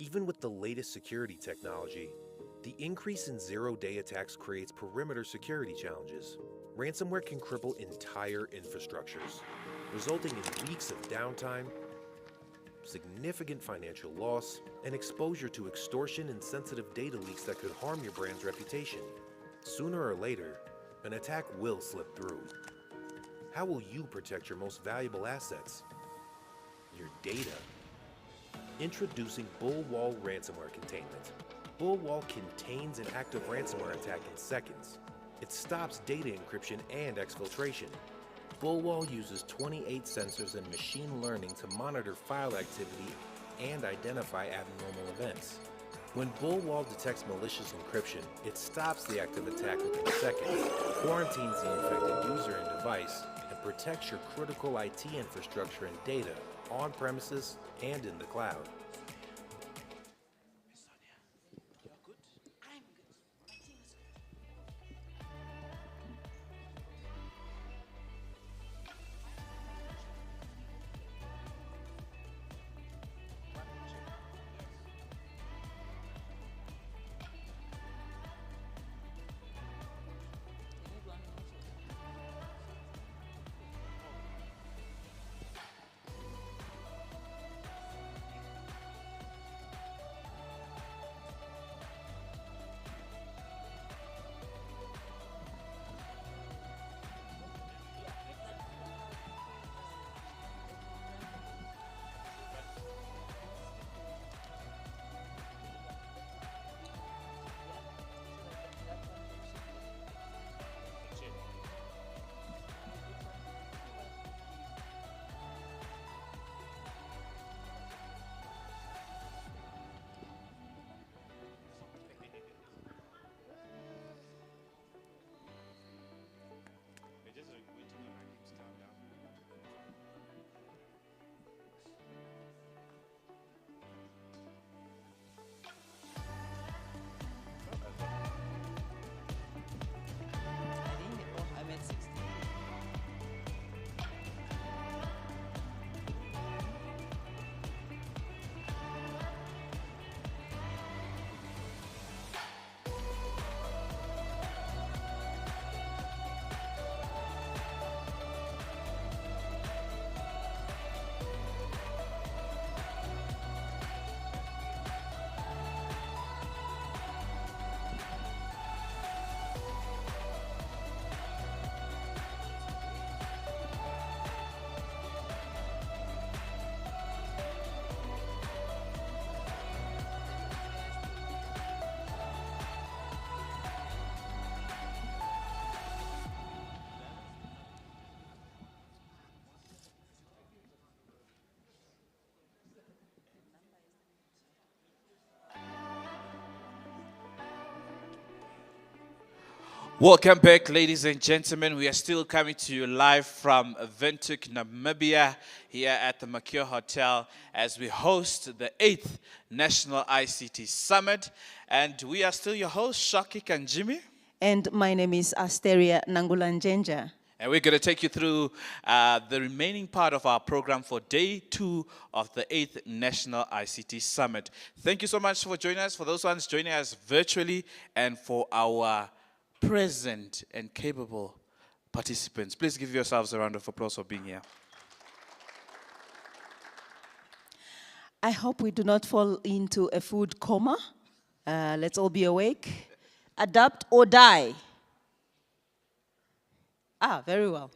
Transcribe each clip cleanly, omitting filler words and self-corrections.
Even with the latest security technology, the increase in zero-day attacks creates perimeter security challenges. Ransomware can cripple entire infrastructures, resulting in weeks of downtime, significant financial loss, and exposure to extortion and sensitive data leaks that could harm your brand's reputation. Sooner or later, an attack will slip through. How will you protect your most valuable assets? Your data. Introducing Bullwall Ransomware Containment. Bullwall contains an active ransomware attack in seconds. It stops data encryption and exfiltration. Bullwall uses 28 sensors and machine learning to monitor file activity and identify abnormal events. When Bullwall detects malicious encryption, it stops the active attack within seconds, quarantines the infected user and device, and protects your critical IT infrastructure and data on premises and in the cloud. I'm at 60. Welcome back, ladies and gentlemen. We are still coming to you live from Windhoek, Namibia, here at the Makio Hotel as we host the 8th National ICT Summit. And we are still your hosts, Shaki Kanjimi. And my name is Asteria Nangulanjenja. And we're going to take you through the remaining part of our program for day 2 of the 8th National ICT Summit. Thank you so much for joining us, for those ones joining us virtually, and for our present and capable participants. Please give yourselves a round of applause for being here. I hope we do not fall into a food coma. Let's all be awake. Adapt or die. Very well.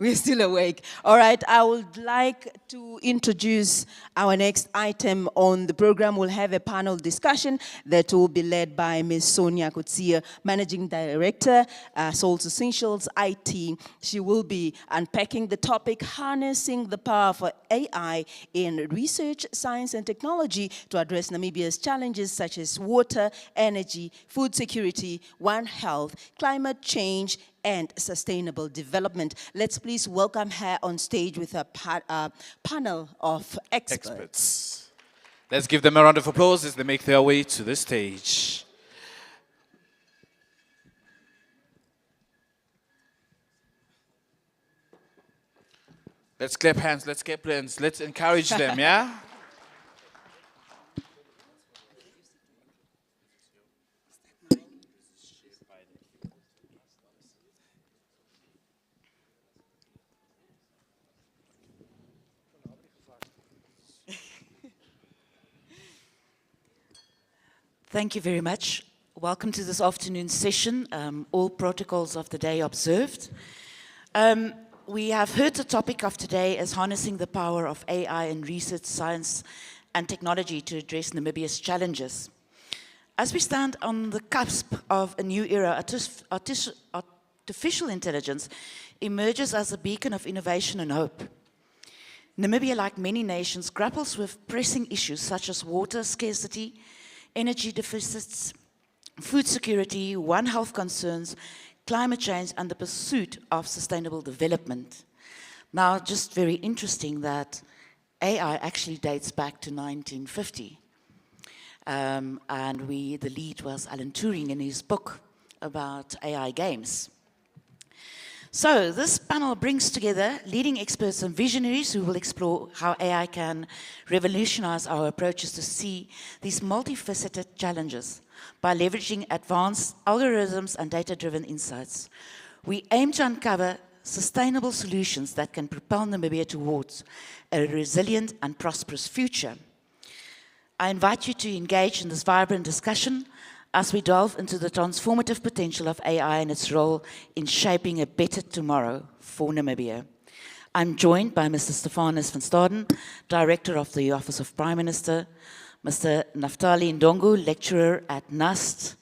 We're still awake. All right, I would like to introduce our next item on the program. We'll have a panel discussion that will be led by Ms. Sonia Kutsia, Managing Director, Souls Essentials IT. She will be unpacking the topic, harnessing the power of AI in research, science, and technology to address Namibia's challenges such as water, energy, food security, One Health, climate change, and sustainable development. Let's please welcome her on stage with a panel of experts. Let's give them a round of applause as they make their way to the stage. Let's clap hands, let's encourage them, yeah? Thank you very much. Welcome to this afternoon's session. All protocols of the day observed. We have heard the topic of today as harnessing the power of AI in research, science, and technology to address Namibia's challenges. As we stand on the cusp of a new era, artificial intelligence emerges as a beacon of innovation and hope. Namibia, like many nations, grapples with pressing issues such as water scarcity, energy deficits, food security, One Health concerns, climate change, and the pursuit of sustainable development. Now, just very interesting that AI actually dates back to 1950. And the lead was Alan Turing in his book about AI games. So this panel brings together leading experts and visionaries who will explore how AI can revolutionize our approaches to see these multifaceted challenges by leveraging advanced algorithms and data-driven insights. We aim to uncover sustainable solutions that can propel Namibia towards a resilient and prosperous future. I invite you to engage in this vibrant discussion as we delve into the transformative potential of AI and its role in shaping a better tomorrow for Namibia. I'm joined by Mr. Stefanus van Staden, Director of the Office of Prime Minister, Mr. Naftali Ndongo, Lecturer at NUST,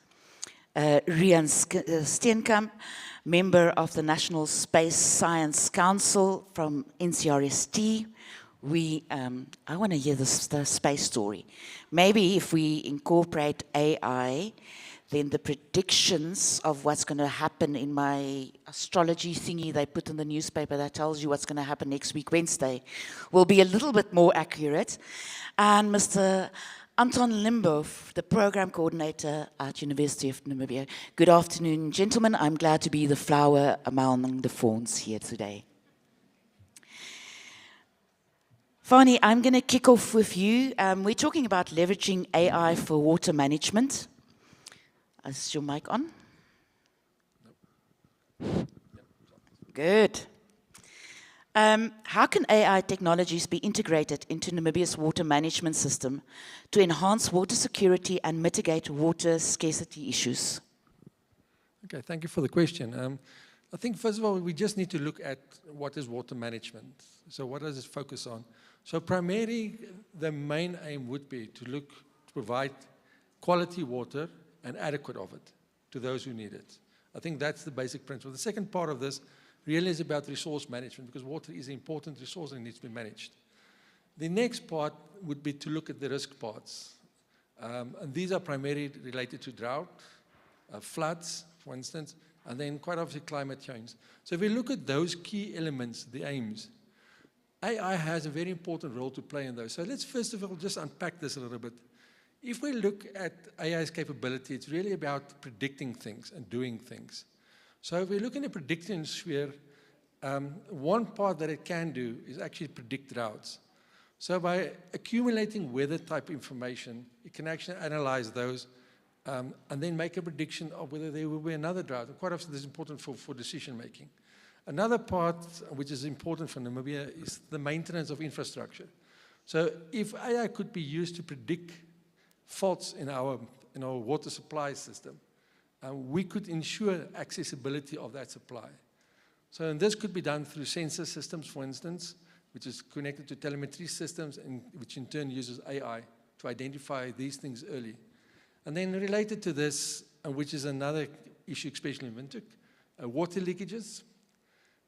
Rian Steenkamp, Member of the National Space Science Council from NCRST. I want to hear the space story. Maybe if we incorporate AI, then the predictions of what's going to happen in my astrology thingy they put in the newspaper that tells you what's going to happen next week, Wednesday, will be a little bit more accurate. And Mr. Anton Limbo, the Program Coordinator at University of Namibia. Good afternoon, gentlemen. I'm glad to be the flower among the fawns here today. Fani, I'm going to kick off with you. We're talking about leveraging AI for water management. Is your mic on? Good. How can AI technologies be integrated into Namibia's water management system to enhance water security and mitigate water scarcity issues? Okay, thank you for the question. I think, first of all, we just need to look at what is water management. So what does it focus on? So primarily, the main aim would be to provide quality water and adequate of it to those who need it. I think that's the basic principle. The second part of this really is about resource management, because water is an important resource and needs to be managed. The next part would be to look at the risk parts. And these are primarily related to drought, floods, for instance, and then quite obviously climate change. So if we look at those key elements, the aims, AI has a very important role to play in those. So let's first of all just unpack this a little bit. If we look at AI's capability, it's really about predicting things and doing things. So if we look in the prediction sphere, one part that it can do is actually predict droughts. So by accumulating weather type information, it can actually analyze those and then make a prediction of whether there will be another drought. And quite often this is important for decision making. Another part which is important for Namibia is the maintenance of infrastructure. So if AI could be used to predict faults in our water supply system, we could ensure accessibility of that supply. So and this could be done through sensor systems, for instance, which is connected to telemetry systems, and which in turn uses AI to identify these things early. And then related to this, which is another issue, especially in Windhoek, water leakages,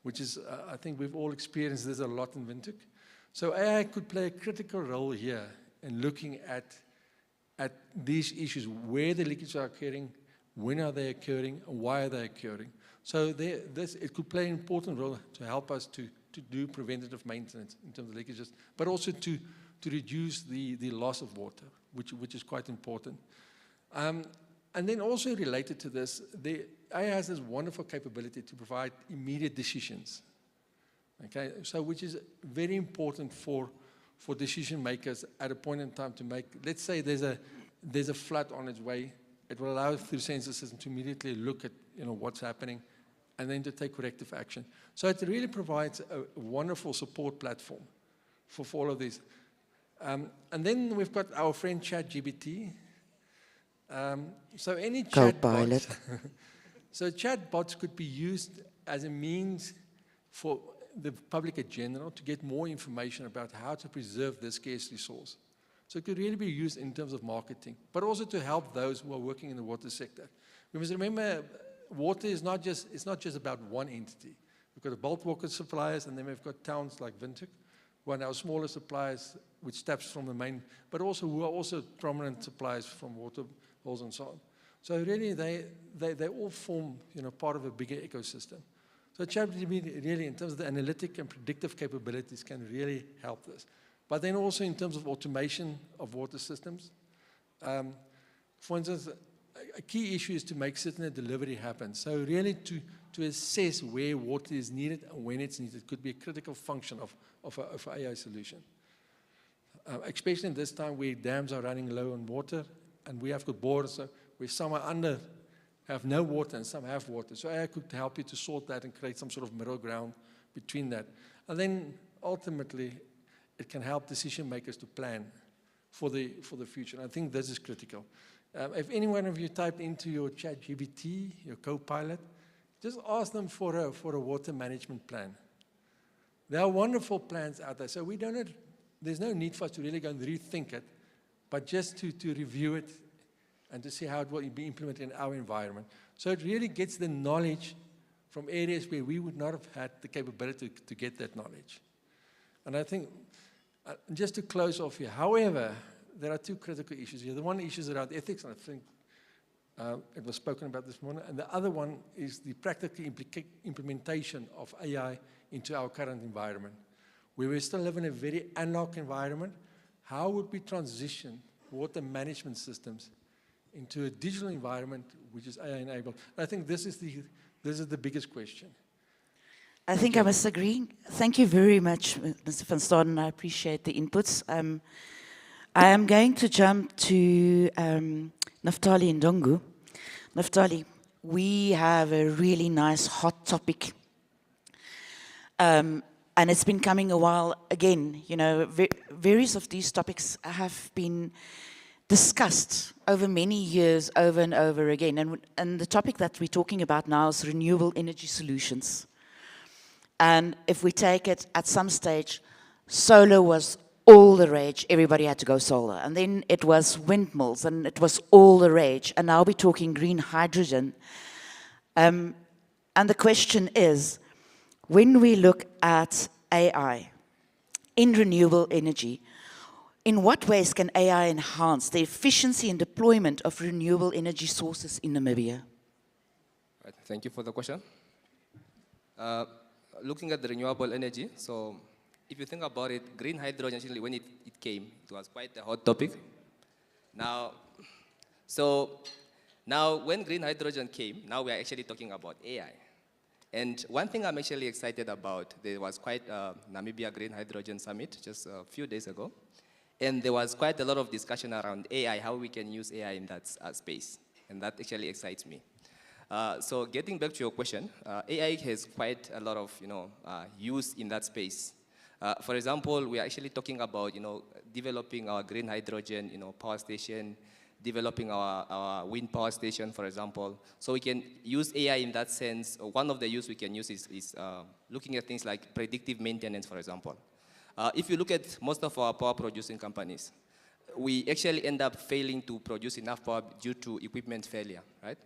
which is, I think we've all experienced this a lot in Windhoek. So AI could play a critical role here in looking at these issues, where the leakages are occurring, when are they occurring, and why are they occurring. So it could play an important role to help us to do preventative maintenance in terms of leakages, but also to reduce the loss of water, which is quite important. And then also related to this, the AI has this wonderful capability to provide immediate decisions. Okay, so which is very important for decision makers at a point in time to make. Let's say there's a flood on its way. It will allow through sensor system to immediately look at what's happening, and then to take corrective action. So it really provides a wonderful support platform for all of these. And then we've got our friend ChatGPT. So any Copilot. chatbots, so chatbots could be used as a means for the public in general to get more information about how to preserve this scarce resource. So it could really be used in terms of marketing, but also to help those who are working in the water sector. We must remember, water is not just about one entity. We've got the bulk water suppliers, and then we've got towns like Windhoek, who are our smaller suppliers, which taps from the main, but also who are also prominent suppliers from water holes and so on. So really, they all form, part of a bigger ecosystem. So ChatGPT really, in terms of the analytic and predictive capabilities, can really help this. But then also in terms of automation of water systems. For instance, a key issue is to make certain that delivery happens. So really to assess where water is needed and when it's needed could be a critical function of an AI solution. Especially in this time where dams are running low on water and we have got borders where some are under, have no water and some have water. So AI could help you to sort that and create some sort of middle ground between that. And then ultimately, it can help decision makers to plan for the future. And I think this is critical. If any one of you type into your ChatGPT, your Copilot, just ask them for a water management plan. There are wonderful plans out there. So there's no need for us to really go and rethink it, but just to review it and to see how it will be implemented in our environment. So it really gets the knowledge from areas where we would not have had the capability to get that knowledge. And I think, just to close off here, however, there are two critical issues here. The one issue is around ethics, and I think it was spoken about this morning, and the other one is the practical implementation of AI into our current environment. Where we still live in a very analog environment, how would we transition water management systems into a digital environment which is AI-enabled? I think this is the biggest question. I think I must agree. Thank you very much, Mr. van Staden. I appreciate the inputs. I am going to jump to Naftali Ndongu. Naftali, we have a really nice hot topic. And it's been coming a while. Again, various of these topics have been discussed over many years, over and over again. And the topic that we're talking about now is renewable energy solutions. And if we take it at some stage, solar was all the rage. Everybody had to go solar. And then it was windmills, and it was all the rage. And now we're talking green hydrogen. And the question is, when we look at AI in renewable energy, in what ways can AI enhance the efficiency and deployment of renewable energy sources in Namibia? Right, thank you for the question. Looking at the renewable energy, so if you think about it, green hydrogen, actually, when it came, it was quite a hot topic. Now, when green hydrogen came, now we are actually talking about AI. And one thing I'm actually excited about, there was quite a Namibia Green Hydrogen Summit just a few days ago. And there was quite a lot of discussion around AI, how we can use AI in that space. And that actually excites me. So getting back to your question, AI has quite a lot of use in that space. For example, we are actually talking about developing our green hydrogen power station, developing our wind power station, for example. So we can use AI in that sense. One of the use we can use is looking at things like predictive maintenance, for example. If you look at most of our power producing companies, we actually end up failing to produce enough power due to equipment failure, right?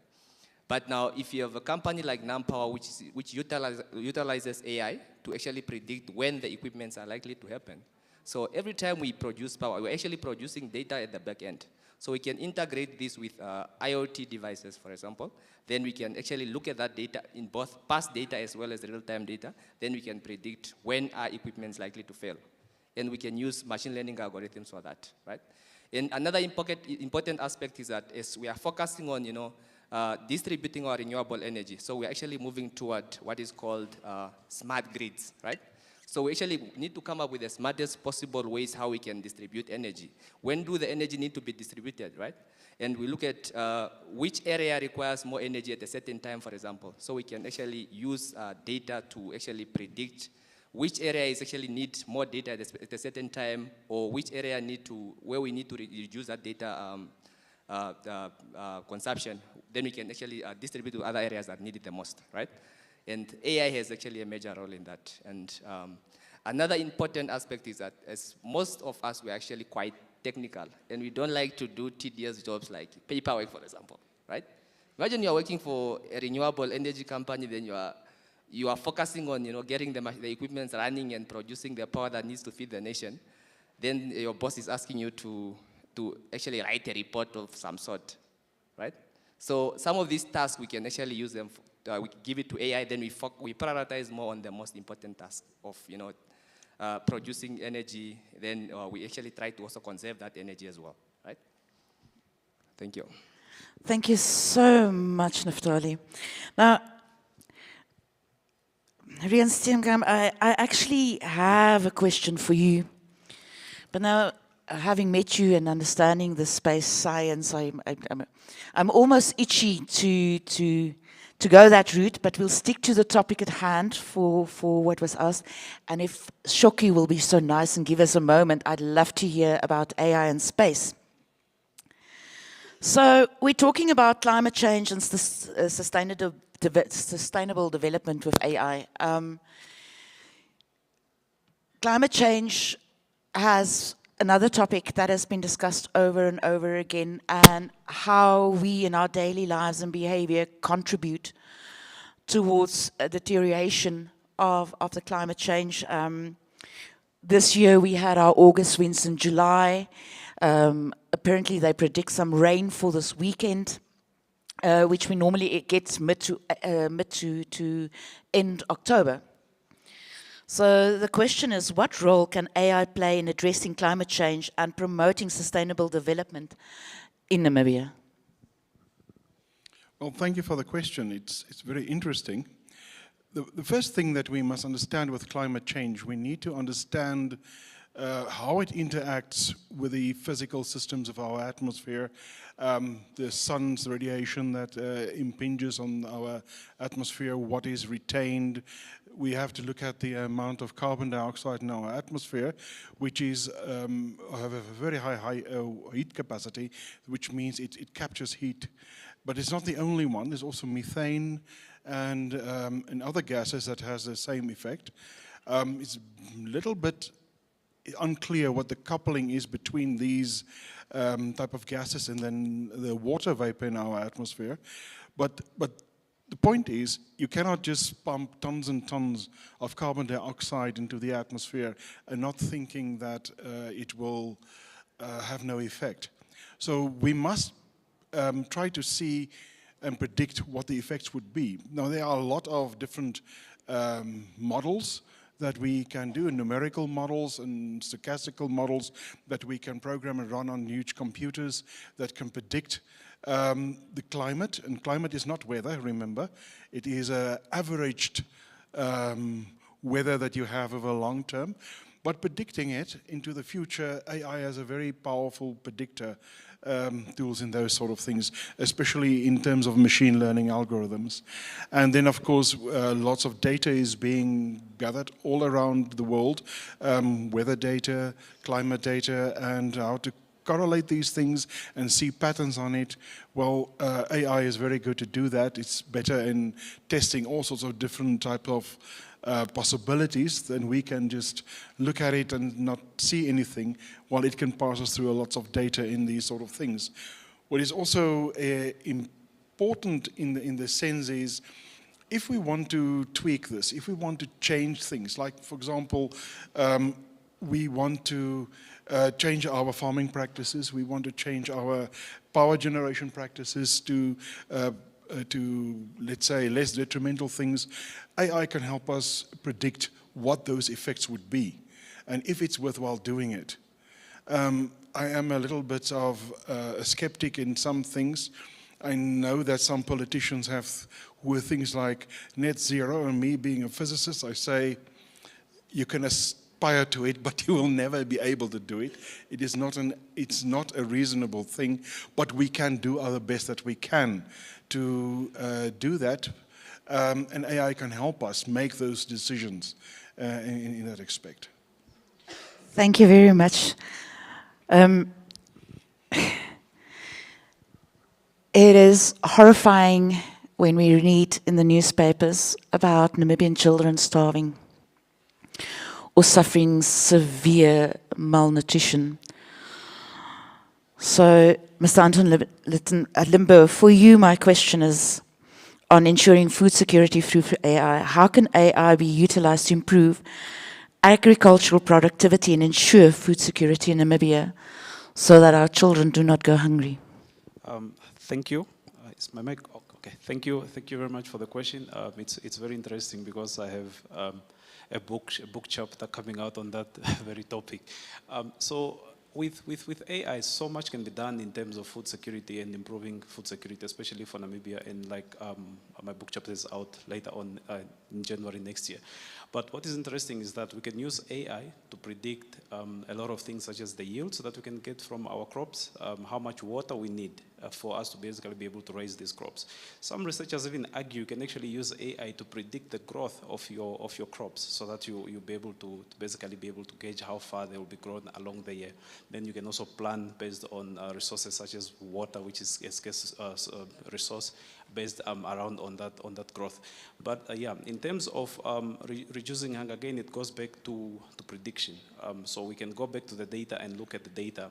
But now, if you have a company like NamPower, which utilizes AI to actually predict when the equipments are likely to happen. So every time we produce power, we're actually producing data at the back end. So we can integrate this with IoT devices, for example. Then we can actually look at that data in both past data as well as real-time data. Then we can predict when our equipment is likely to fail. And we can use machine learning algorithms for that, right? And another important aspect is that as we are focusing on, distributing our renewable energy, so we're actually moving toward what is called smart grids, right? So we actually need to come up with the smartest possible ways how we can distribute energy. When do the energy need to be distributed, right? And we look at which area requires more energy at a certain time, for example. So we can actually use data to actually predict which areas actually need more data at a certain time, or which area where we need to reduce that data consumption, then we can actually distribute to other areas that need it the most, right? And AI has actually a major role in that. And another important aspect is that as most of us, we're actually quite technical, and we don't like to do tedious jobs like paperwork, for example, right? Imagine you're working for a renewable energy company, then you are focusing on getting the equipment running and producing the power that needs to feed the nation. Then your boss is asking you to actually write a report of some sort, right? So some of these tasks, we can actually use them, we give it to AI, then we prioritize more on the most important task of producing energy. Then we actually try to also conserve that energy as well, right? Thank you. Thank you so much, Naftali. Now, Rian Steenkamp, I actually have a question for you. But now, having met you and understanding the space science, I'm almost itchy to go that route, but we'll stick to the topic at hand for what was asked. And if Shoki will be so nice and give us a moment, I'd love to hear about AI and space. So we're talking about climate change and sustainable development with AI. Climate change has another topic that has been discussed over and over again, and how we in our daily lives and behavior contribute towards a deterioration of the climate change. This year we had our August winds in July. Apparently they predict some rain for this weekend, which we normally get mid to end October. So the question is, what role can AI play in addressing climate change and promoting sustainable development in Namibia? Well, thank you for the question. It's very interesting. The first thing that we must understand with climate change, we need to understand how it interacts with the physical systems of our atmosphere, the sun's radiation that impinges on our atmosphere, what is retained. We have to look at the amount of carbon dioxide in our atmosphere, which is have a very high heat capacity, which means it captures heat. But it's not the only one. There's also methane and other gases that has the same effect. It's a little bit unclear what the coupling is between these type of gases and then the water vapor in our atmosphere. But the point is, you cannot just pump tons and tons of carbon dioxide into the atmosphere and not thinking that it will have no effect. So we must try to see and predict what the effects would be. Now, there are a lot of different models that we can do, numerical models and stochastical models that we can program and run on huge computers that can predict the climate. And climate is not weather, remember. It is an averaged weather that you have over long term. But predicting it into the future, AI has a very powerful predictor tools in those sort of things, especially in terms of machine learning algorithms. And then, of course, lots of data is being gathered all around the world, weather data, climate data, and how to correlate these things and see patterns on it. Well, AI is very good to do that. It's better in testing all sorts of different type of possibilities, then we can just look at it and not see anything, while it can pass us through lots of data in these sort of things. What is also important in the sense is, if we want to tweak this, if we want to change things, like for example, we want to change our farming practices, we want to change our power generation practices to let's say, less detrimental things, AI can help us predict what those effects would be, and if it's worthwhile doing it. I am a little bit of a skeptic in some things. I know that some politicians have with things like net zero, and me being a physicist, I say, you can aspire to it, but you will never be able to do it. It's not a reasonable thing, but we can do our best that we can to do that, and AI can help us make those decisions in that aspect. Thank you very much. It is horrifying when we read in the newspapers about Namibian children starving or suffering severe malnutrition. So, Mr. Anton Limbo, for you, my question is on ensuring food security through AI. How can AI be utilized to improve agricultural productivity and ensure food security in Namibia so that our children do not go hungry? Thank you. Is my mic? Oh, okay. Thank you. Thank you very much for the question. It's very interesting because I have a book chapter coming out on that very topic. So with AI, so much can be done in terms of food security and improving food security, especially for Namibia. And like my book chapter is out later on in January next year. But what is interesting is that we can use AI to predict a lot of things, such as the yields that we can get from our crops, how much water we need for us to basically be able to raise these crops. Some researchers even argue you can actually use AI to predict the growth of your crops, so that you'll be able to basically be able to gauge how far they will be grown along the year. Then you can also plan based on resources such as water, which is a scarce resource, based around on that growth. But yeah, in terms of reducing hunger, again, it goes back to prediction. So we can go back to the data and look at the data,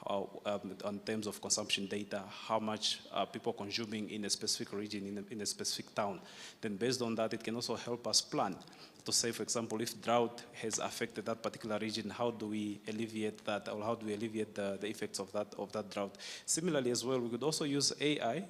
in terms of consumption data, how much people consuming in a specific region, in a specific town. Then based on that, it can also help us plan to say, for example, if drought has affected that particular region, how do we alleviate that, or how do we alleviate the effects of that drought? Similarly as well, we could also use AI,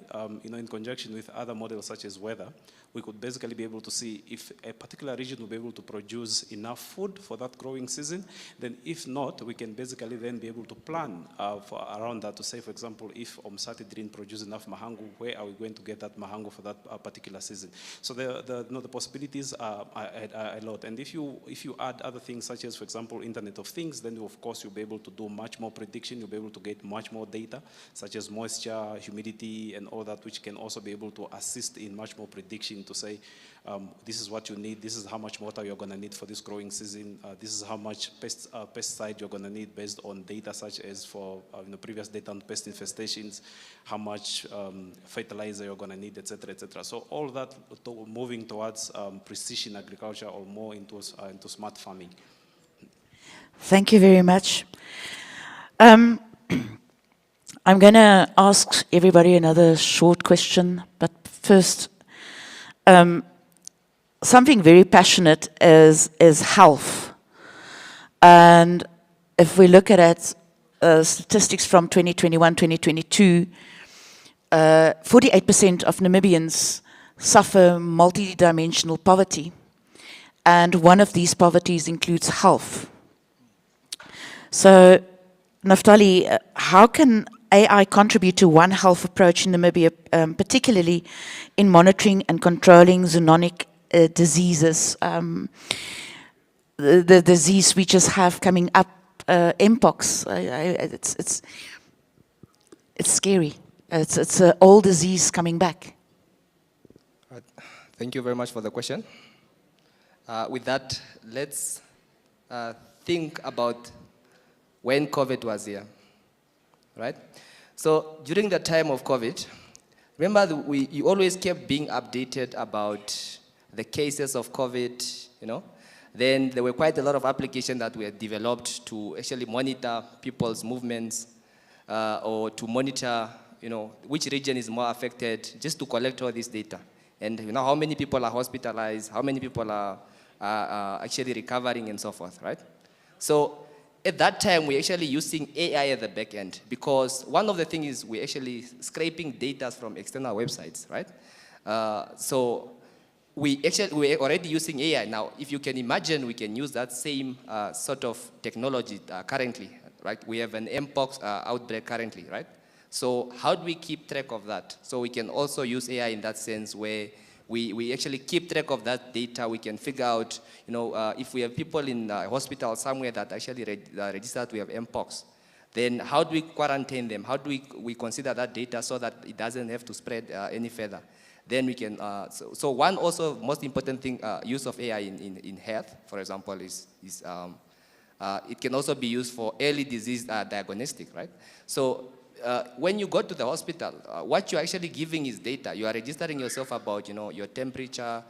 in conjunction with other models such as weather. We could basically be able to see if a particular region will be able to produce enough food for that growing season. Then if not, we can basically then be able to plan around that, to say, for example, if Omsati didn't produce enough mahangu, where are we going to get that mahangu for that particular season? So the possibilities are a lot. And if you add other things such as, for example, Internet of Things, then of course you'll be able to do much more prediction. You'll be able to get much more data, such as moisture, humidity, and all that, which can also be able to assist in much more prediction, to say, this is what you need, this is how much water you're going to need for this growing season, this is how much pesticide you're going to need based on data such as for previous data on pest infestations, how much fertilizer you're going to need, etc., etc. So all that moving towards precision agriculture, or more into smart farming. Thank you very much. I'm going to ask everybody another short question, but first, something very passionate is health. And if we look at it, statistics from 2021, 2022, 48% of Namibians suffer multidimensional poverty. And one of these poverties includes health. So, Naftali, how can AI contribute to One Health approach in Namibia, particularly in monitoring and controlling zoonotic diseases? The disease we just have coming up, Mpox. It's scary. It's an old disease coming back. Thank you very much for the question. With that, let's think about when COVID was here, right? So during the time of COVID, remember you always kept being updated about the cases of COVID, Then there were quite a lot of applications that were developed to actually monitor people's movements, or to monitor, which region is more affected, just to collect all this data. And how many people are hospitalized, how many people are actually recovering, and so forth, right? So at that time, we're actually using AI at the back end, because one of the things is we're actually scraping data from external websites, right? So we're already using AI. Now, if you can imagine, we can use that same sort of technology currently, right? We have an Mpox outbreak currently, right? So how do we keep track of that? So we can also use AI in that sense, where we actually keep track of that data. We can figure out, if we have people in a hospital somewhere that actually registered we have Mpox, then how do we quarantine them? How do we consider that data so that it doesn't have to spread any further? Then we can, so one also most important thing, use of AI in health, for example, is it can also be used for early disease diagnostic, right? So when you go to the hospital, what you're actually giving is data. You are registering yourself about, your temperature,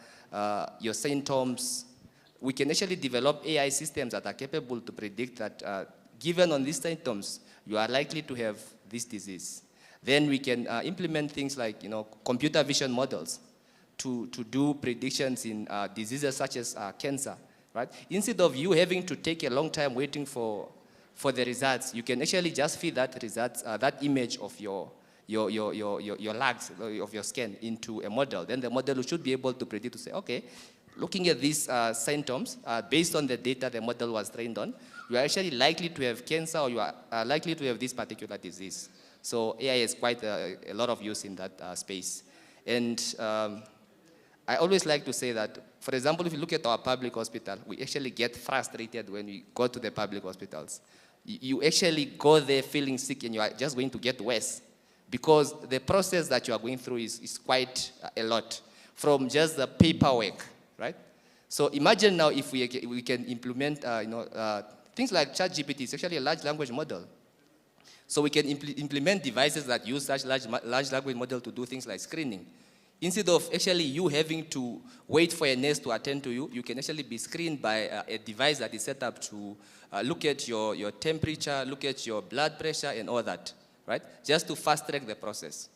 your symptoms. We can actually develop AI systems that are capable to predict that given on these symptoms, you are likely to have this disease. Then we can implement things like, computer vision models to do predictions in diseases such as cancer, right? Instead of you having to take a long time waiting for the results, you can actually just feed that results, that image of your lags, of your scan into a model. Then the model should be able to predict, to say, okay, looking at these symptoms, based on the data the model was trained on, you are actually likely to have cancer, or you are likely to have this particular disease. So AI has quite a lot of use in that space. And I always like to say that, for example, if you look at our public hospital, we actually get frustrated when we go to the public hospitals. You actually go there feeling sick and you are just going to get worse, because the process that you are going through is quite a lot, from just the paperwork, right? So imagine now if we can implement things like ChatGPT. Is actually a large language model. So we can implement devices that use such large language model to do things like screening. Instead of actually you having to wait for a nurse to attend to you, you can actually be screened by a device that is set up to look at your temperature, look at your blood pressure and all that, right? Just to fast track the process.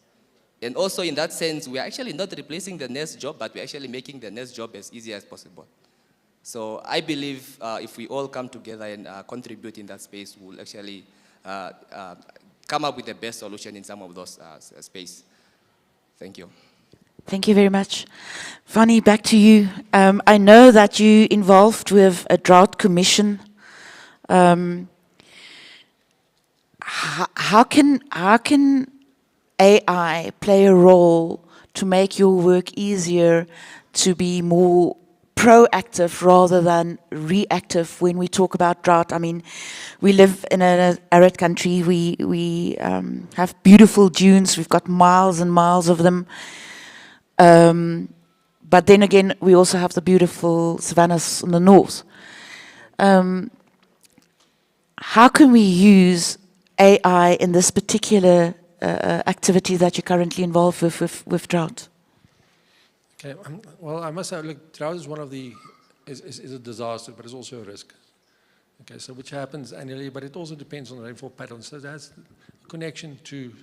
And also in that sense, we are actually not replacing the nurse job, but we're actually making the nurse job as easy as possible. So I believe if we all come together and contribute in that space, we'll actually come up with the best solution in some of those space. Thank you. Thank you very much. Fanny, back to you. I know that you're involved with a drought commission. How can AI play a role to make your work easier, to be more proactive rather than reactive when we talk about drought? I mean, we live in an arid country. We have beautiful dunes. We've got miles and miles of them. But then again, we also have the beautiful savannas in the north. How can we use AI in this particular activity that you're currently involved with drought? Okay, well, I must say, look, drought is one of the, is a disaster, but it's also a risk. Okay, so which happens annually, but it also depends on the rainfall patterns. So that's a connection to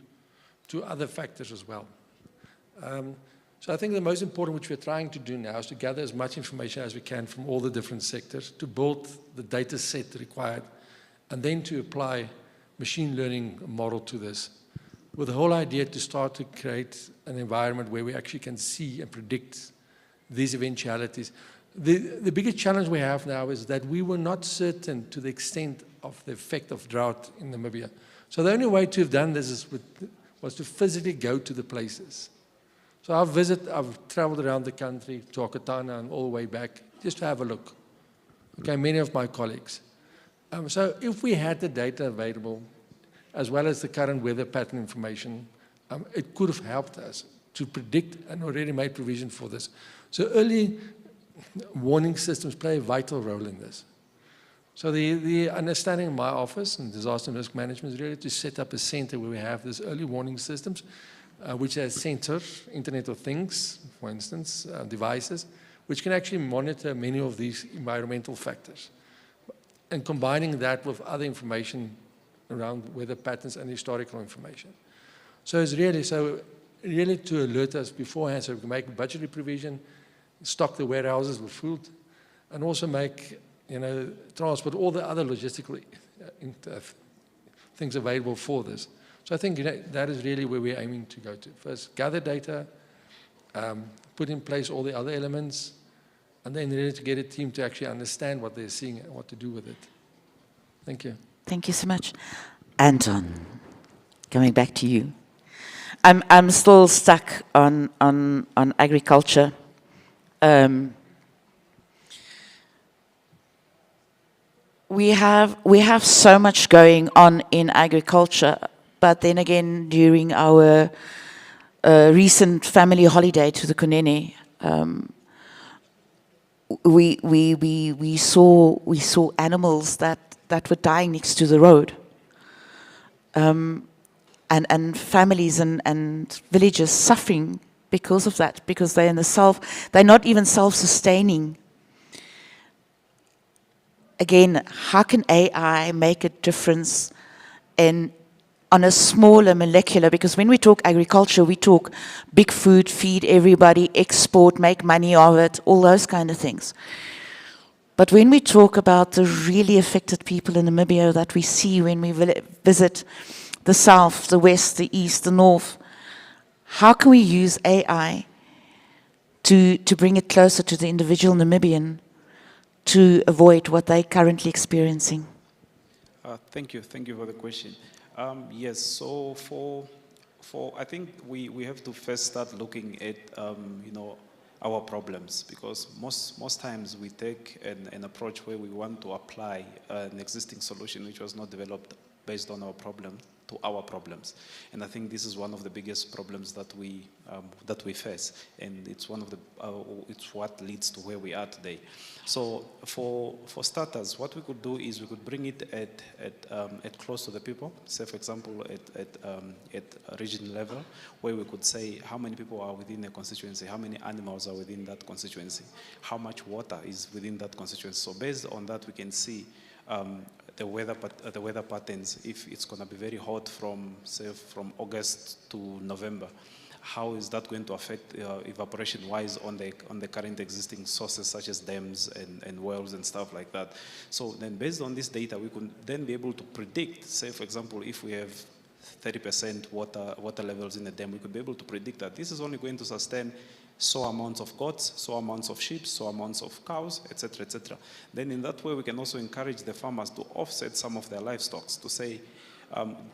other factors as well. So I think the most important, which we're trying to do now, is to gather as much information as we can from all the different sectors, to build the data set required, and then to apply machine learning model to this, with the whole idea to start to create an environment where we actually can see and predict these eventualities. The biggest challenge we have now is that we were not certain to the extent of the effect of drought in Namibia. So the only way to have done this was to physically go to the places. So I've traveled around the country to Okatana and all the way back just to have a look. Okay, many of my colleagues. So if we had the data available, as well as the current weather pattern information, it could have helped us to predict and already made provision for this. So early warning systems play a vital role in this. So the understanding of my office in disaster and risk management is really to set up a center where we have these early warning systems, which has sensors, Internet of Things, for instance, devices, which can actually monitor many of these environmental factors. And combining that with other information around weather patterns and historical information. So it's really to alert us beforehand, so we can make budgetary provision, stock the warehouses with food, and also make, transport, all the other logistical things available for this. So I think that is really where we're aiming to go to. First, gather data, put in place all the other elements, and then really to get a team to actually understand what they're seeing and what to do with it. Thank you. Thank you so much. Anton, coming back to you. I'm still stuck on agriculture. We have so much going on in agriculture, but then again, during our recent family holiday to the Kunene, we saw animals that were dying next to the road. and families and villages suffering because of that, because they're not even self-sustaining. Again, how can AI make a difference on a smaller molecular? Because when we talk agriculture, we talk big food, feed everybody, export, make money of it, all those kind of things. But when we talk about the really affected people in Namibia that we see when we visit the south, the west, the east, the north, how can we use AI to bring it closer to the individual Namibian to avoid what they're currently experiencing? Thank you for the question. Yes, so I think we have to first start looking at our problems, because most times we take an approach where we want to apply an existing solution which was not developed based on our problem to our problems. And I think this is one of the biggest problems that we face, and it's it's what leads to where we are today. So for starters, what we could do is we could bring it at close to the people. Say, for example, at a region level, where we could say how many people are within a constituency, how many animals are within that constituency, how much water is within that constituency. So based on that, we can see the weather patterns. If it's going to be very hot from August to November, how is that going to affect evaporation-wise on the current existing sources such as dams and wells and stuff like that? So then, based on this data, we could then be able to predict. Say, for example, if we have 30% water levels in the dam, we could be able to predict that this is only going to sustain so amounts of goats, so amounts of sheep, so amounts of cows, etc., etc. Then in that way, we can also encourage the farmers to offset some of their livestock, to say,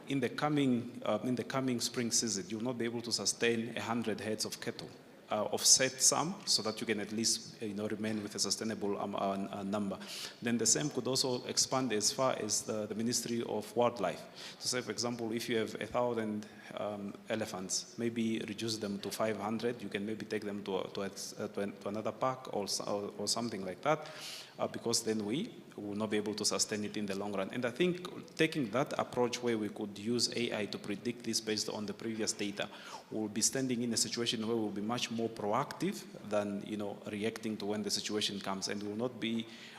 in the coming spring season, you'll not be able to sustain 100 heads of cattle. Offset some so that you can at least remain with a sustainable number. Then the same could also expand as far as the Ministry of Wildlife. So say, for example, if you have 1,000 elephants, maybe reduce them to 500. You can maybe take them to another park or something like that, because then we will not be able to sustain it in the long run. And I think taking that approach where we could use AI to predict this based on the previous data, we'll be standing in a situation where we'll be much more proactive than reacting to when the situation comes. And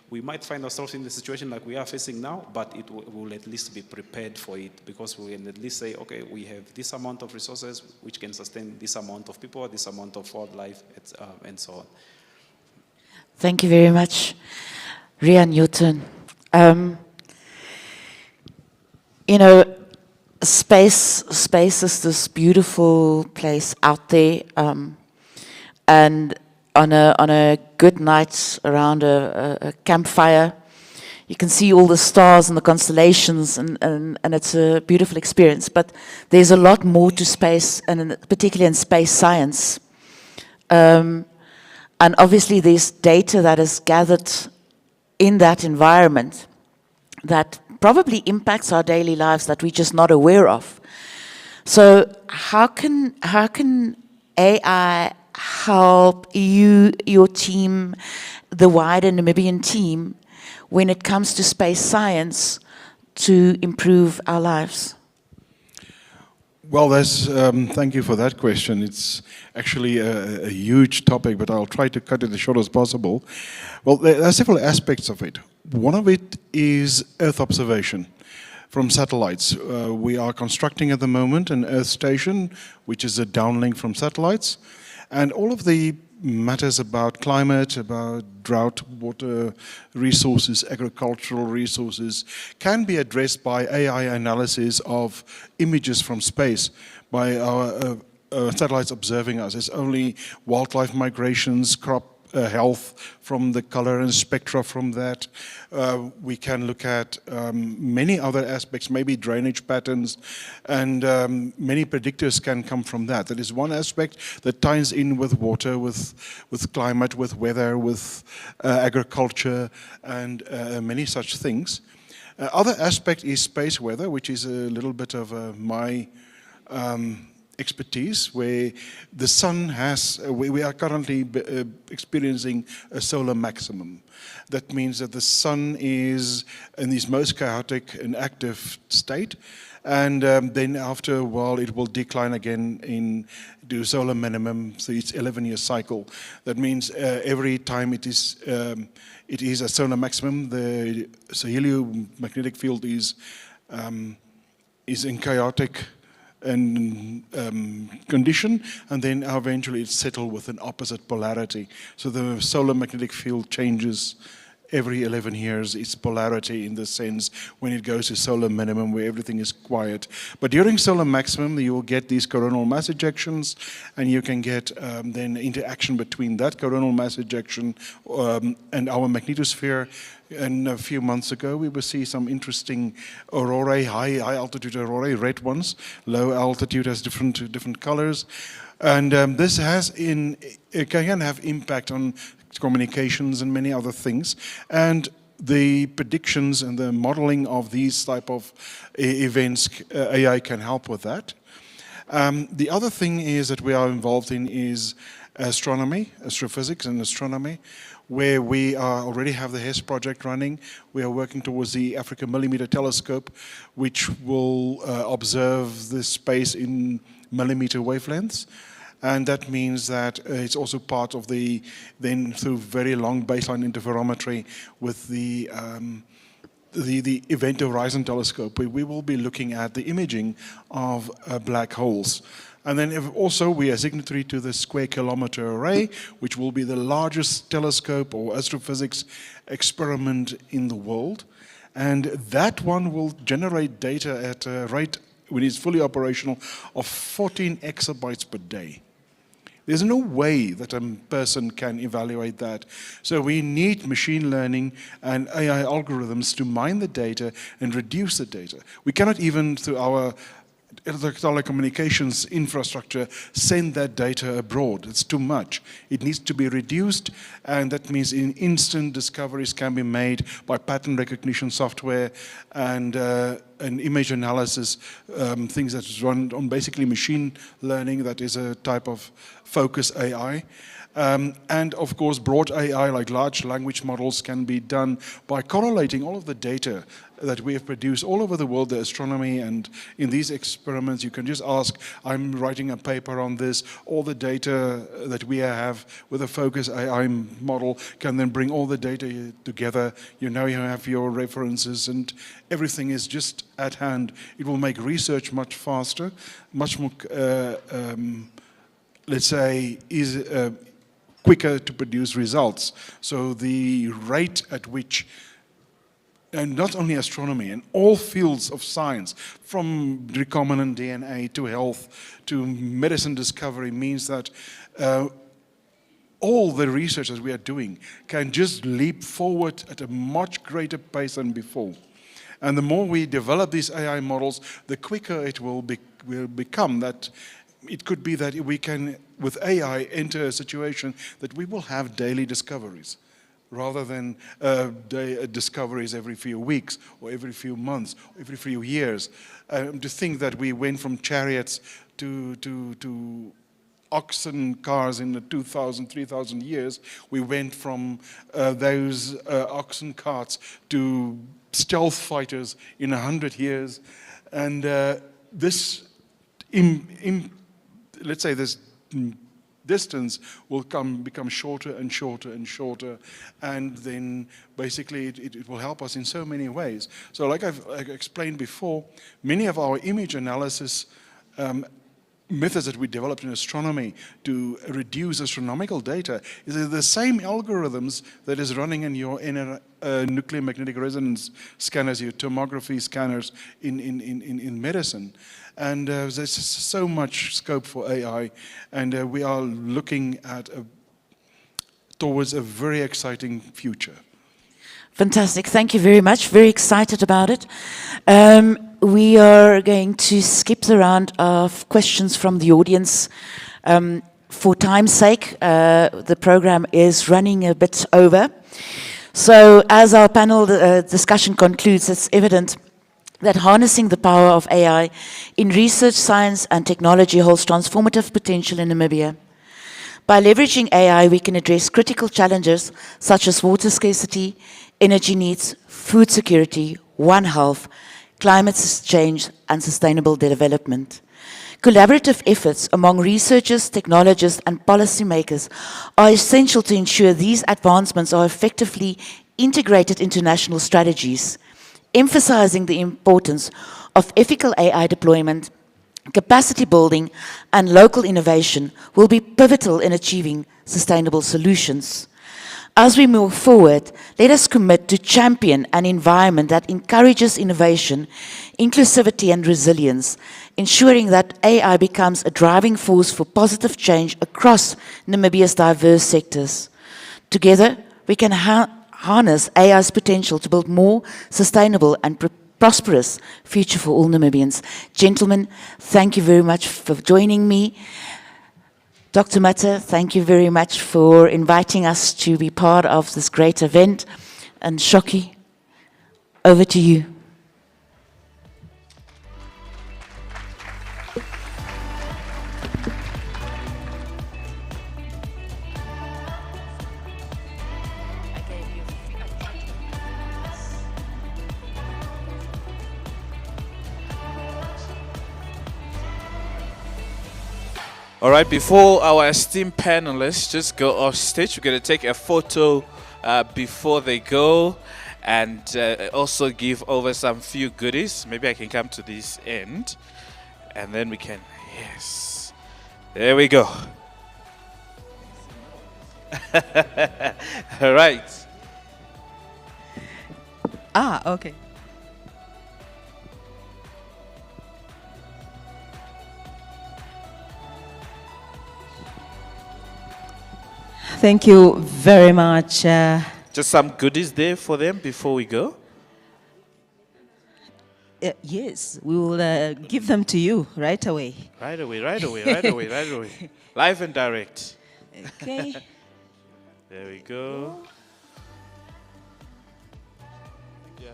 we might find ourselves in the situation like we are facing now, but it will at least be prepared for it, because we can at least say, okay, we have this amount of resources which can sustain this amount of people, this amount of wildlife, and so on. Thank you very much. Ria Newton. Space is this beautiful place out there, and on a good night around a campfire, you can see all the stars and the constellations, and it's a beautiful experience. But there's a lot more to space, and particularly in space science. And obviously there's data that is gathered in that environment that probably impacts our daily lives that we're just not aware of. So how can AI help you, your team, the wider Namibian team, when it comes to space science, to improve our lives? Well, thank you for that question. It's actually a huge topic, but I'll try to cut it as short as possible. Well, there are several aspects of it. One of it is Earth observation from satellites. We are constructing at the moment an Earth station, which is a downlink from satellites. And all of the matters about climate, about drought, water resources, agricultural resources, can be addressed by AI analysis of images from space by our satellites observing us. It's only wildlife migrations, crop health from the color and spectra from that. We can look at many other aspects, maybe drainage patterns, and many predictors can come from that. That is one aspect that ties in with water, with climate, with weather, with agriculture, and many such things. Other aspect is space weather, which is a little bit of my expertise where the sun has, we are currently experiencing a solar maximum. That means that the sun is in its most chaotic and active state, and then after a while it will decline again into solar minimum, so it's 11-year cycle. That means every time it is a solar maximum, the heliomagnetic field is in chaotic condition, and then eventually it's settled with an opposite polarity. So the solar magnetic field changes every 11 years, its polarity in the sense when it goes to solar minimum where everything is quiet. But during solar maximum, you will get these coronal mass ejections, and you can get then interaction between that coronal mass ejection and our magnetosphere. And a few months ago, we will see some interesting aurorae, high altitude aurorae, red ones. Low altitude has different colors. And this it can have impact on communications and many other things. And the predictions and the modeling of these type of events, AI can help with that. The other thing is that we are involved in is astronomy, astrophysics and astronomy, where we already have the HESS project running. We are working towards the Africa Millimeter Telescope, which will observe the space in millimeter wavelengths. And that means that it's also part of then through very long baseline interferometry with the Event Horizon Telescope, where we will be looking at the imaging of black holes. And then also we are signatory to the Square Kilometer Array, which will be the largest telescope or astrophysics experiment in the world. And that one will generate data at a rate, when it's fully operational, of 14 exabytes per day. There's no way that a person can evaluate that. So we need machine learning and AI algorithms to mine the data and reduce the data. We cannot even, through our telecommunications infrastructure, send that data abroad. It's too much. It needs to be reduced, and that means instant discoveries can be made by pattern recognition software and image analysis, things that run on basically machine learning, that is a type of focus AI. And of course, broad AI, like large language models, can be done by correlating all of the data that we have produced all over the world, the astronomy, and in these experiments, you can just ask, I'm writing a paper on this, all the data that we have with a focus AI model can then bring all the data together. You have your references, and everything is just at hand. It will make research much faster, much more, let's say, quicker to produce results. So the rate at which, and not only astronomy, in all fields of science, from recombinant DNA to health to medicine discovery, means that all the research that we are doing can just leap forward at a much greater pace than before. And the more we develop these AI models, the quicker it will become. That it could be that we can, with AI, enter a situation that we will have daily discoveries, rather than discoveries every few weeks, or every few months, or every few years. To think that we went from chariots to oxen cars in the 2,000, 3,000 years, we went from those oxen carts to stealth fighters in 100 years. And this, let's say this distance will become shorter and shorter and shorter, and then basically it will help us in so many ways. So like I've explained before, many of our image analysis methods that we developed in astronomy to reduce astronomical data is the same algorithms that is running in your nuclear magnetic resonance scanners, your tomography scanners in medicine. And there's so much scope for AI, and we are looking at towards a very exciting future. Fantastic. Thank you very much. Very excited about it. We are going to skip the round of questions from the audience. For time's sake, the program is running a bit over. So as our panel discussion concludes, it's evident that harnessing the power of AI in research, science, and technology holds transformative potential in Namibia. By leveraging AI, we can address critical challenges such as water scarcity, energy needs, food security, One Health, climate change, and sustainable development. Collaborative efforts among researchers, technologists, and policymakers are essential to ensure these advancements are effectively integrated into national strategies, emphasizing the importance of ethical AI deployment. Capacity building and local innovation will be pivotal in achieving sustainable solutions. As we move forward, let us commit to champion an environment that encourages innovation, inclusivity, and resilience, ensuring that AI becomes a driving force for positive change across Namibia's diverse sectors. Together, we can harness AI's potential to build more sustainable and prosperous future for all Namibians. Gentlemen, thank you very much for joining me. Dr. Matta, thank you very much for inviting us to be part of this great event. And Shoki, over to you. All right, before our esteemed panelists just go off stage, we're going to take a photo before they go and also give over some few goodies. Maybe I can come to this end and then we can, yes. There we go. All right. Ah, okay. Thank you very much. Just some goodies there for them before we go. Yes, we will give them to you right away. Right away, right away, right away, right away. Live and direct. Okay. There we go. Yeah.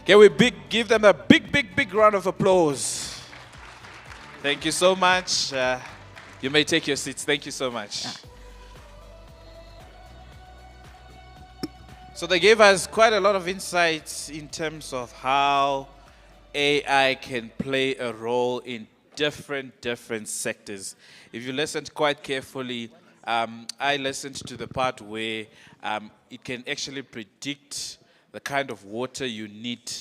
Can we give them a big round of applause? Thank you so much. You may take your seats. Thank you so much. So they gave us quite a lot of insights in terms of how AI can play a role in different sectors. If you listened quite carefully, I listened to the part where it can actually predict the kind of water you need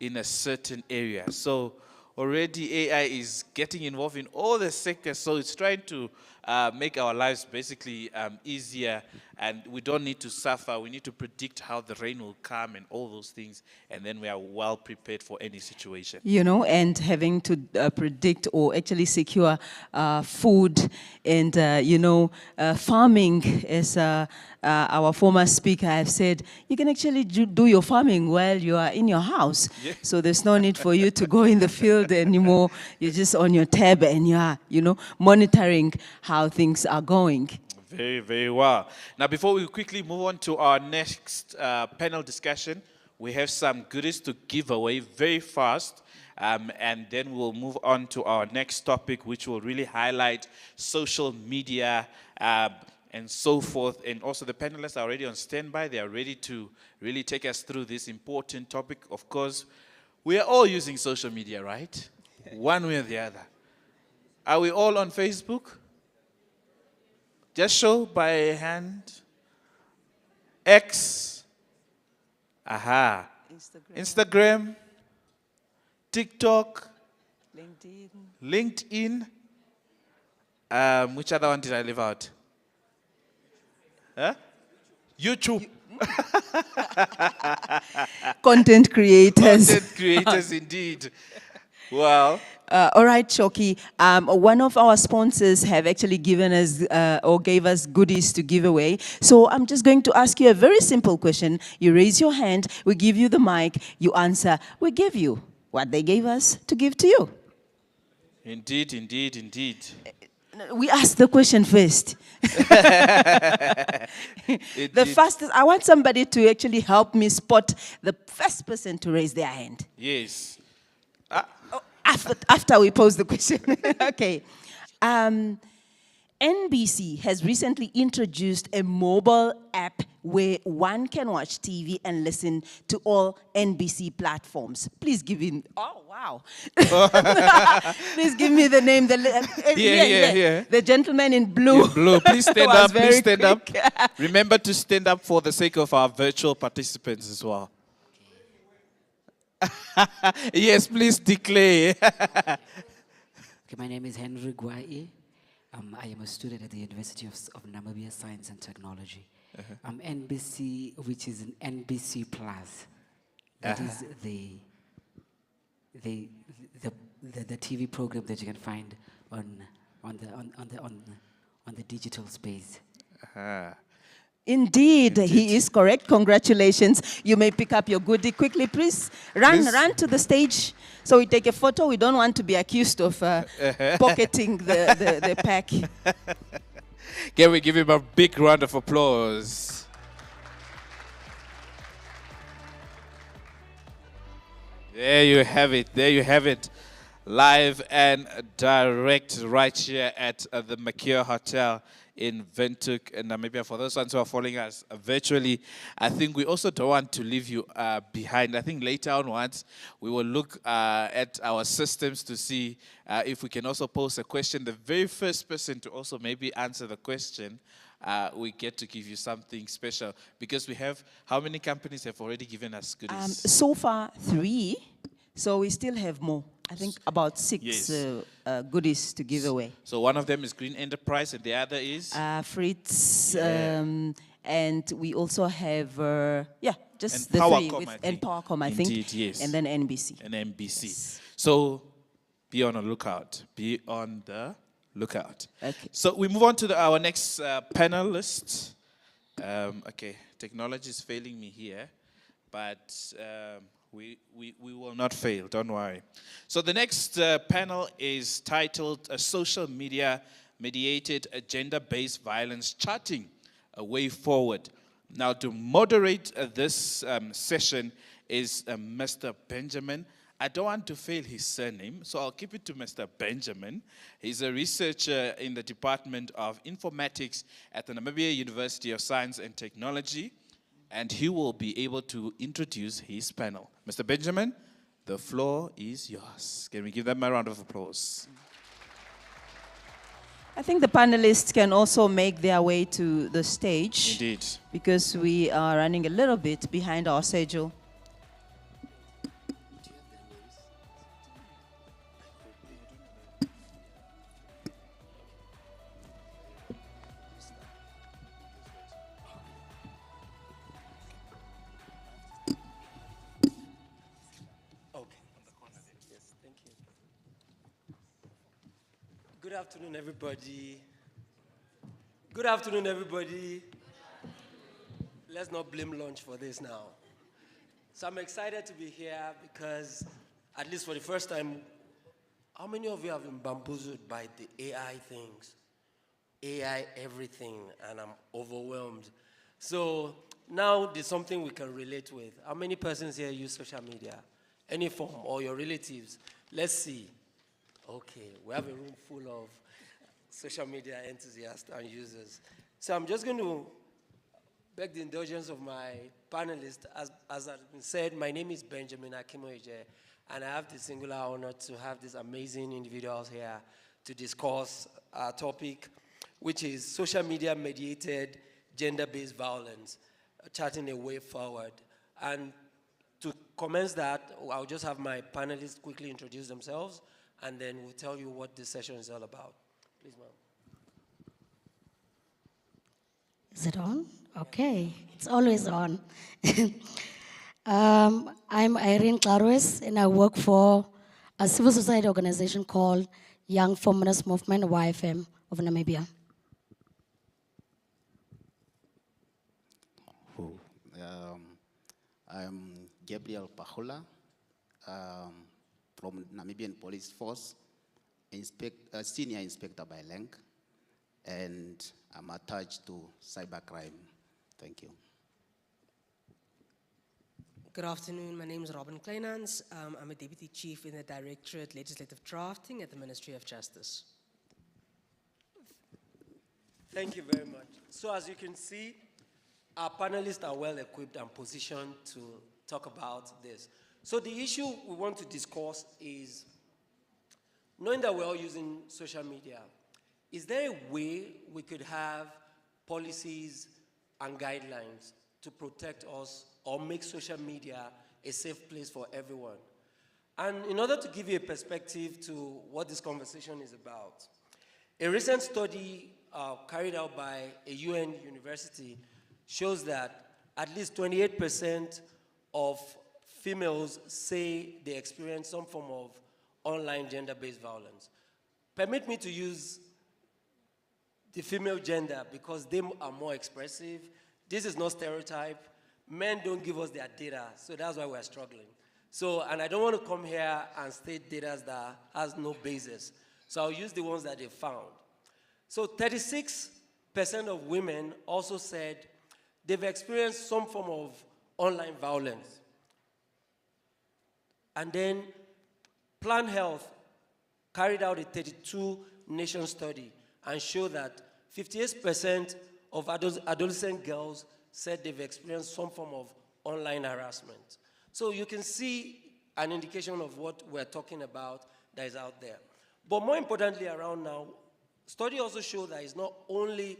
in a certain area. So already AI is getting involved in all the sectors, so it's trying to make our lives basically easier, and we don't need to suffer. We need to predict how the rain will come and all those things, and then we are well prepared for any situation. You know, and having to predict or actually secure food and, you know, farming, as our former speaker have said, you can actually do your farming while you are in your house. Yeah. So there's no need for you to go in the field anymore. You're just on your tab and you are, you know, monitoring how things are going. Very well. Now, before we quickly move on to our next panel discussion, we have some goodies to give away very fast. And then we'll move on to our next topic, which will really highlight social media and so forth. And also the panelists are already on standby. They are ready to really take us through this important topic. Of course, we are all using social media, right? One way or the other. Are we all on Facebook? Just show by hand. X. Aha. Instagram. TikTok. LinkedIn. Which other one did I leave out? Huh? YouTube. Content creators. Content creators, indeed. Well. All right, Shoki. One of our sponsors have actually given us or gave us goodies to give away. So I'm just going to ask you a very simple question. You raise your hand, we give you the mic, you answer, we give you what they gave us to give to you. Indeed. We asked the question first. The fastest, I want somebody to actually help me spot the first person to raise their hand. Yes. Oh, after we pose the question. Okay. NBC has recently introduced a mobile app where one can watch TV and listen to all NBC platforms. Please give him, oh wow. Please give me the name. Yeah. The gentleman in blue. In blue, please stand was up, please very stand up. quick. Remember to stand up for the sake of our virtual participants as well. Yes, please declare. Okay, my name is Henry Gwai. I am a student at the University of Namibia Science and Technology. NBC, which is an NBC Plus. That is the TV program that you can find on the digital space. Indeed, he is correct. Congratulations. You may pick up your goodie quickly, please. Run to the stage so we take a photo. We don't want to be accused of pocketing the pack. Can we give him a big round of applause? There you have it. There you have it. Live and direct right here at the Makia Hotel in Windhoek, in Namibia. For those ones who are following us virtually, I think we also don't want to leave you behind. I think later on once, we will look at our systems to see if we can also pose a question. The very first person to also maybe answer the question, we get to give you something special. Because we have, how many companies have already given us goodies? So far, 3. So we still have more. I think about 6 goodies to give away. So one of them is Green Enterprise and the other is? Fritz, and we also have, just and the 3. And Powercom, I think. Indeed, yes. And then NBC. And NBC. Yes. So be on the lookout. Be on the lookout. Okay. So we move on to our next panelist. Okay, technology is failing me here, but we will not fail, don't worry. So the next panel is titled Social Media Mediated Gender-Based Violence Charting, a Way Forward. Now to moderate this session is Mr. Benjamin. I don't want to fail his surname, so I'll keep it to Mr. Benjamin. He's a researcher in the Department of Informatics at the Namibia University of Science and Technology, and he will be able to introduce his panel. Mr. Benjamin, the floor is yours. Can we give them a round of applause? I think the panelists can also make their way to the stage. Indeed. Because we are running a little bit behind our schedule. Good afternoon, everybody. Good afternoon, everybody. Let's not blame lunch for this now. So I'm excited to be here because, at least for the first time, how many of you have been bamboozled by the AI things? AI everything, and I'm overwhelmed. So now there's something we can relate with. How many persons here use social media? Any form, or your relatives? Let's see. Okay, we have a room full of social media enthusiasts and users. So I'm just going to beg the indulgence of my panelists. As has been said, my name is Benjamin Akimoeje, and I have the singular honor to have these amazing individuals here to discuss our topic, which is social media mediated gender-based violence, charting a way forward. And to commence that, I'll just have my panelists quickly introduce themselves, and then we'll tell you what this session is all about. Please, ma'am. Is it on? Okay, it's always on. I'm Irene Clarus, and I work for a civil society organization called Young Feminist Movement, YFM, of Namibia. I'm Gabriel Pahola. From Namibian Police Force, Senior Inspector by rank. and I'm attached to cybercrime. Thank you. Good afternoon. My name is Robin Kleinans. I'm a Deputy Chief in the Directorate Legislative Drafting at the Ministry of Justice. Thank you very much. So as you can see, our panelists are well equipped and positioned to talk about this. So the issue we want to discuss is, knowing that we're all using social media, is there a way we could have policies and guidelines to protect us or make social media a safe place for everyone? And in order to give you a perspective to what this conversation is about, a recent study carried out by a UN university shows that at least 28% of females say they experience some form of online gender-based violence. Permit me to use the female gender because they are more expressive. This is not stereotype. Men don't give us their data, so that's why we're struggling. So, and I don't want to come here and state data that has no basis. So I'll use the ones that they found. So 36% of women also said they've experienced some form of online violence. And then Planned Health carried out a 32-nation study and showed that 58% of adolescent girls said they've experienced some form of online harassment. So you can see an indication of what we're talking about that is out there. But more importantly around now, study also shows that it's not only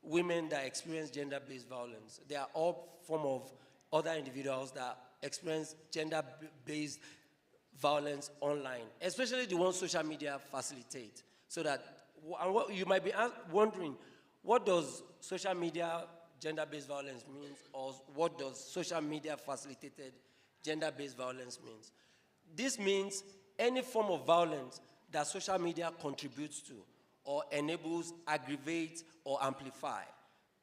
women that experience gender-based violence. There are all form of other individuals that experience gender-based violence online, especially the ones social media facilitate. So that, and what you might be wondering, what does social media gender-based violence means, or what does social media facilitated gender-based violence means? This means any form of violence that social media contributes to or enables, aggravates, or amplify.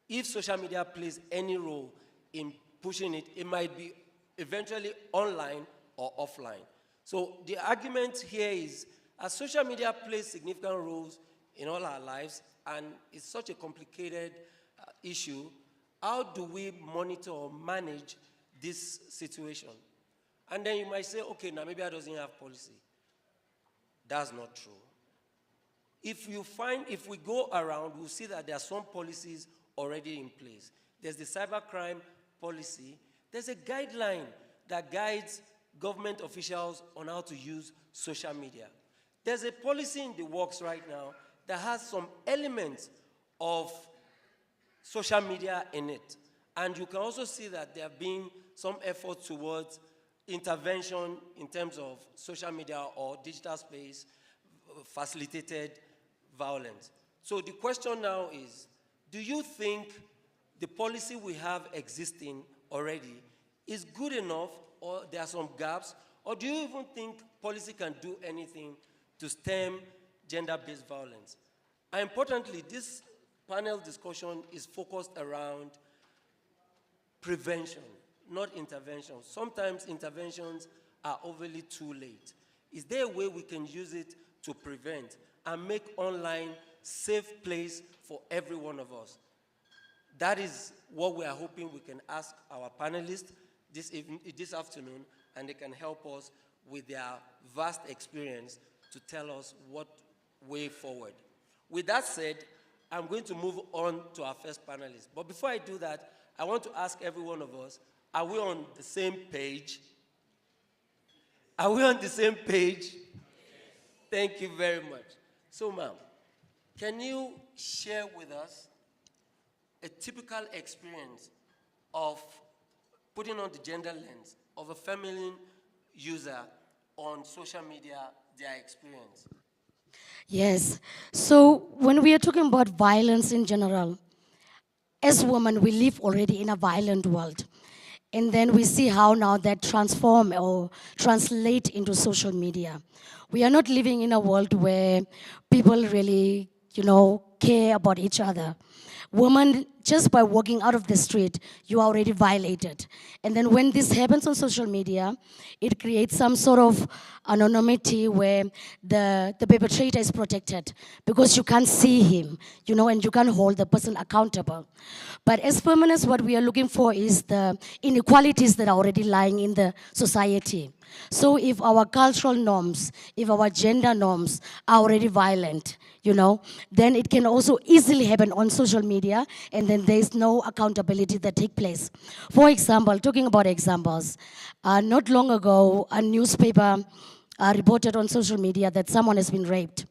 If social media plays any role in pushing it, it might be eventually online or offline. So the argument here is, as social media plays significant roles in all our lives, and it's such a complicated issue, how do we monitor or manage this situation? And then you might say, okay, Namibia doesn't have policy. That's not true. If we go around, we'll see that there are some policies already in place. There's the cybercrime policy. There's a guideline that guides government officials on how to use social media. There's a policy in the works right now that has some elements of social media in it. And you can also see that there have been some efforts towards intervention in terms of social media or digital space, facilitated violence. So the question now is, do you think the policy we have existing already is good enough, or there are some gaps, or do you even think policy can do anything to stem gender-based violence? And importantly, this panel discussion is focused around prevention, not intervention. Sometimes interventions are overly too late. Is there a way we can use it to prevent and make online safe place for every one of us? That is what we are hoping we can ask our panelists this afternoon, and they can help us with their vast experience to tell us what way forward. With that said, I'm going to move on to our first panelist. But before I do that, I want to ask every one of us, are we on the same page? Are we on the same page? Thank you very much. So, ma'am, can you share with us a typical experience of putting on the gender lens of a feminine user on social media, their experience? Yes. So when we are talking about violence in general, as women, we live already in a violent world. And then we see how now that transform or translate into social media. We are not living in a world where people really, care about each other. Women just by walking out of the street, you are already violated. And then when this happens on social media, it creates some sort of anonymity where the perpetrator is protected because you can't see him, you know, and you can't hold the person accountable. But as feminists, what we are looking for is the inequalities that are already lying in the society. So if our cultural norms, if our gender norms are already violent, you know, then it can also easily happen on social media, and then there's no accountability that take place. For example, talking about examples, not long ago, a newspaper reported on social media that someone has been raped.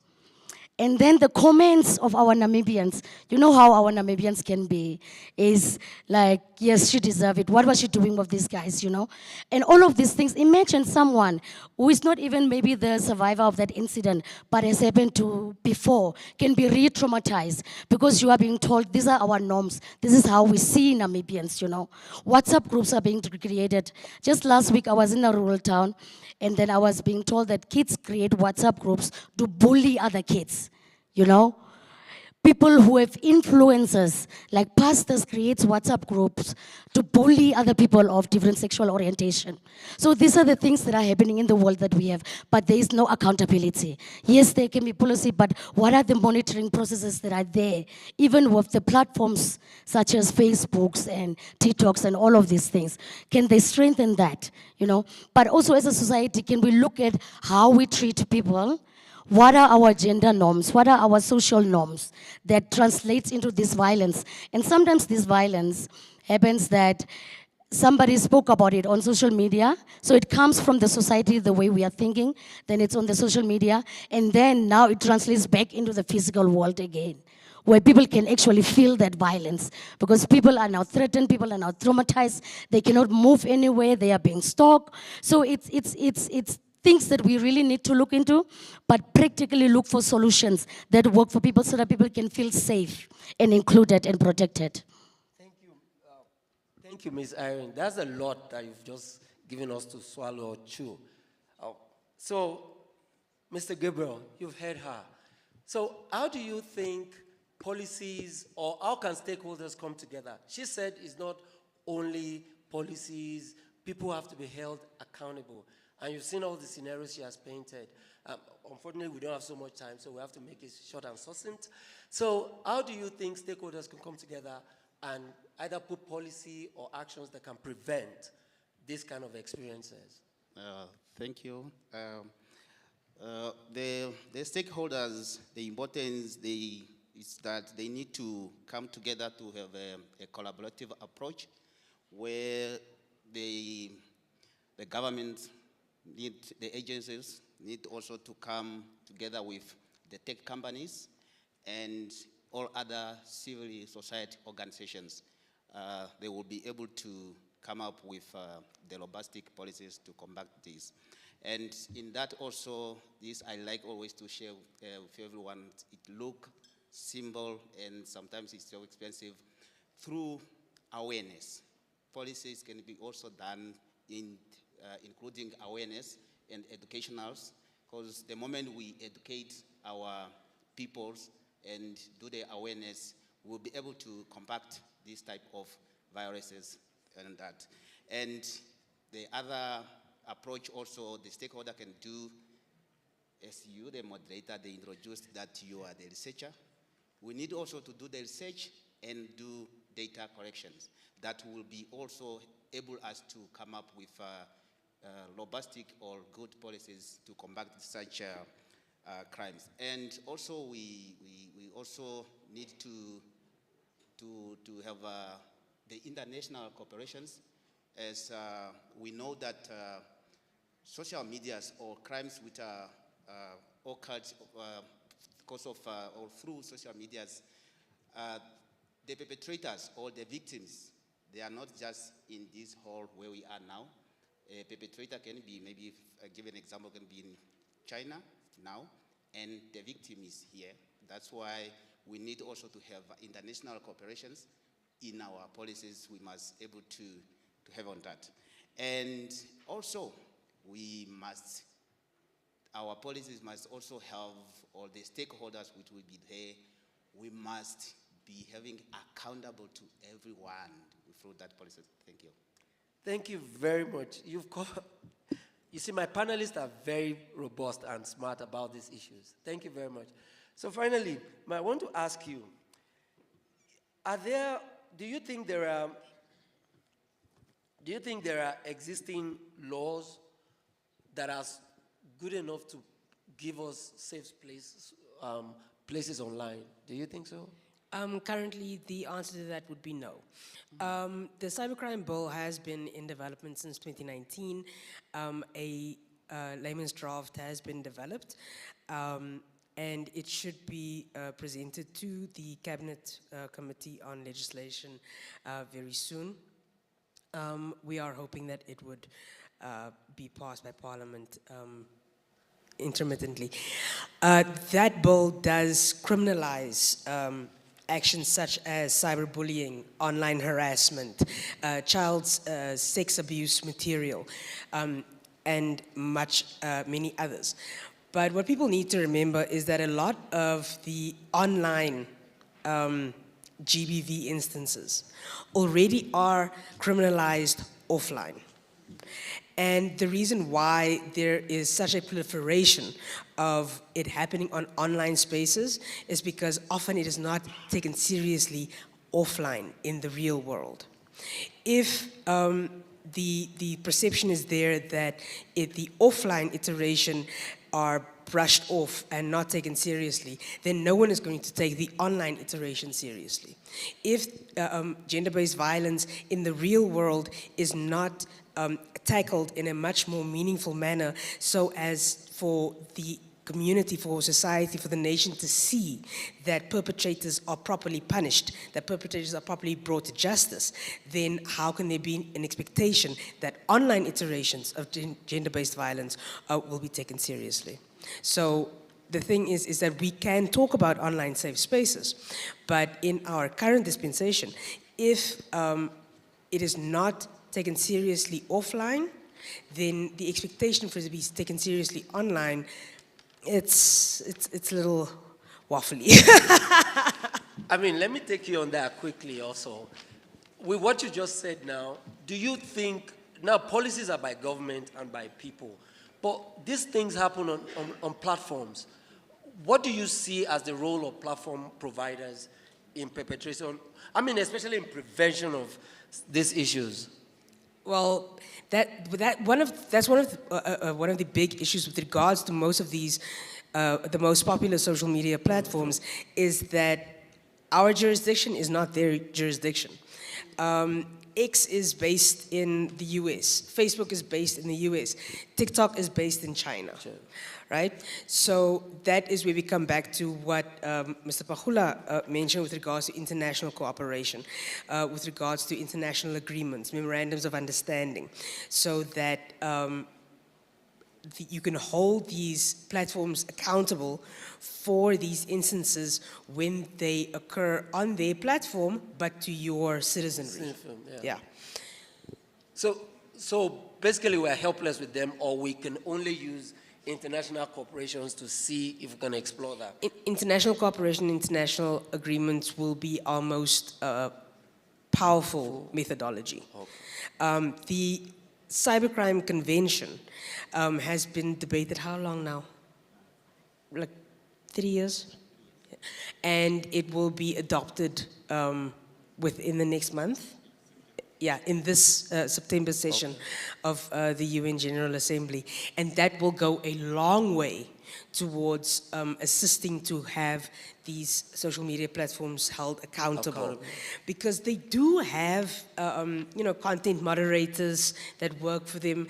And then the comments of our Namibians, you know how our Namibians can be, is like, yes, she deserved it. What was she doing with these guys, you know? And all of these things, imagine someone who is not even maybe the survivor of that incident, but has happened to before, can be re-traumatized because you are being told, these are our norms. This is how we see Namibians, you know? WhatsApp groups are being created. Just last week, I was in a rural town, and then I was being told that kids create WhatsApp groups to bully other kids, you know? People who have influencers, like pastors creates WhatsApp groups to bully other people of different sexual orientation. So these are the things that are happening in the world that we have, but there is no accountability. Yes, there can be policy, but what are the monitoring processes that are there? Even with the platforms such as Facebooks and TikToks and all of these things, can they strengthen that, you know? But also as a society, can we look at how we treat people? What are our gender norms? What are our social norms that translates into this violence? And sometimes this violence happens that somebody spoke about it on social media, so it comes from the society, the way we are thinking, then it's on the social media, and then now it translates back into the physical world again, where people can actually feel that violence, because people are now threatened, people are now traumatized, they cannot move anywhere, they are being stalked. So it's things that we really need to look into, but practically look for solutions that work for people so that people can feel safe and included and protected. Thank you, Ms. Irene. That's a lot that you've just given us to swallow or chew. So, Mr. Gabriel, you've heard her. So how do you think policies, or how can stakeholders come together? She said it's not only policies, people have to be held accountable. And you've seen all the scenarios she has painted. Unfortunately, we don't have so much time, so we have to make it short and succinct. So how do you think stakeholders can come together and either put policy or actions that can prevent these kind of experiences? Thank you. The stakeholders, the importance is that they need to come together to have a collaborative approach where the government the agencies need also to come together with the tech companies and all other civil society organizations. They will be able to come up with the robust policies to combat this. And in that also, this I like always to share with everyone. It looks simple and sometimes it's so expensive. Through awareness, policies can be also done in including awareness and educationals, because the moment we educate our peoples and do the awareness, we'll be able to combat this type of viruses and that. And the other approach also the stakeholder can do, as you, the moderator, they introduced that you are the researcher. We need also to do the research and do data corrections. That will be also able us to come up with robust or good policies to combat such crimes. And also we also need to have the international cooperations, as we know that social medias or crimes which are occurred because of or through social medias, the perpetrators or the victims, they are not just in this hall where we are now. A perpetrator can be, maybe a given example, can be in China now, and the victim is here. That's why we need also to have international cooperations in our policies. We must able to have on that. And also, our policies must also have all the stakeholders which will be there. We must be having accountable to everyone through that policy. Thank you. Thank you very much. You see, my panelists are very robust and smart about these issues. Thank you very much. So finally, I want to ask you, do you think there are existing laws that are good enough to give us safe places online? Do you think so? Currently, the answer to that would be no. The cybercrime bill has been in development since 2019. A layman's draft has been developed, and it should be presented to the Cabinet Committee on Legislation very soon. We are hoping that it would be passed by Parliament intermittently. That bill does criminalize actions such as cyberbullying, online harassment, child's sex abuse material, and many others. But what people need to remember is that a lot of the online GBV instances already are criminalized offline. And the reason why there is such a proliferation of it happening on online spaces is because often it is not taken seriously offline in the real world. If the perception is there that the offline iteration are brushed off and not taken seriously, then no one is going to take the online iteration seriously. If gender-based violence in the real world is not tackled in a much more meaningful manner so as for the community, for society, for the nation to see that perpetrators are properly punished, that perpetrators are properly brought to justice, then how can there be an expectation that online iterations of gender-based violence will be taken seriously? So the thing is that we can talk about online safe spaces, but in our current dispensation, if it is not taken seriously offline, then the expectation for it to be taken seriously online, it's a little waffly. I mean, let me take you on that quickly also. With what you just said now, do you think, now policies are by government and by people, but these things happen on platforms. What do you see as the role of platform providers in perpetration, I mean, especially in prevention of these issues? Well, that's one of the big issues with regards to most of these, the most popular social media platforms, is that our jurisdiction is not their jurisdiction. X is based in the US, Facebook is based in the US, TikTok is based in China, right? So that is where we come back to what Mr. Pahula mentioned with regards to international cooperation, with regards to international agreements, memorandums of understanding, so that you can hold these platforms accountable for these instances when they occur on their platform, but to your citizenry. Yeah. So basically we're helpless with them, or we can only use international corporations to see if we can explore that. International cooperation, international agreements will be our most powerful methodology. Okay. The Cybercrime Convention has been debated how long now? Like 3 years? And it will be adopted within the next month. Yeah, in this September session of the UN General Assembly. And that will go a long way towards assisting to have these social media platforms held accountable. Because they do have, content moderators that work for them.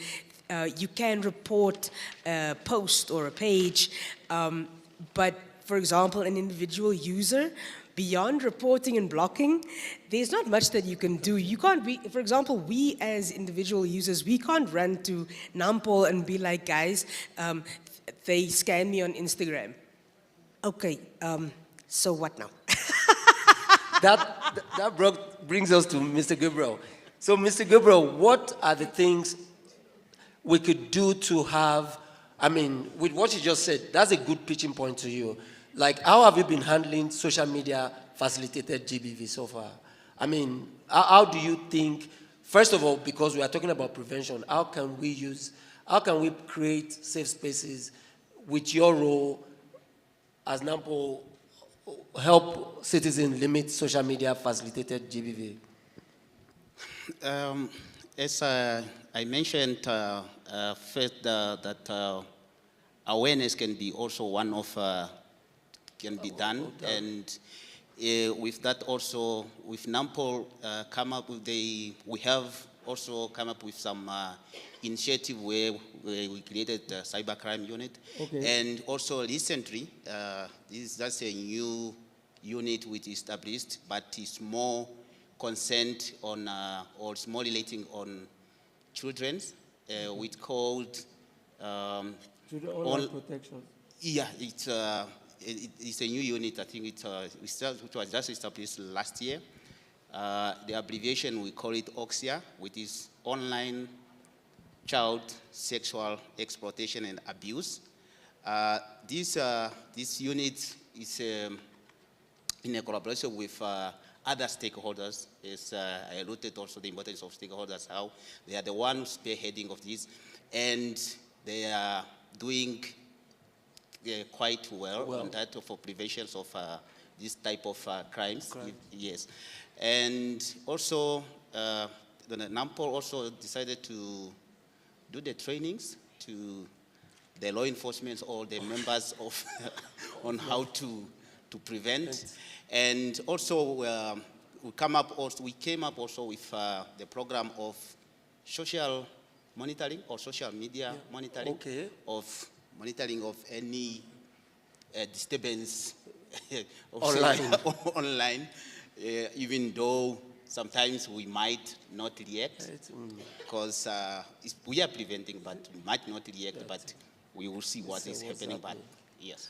You can report a post or a page, but for example, an individual user, beyond reporting and blocking, there's not much that you can do. You can't be, for example, we as individual users, we can't run to Nampol and be like, guys, they scanned me on Instagram. Okay, so what now? that brings us to Mr. Gabriel. So Mr. Gabriel, what are the things we could do to have, I mean, with what you just said, that's a good pitching point to you. like, how have you been handling social media facilitated GBV so far? I mean, how do you think, first of all, because we are talking about prevention, how can we create safe spaces with your role as NAMPO help citizens limit social media facilitated GBV? As I mentioned first, that awareness can be also one of, can be done. And with that also, with NAMPO come up with we have also come up with some initiative where we created the cybercrime unit. Okay. And also recently, that's a new unit which is established, but it's more concerned on, or it's more relating on children, which called online protection. Yeah, it's a new unit. I think it was just established last year. The abbreviation, we call it OXIA, which is Online Child Sexual Exploitation and Abuse. This unit is in a collaboration with other stakeholders. I alluded also the importance of stakeholders, how they are the ones spearheading of this, and they are doing quite well on that for prevention of this type of crimes. Yes. And also, the NAMPO also decided to do the trainings to the law enforcement or the members of on how to prevent. And also, we came up also with the program of social monitoring or social media monitoring, of monitoring of any disturbance online, even though sometimes we might not react, because we are preventing, but we might not react, but we will see what is happening. But yes.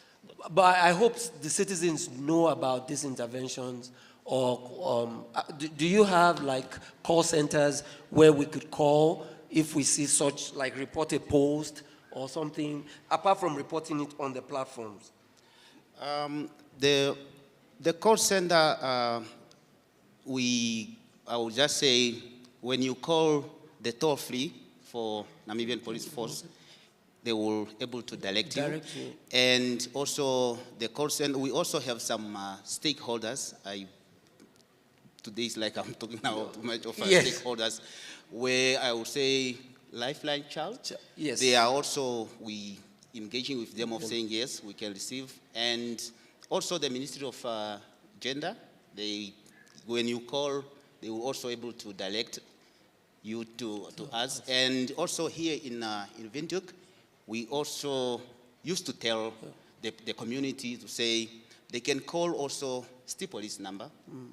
But I hope the citizens know about these interventions, or do you have like call centers where we could call if we see such, like report a post or something, apart from reporting it on the platforms? The call center, I would just say, when you call the toll-free for Namibian Police Force, they will able to direct you. And also the call center, we also have some stakeholders. Today is like I'm talking now too much of stakeholders, where I would say Lifeline Child. Yes. They are also, we engaging with them of saying yes, we can receive. And also the Ministry of Gender, when you call, they will also able to direct you to us. And also here in Windhoek, we also used to tell the community to say they can call also state police number,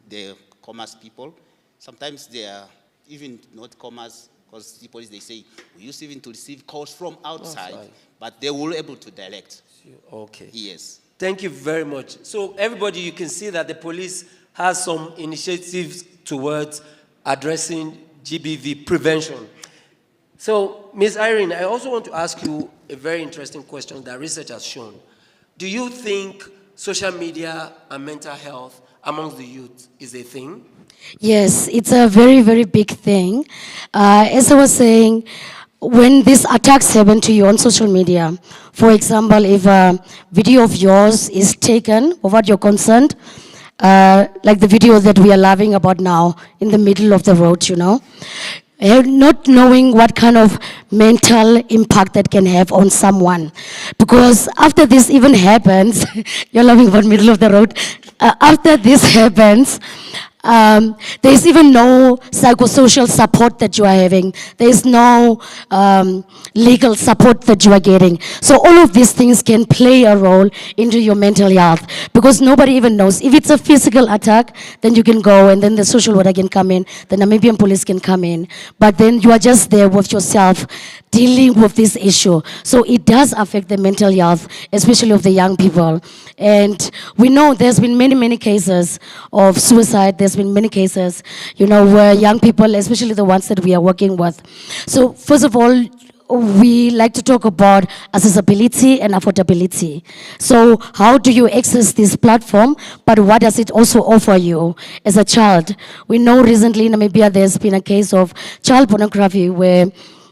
the commerce people. Sometimes they are even not commerce, because state police, they say, we used even to receive calls from outside, but they were able to direct. Okay. Yes. Thank you very much. So everybody, you can see that the police has some initiatives towards addressing GBV prevention. So, Ms. Irene, I also want to ask you a very interesting question that research has shown. Do you think social media and mental health amongst the youth is a thing? Yes, it's a very, very big thing. As I was saying, when these attacks happen to you on social media, for example, if a video of yours is taken without your consent, like the video that we are laughing about now in the middle of the road, you know, not knowing what kind of mental impact that can have on someone. Because after this even happens, you're laughing about middle of the road, after this happens, there's even no psychosocial support that you are having. There's no legal support that you are getting. So all of these things can play a role into your mental health, because nobody even knows. If it's a physical attack, then you can go, and then the social worker can come in, the Namibian police can come in. But then you are just there with yourself, dealing with this issue. So it does affect the mental health, especially of the young people. And we know there's been many, many cases of suicide. There's been many cases, you know, where young people, especially the ones that we are working with. So first of all, we like to talk about accessibility and affordability. So how do you access this platform, but what does it also offer you as a child? We know recently in Namibia there's been a case of child pornography where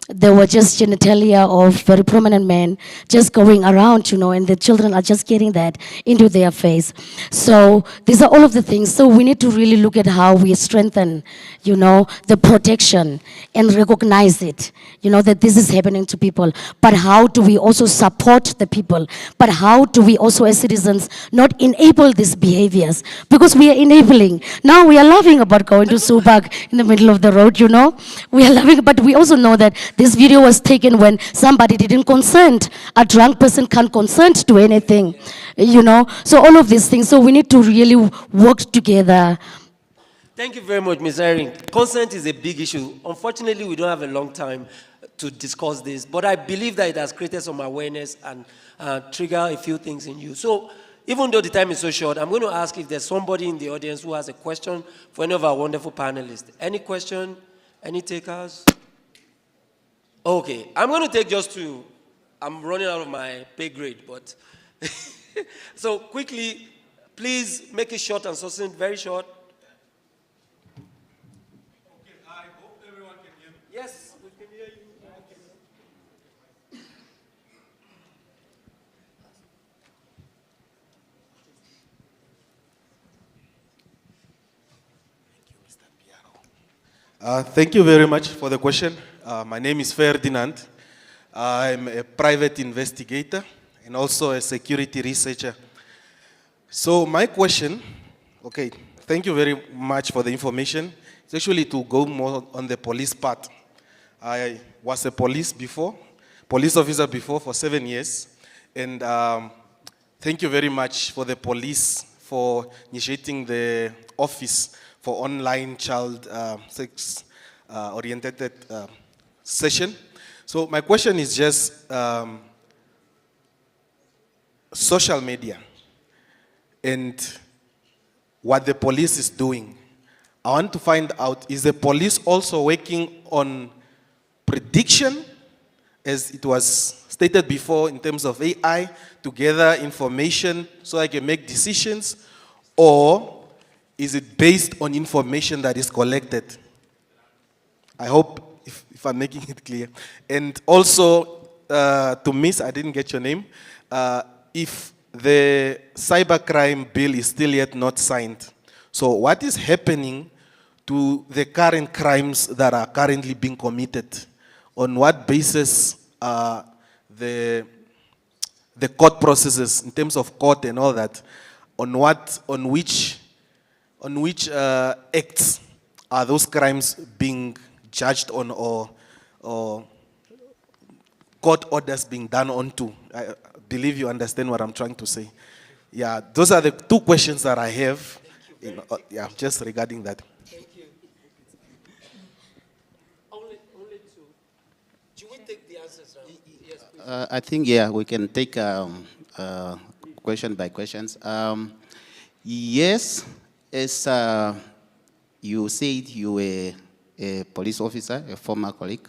there were just genitalia of very prominent men just going around, and the children are just getting that into their face. So these are all of the things. So we need to really look at how we strengthen, the protection and recognize it, that this is happening to people. But how do we also support the people? But how do we also as citizens not enable these behaviors? Because we are enabling. Now we are laughing about going to Subak in the middle of the road, We are laughing, but we also know that this video was taken when somebody didn't consent. A drunk person can't consent to anything, So all of these things. So we need to really work together. Thank you very much, Ms. Erin. Consent is a big issue. Unfortunately, we don't have a long time to discuss this, but I believe that it has created some awareness and triggered a few things in you. So even though the time is so short, I'm going to ask if there's somebody in the audience who has a question for any of our wonderful panelists. Any question? Any takers? Okay, I'm going to take just two. I'm running out of my pay grade, but so quickly, please make it short and succinct, very short. Okay, I hope everyone can hear me. Yes, we can hear you. Thank you very much for the question. My name is Ferdinand. I'm a private investigator and also a security researcher. So my question, okay, thank you very much for the information. It's actually to go more on the police part. I was a police officer before for 7 years. And thank you very much for the police for initiating the office for online child sex oriented session. So my question is just social media and what the police is doing. I want to find out, is the police also working on prediction, as it was stated before in terms of AI, to gather information so I can make decisions, or is it based on information that is collected? I hope if I'm making it clear. And also, to Miss, I didn't get your name, if the cybercrime bill is still yet not signed. So what is happening to the current crimes that are currently being committed? On what basis are the court processes in terms of court and all that, on which acts are those crimes being judged on, or court orders being done onto? I believe you understand what I'm trying to say. Yeah, those are the two questions that I have. Yeah, just regarding that. Thank you. Only two. Do we take the answers now? Yes, please. I think, yeah, we can take question by questions. Yes, as you said, you were a police officer, a former colleague.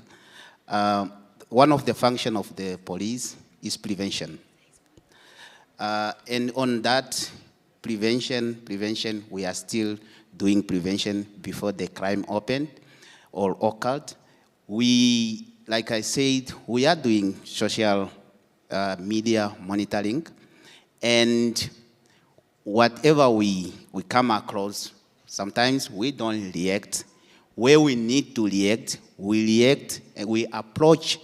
One of the functions of the police is prevention. And on that prevention, we are still doing prevention before the crime opened or occurred. We, like I said, we are doing social media monitoring, and whatever we come across, sometimes we don't react. Where we need to react, we react and we approach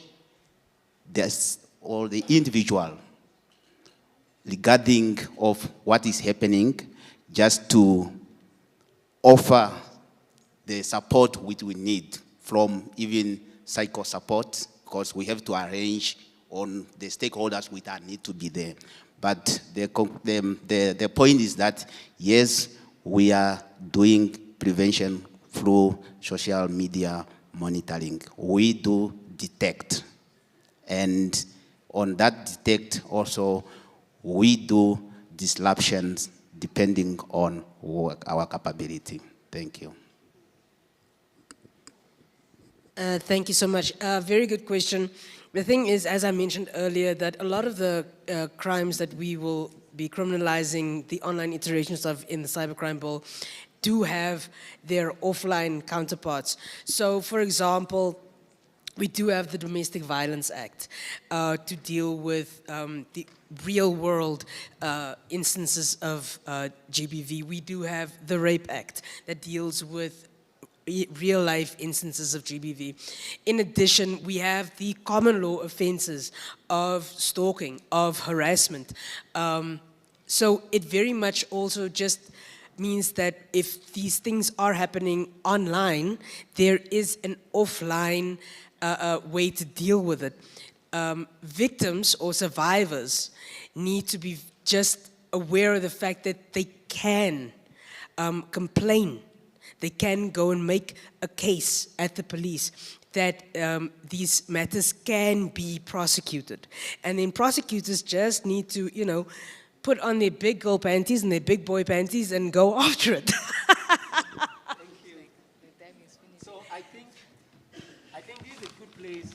this or the individual regarding of what is happening, just to offer the support which we need, from even psycho support, because we have to arrange on the stakeholders which need to be there. But the point is that, yes, we are doing prevention through social media monitoring. We do detect. And on that detect also, we do disruptions depending on our capability. Thank you. Thank you so much. Very good question. The thing is, as I mentioned earlier, that a lot of the crimes that we will be criminalizing the online iterations of in the cybercrime bill do have their offline counterparts. So, for example, we do have the Domestic Violence Act to deal with the real-world instances of GBV. We do have the Rape Act that deals with real-life instances of GBV. In addition, we have the common law offenses of stalking, of harassment. So it very much also just means that if these things are happening online, there is an offline way to deal with it. Victims or survivors need to be just aware of the fact that they can complain. They can go and make a case at the police that these matters can be prosecuted. And then prosecutors just need to, you know, put on their big girl panties and their big boy panties and go after it. So I think this is a good place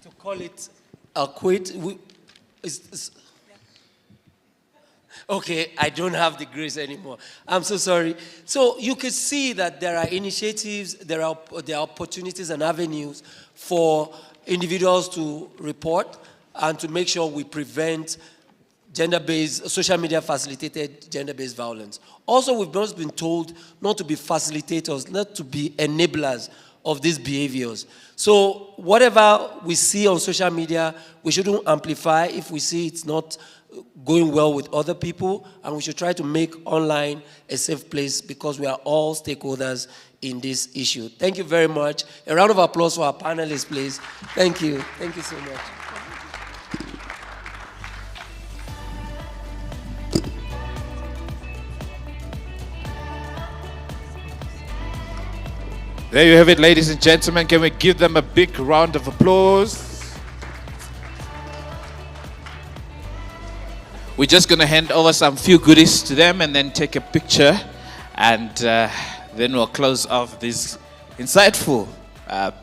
to call it a quit. Okay, I don't have the grace anymore. I'm so sorry. So you could see that there are initiatives, there are opportunities and avenues for individuals to report and to make sure we prevent gender-based, social media facilitated gender-based violence. Also, we've just been told not to be facilitators, not to be enablers of these behaviors. So whatever we see on social media, we shouldn't amplify if we see it's not going well with other people, and we should try to make online a safe place because we are all stakeholders in this issue. Thank you very much. A round of applause for our panelists, please. Thank you. Thank you so much. There you have it, ladies and gentlemen. Can we give them a big round of applause? We're just going to hand over some few goodies to them and then take a picture. And then we'll close off this insightful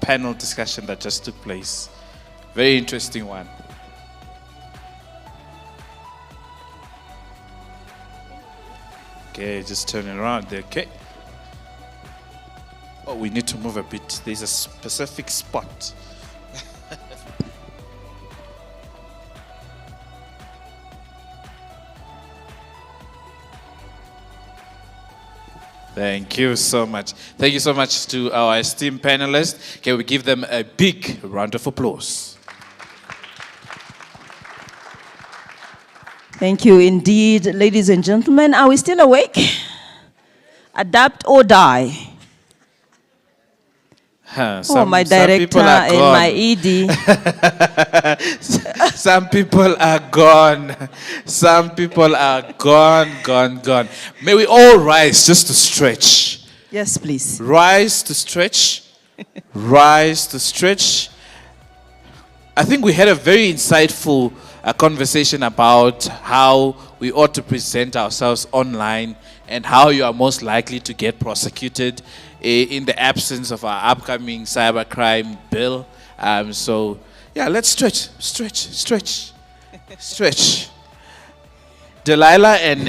panel discussion that just took place. Very interesting one. Okay, just turn it around there, okay? Oh, we need to move a bit. There's a specific spot. Thank you so much. Thank you so much to our esteemed panelists. Can we give them a big round of applause? Thank you indeed, ladies and gentlemen. Are we still awake? Adapt or die. My director and my ED. Some people are gone. Some people are gone. May we all rise just to stretch. Yes, please. Rise to stretch. Rise to stretch. I think we had a very insightful conversation about how we ought to present ourselves online and how you are most likely to get prosecuted in the absence of our upcoming cybercrime bill. So, yeah, let's stretch. Delilah and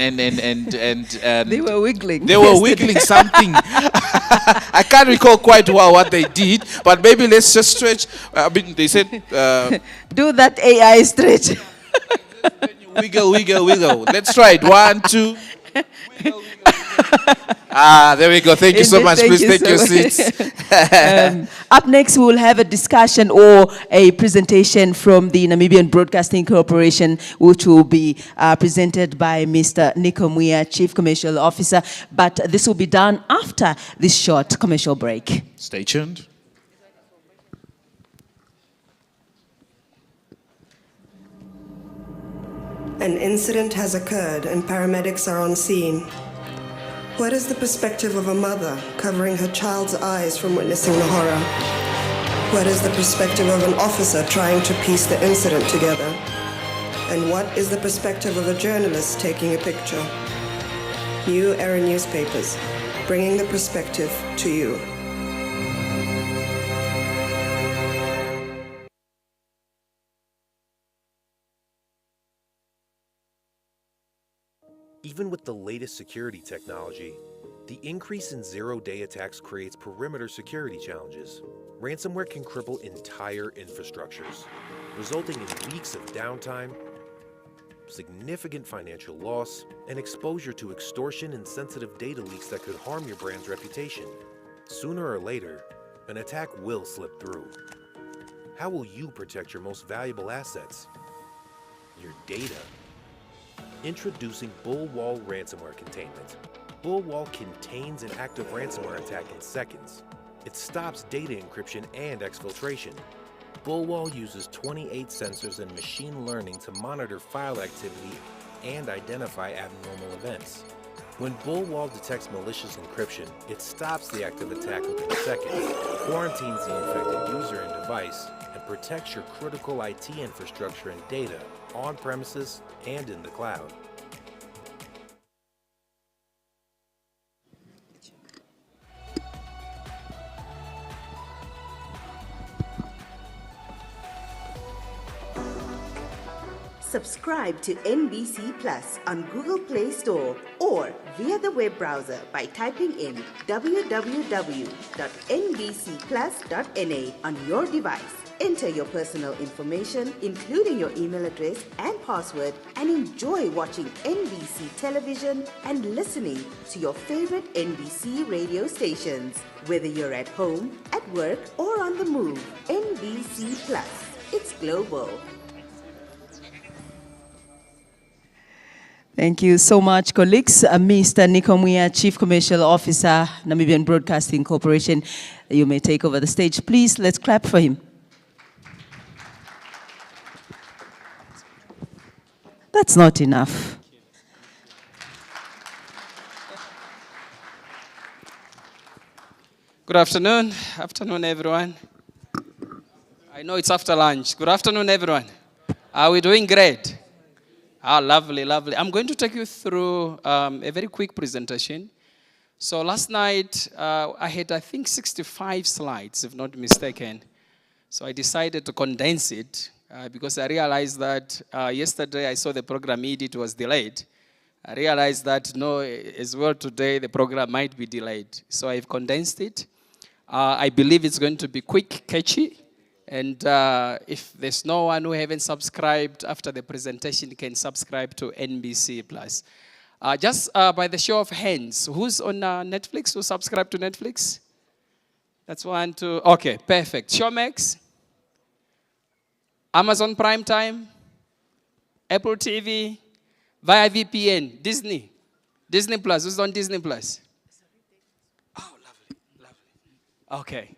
they were wiggling. They were wiggling something. I can't recall quite well what they did, but maybe let's just stretch. I mean, they said do that AI stretch. Wiggle. Let's try it. 1, 2. Wiggle. There we go. Thank you so much. Please take your seats. Up next, we will have a discussion or a presentation from the Namibian Broadcasting Corporation, which will be presented by Mr. Nico Muya, Chief Commercial Officer. But this will be done after this short commercial break. Stay tuned. An incident has occurred and paramedics are on scene. What is the perspective of a mother covering her child's eyes from witnessing the horror? What is the perspective of an officer trying to piece the incident together? And what is the perspective of a journalist taking a picture? New Era Newspapers, bringing the perspective to you. Even with the latest security technology, the increase in zero-day attacks creates perimeter security challenges. Ransomware can cripple entire infrastructures, resulting in weeks of downtime, significant financial loss, and exposure to extortion and sensitive data leaks that could harm your brand's reputation. Sooner or later, an attack will slip through. How will you protect your most valuable assets? Your data. Introducing Bullwall Ransomware Containment. Bullwall contains an active ransomware attack in seconds. It stops data encryption and exfiltration. Bullwall uses 28 sensors and machine learning to monitor file activity and identify abnormal events. When Bullwall detects malicious encryption, it stops the active attack within seconds, quarantines the infected user and device, and protects your critical IT infrastructure and data on premises and in the cloud. Subscribe to NBC Plus on Google Play Store or via the web browser by typing in www.nbcplus.na on your device. Enter your personal information, including your email address and password, and enjoy watching NBC television and listening to your favorite NBC radio stations. Whether you're at home, at work, or on the move, NBC Plus. It's global. Thank you so much, colleagues. Mr. Nikomwia, Chief Commercial Officer, Namibian Broadcasting Corporation. You may take over the stage, please. Let's clap for him. That's not enough. Good afternoon. Afternoon, everyone. I know it's after lunch. Good afternoon, everyone. Are we doing great? Ah, lovely, lovely. I'm going to take you through a very quick presentation. So last night, I had, I think, 65 slides, if not mistaken. So I decided to condense it because I realized that yesterday I saw the program ED was delayed. I realized that, no, as well today, the program might be delayed. So I've condensed it. I believe it's going to be quick, catchy. And if there's no one who haven't subscribed after the presentation, can subscribe to NBC Plus. Just by the show of hands, who's on Netflix? Who subscribed to Netflix? That's 1, 2. Okay, perfect. Showmax, Amazon Prime Time, Apple TV, via VPN, Disney Plus. Who's on Disney Plus? Oh, lovely, lovely. Okay.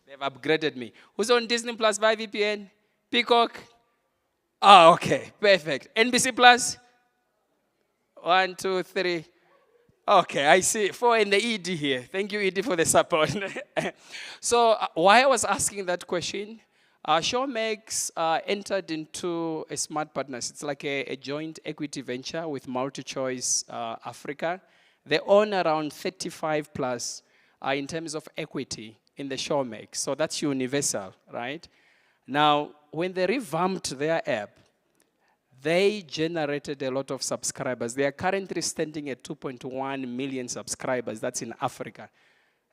They've upgraded me. Who's on Disney Plus via VPN? Peacock? Oh, okay. Perfect. NBC Plus? 1, 2, 3. Okay, I see. 4 in the ED here. Thank you, ED, for the support. So why I was asking that question, Showmax entered into a smart partnership. It's like a joint equity venture with MultiChoice Africa. They own around 35 plus in terms of equity in the Showmax. So that's universal, right? Now, when they revamped their app, they generated a lot of subscribers. They are currently standing at 2.1 million subscribers. That's in Africa.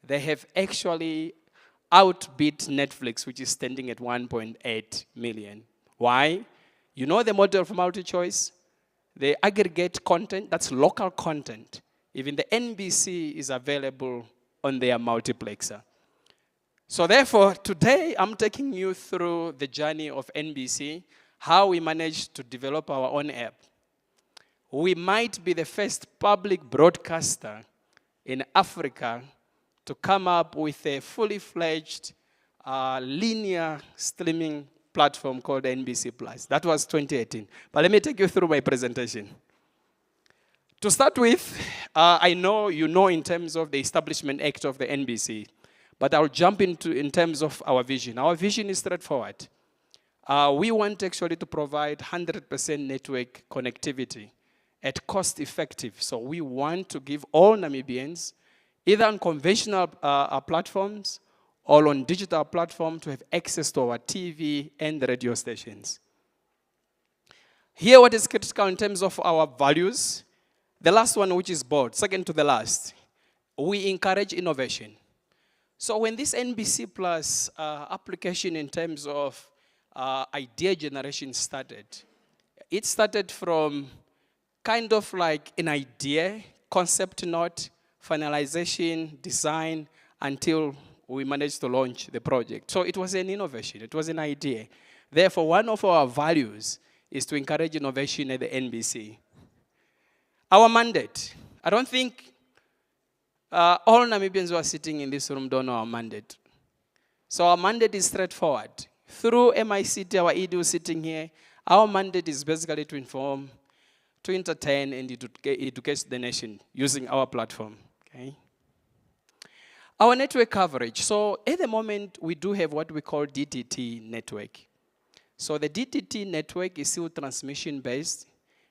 They have actually outbid Netflix, which is standing at 1.8 million. Why? You know the model of MultiChoice? They aggregate content, that's local content. Even the NBC is available on their multiplexer. So therefore, today I'm taking you through the journey of NBC, how we managed to develop our own app. We might be the first public broadcaster in Africa to come up with a fully fledged linear streaming platform called NBC Plus. That was 2018. But let me take you through my presentation. To start with, I know you know in terms of the Establishment Act of the NBC, but I'll jump into in terms of our vision. Our vision is straightforward. We want actually to provide 100% network connectivity at cost effective. So we want to give all Namibians, either on conventional platforms or on digital platforms, to have access to our TV and radio stations. Here what is critical in terms of our values, The last one, which is bold, second to the last, we encourage innovation. So when this NBC Plus application in terms of idea generation started, it started from kind of like an idea, concept note, finalization, design, until we managed to launch the project. So it was an innovation, it was an idea. Therefore, one of our values is to encourage innovation at the NBC. Our mandate, I don't think all Namibians who are sitting in this room don't know our mandate. So our mandate is straightforward. Through MICT, our EDU sitting here, our mandate is basically to inform, to entertain, and educate the nation using our platform. Okay? Our network coverage. So at the moment, we do have what we call DTT network. So the DTT network is still transmission-based.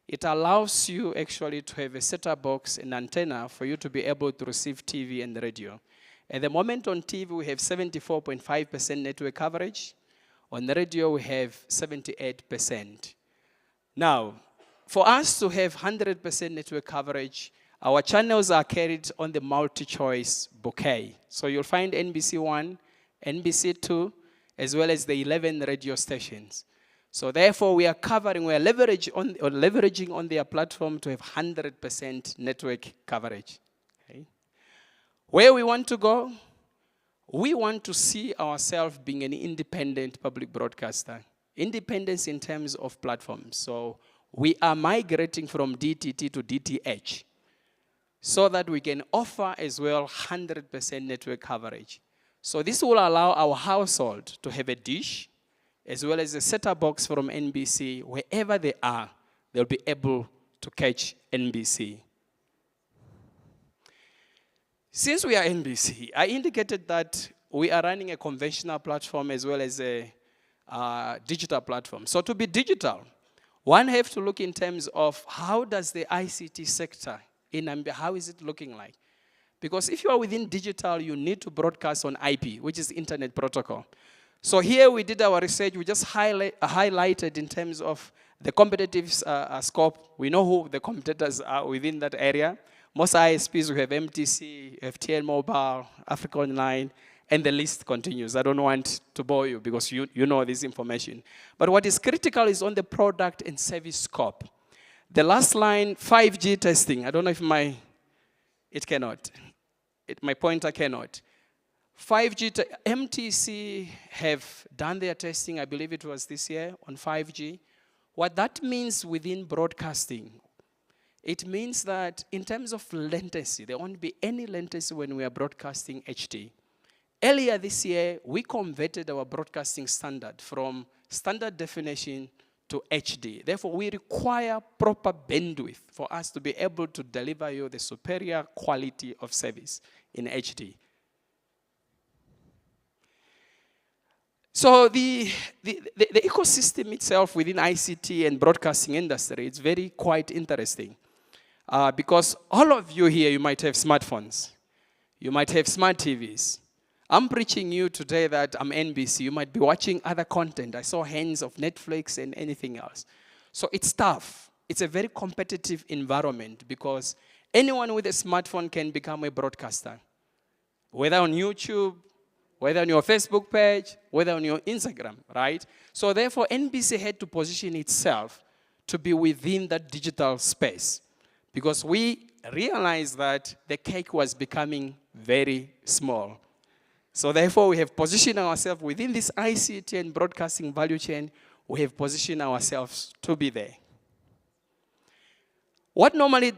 It allows you actually to have a set-top box and antenna for you to be able to receive TV and radio. At the moment on TV, we have 74.5% network coverage. On the radio, we have 78%. Now, for us to have 100% network coverage, our channels are carried on the multi-choice bouquet. So you'll find NBC1, NBC2, as well as the 11 radio stations. So therefore, we are leveraging on their platform to have 100% network coverage. Okay? Where we want to go, we want to see ourselves being an independent public broadcaster. Independence in terms of platforms. So we are migrating from DTT to DTH so that we can offer as well 100% network coverage. So this will allow our household to have a dish, as well as a set-top box from NBC. Wherever they are, they'll be able to catch NBC. Since we are NBC, I indicated that we are running a conventional platform as well as a digital platform. So to be digital, one has to look in terms of how does the ICT sector in Namibia, how is it looking like? Because if you are within digital, you need to broadcast on IP, which is Internet Protocol. So here we did our research, we just highlighted in terms of the competitive scope. We know who the competitors are within that area. Most ISPs, we have MTC, FTN Mobile, Africa Online, and the list continues. I don't want to bore you because you know this information. But what is critical is on the product and service scope. The last line, 5G testing. I don't know if my pointer cannot. 5G, MTC have done their testing, I believe it was this year, on 5G. What that means within broadcasting, it means that in terms of latency, there won't be any latency when we are broadcasting HD. Earlier this year, we converted our broadcasting standard from standard definition to HD. Therefore, we require proper bandwidth for us to be able to deliver you the superior quality of service in HD. So the ecosystem itself within ICT and broadcasting industry, it's very quite interesting. Because all of you here, you might have smartphones. You might have smart TVs. I'm preaching you today that I'm NBC. You might be watching other content. I saw hands of Netflix and anything else. So it's tough. It's a very competitive environment because anyone with a smartphone can become a broadcaster. Whether on YouTube, whether on your Facebook page, whether on your Instagram, right? So therefore, NBC had to position itself to be within that digital space because we realized that the cake was becoming very small. So therefore, we have positioned ourselves within this ICT and broadcasting value chain. We have positioned ourselves to be there. What normally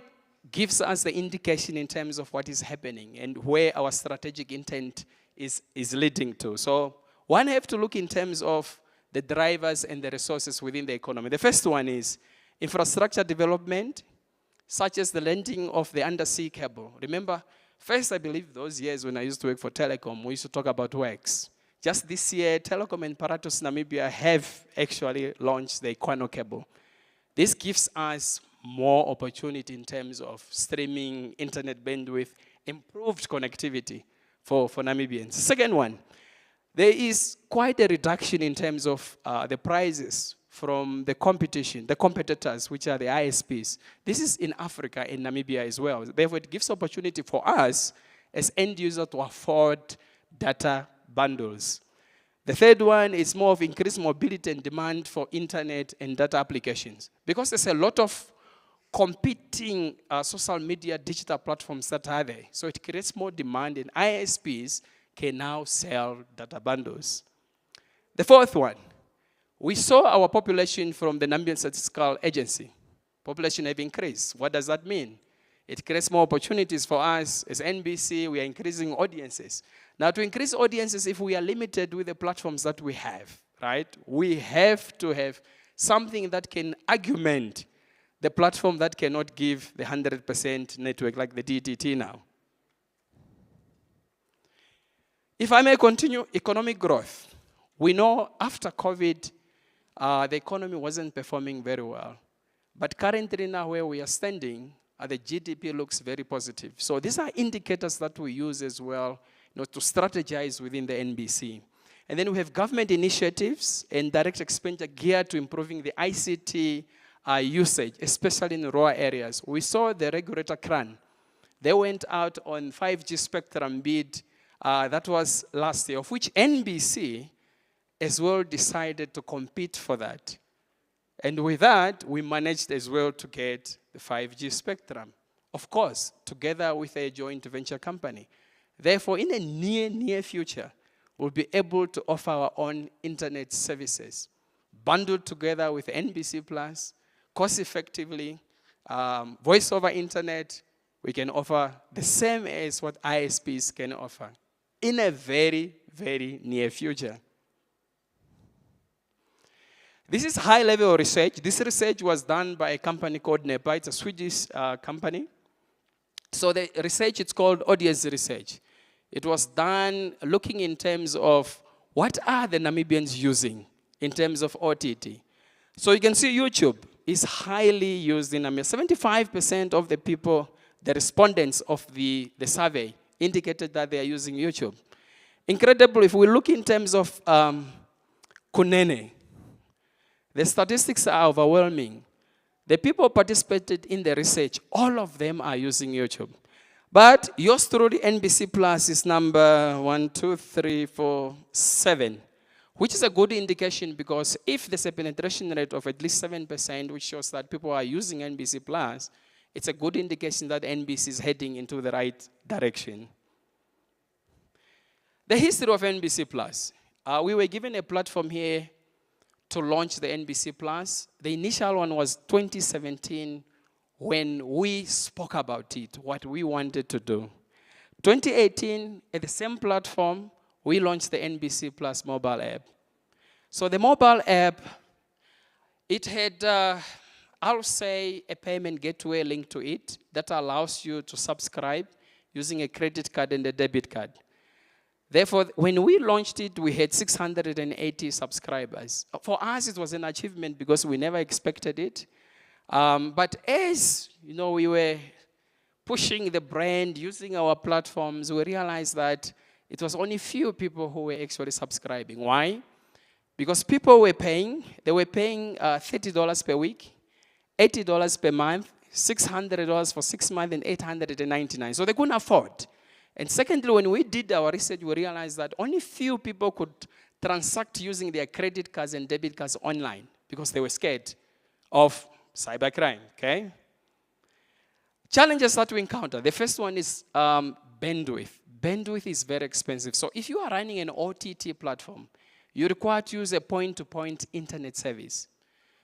gives us the indication in terms of what is happening and where our strategic intent is leading to. So one have to look in terms of the drivers and the resources within the economy. The first one is infrastructure development, such as the landing of the undersea cable. Remember, first I believe those years when I used to work for Telecom, we used to talk about works. Just this year, Telecom and Paratus Namibia have actually launched the Equano cable. This gives us more opportunity in terms of streaming, internet bandwidth, improved connectivity for Namibians. Second one, there is quite a reduction in terms of the prices from the competition, the competitors, which are the ISPs. This is in Africa, in Namibia as well. Therefore, it gives opportunity for us as end users to afford data bundles. The third one is more of increased mobility and demand for internet and data applications. Because there's a lot of competing social media digital platforms that are there. So it creates more demand, and ISPs can now sell data bundles. The fourth one, we saw our population from the Namibian Statistical Agency. Population have increased. What does that mean? It creates more opportunities for us. As NBC, we are increasing audiences. Now, to increase audiences, if we are limited with the platforms that we have, right, we have to have something that can augment the platform that cannot give the 100% network like the DTT now. If I may continue, economic growth. We know after COVID, the economy wasn't performing very well. But currently now where we are standing, the GDP looks very positive. So these are indicators that we use as well, to strategize within the NBC. And then we have government initiatives and direct expenditure geared to improving the ICT usage, especially in rural areas. We saw the regulator CRAN. They went out on 5G spectrum bid, that was last year, of which NBC as well decided to compete for that. And with that, we managed as well to get the 5G spectrum. Of course, together with a joint venture company. Therefore, in the near future, we'll be able to offer our own internet services, bundled together with NBC Plus, cost-effectively, voice over internet. We can offer the same as what ISPs can offer in a very, very near future. This is high-level research. This research was done by a company called NEPA. It's a Swedish company. So the research, it's called audience research. It was done looking in terms of what are the Namibians using in terms of OTT. So you can see YouTube is highly used in Namibia. 75% of the people, the respondents of the survey, indicated that they are using YouTube. Incredible, if we look in terms of Kunene, the statistics are overwhelming. The people participated in the research, all of them are using YouTube. But yours truly, NBC Plus, is number 7, which is a good indication because if there's a penetration rate of at least 7%, which shows that people are using NBC Plus, it's a good indication that NBC is heading into the right direction. The history of NBC Plus. We were given a platform here to launch the NBC Plus. The initial one was 2017 when we spoke about it, what we wanted to do. 2018, at the same platform, we launched the NBC Plus mobile app. So the mobile app, it had, I'll say, a payment gateway linked to it that allows you to subscribe using a credit card and a debit card. Therefore, when we launched it, we had 680 subscribers. For us, it was an achievement because we never expected it. But as we were pushing the brand, using our platforms, we realized that it was only few people who were actually subscribing. Why? Because people were paying. They were paying $30 per week, $80 per month, $600 for 6 months, and $899. So they couldn't afford. And secondly, when we did our research, we realized that only few people could transact using their credit cards and debit cards online because they were scared of cybercrime, okay? Challenges that we encounter. The first one is bandwidth. Bandwidth is very expensive. So if you are running an OTT platform, you require to use a point-to-point internet service.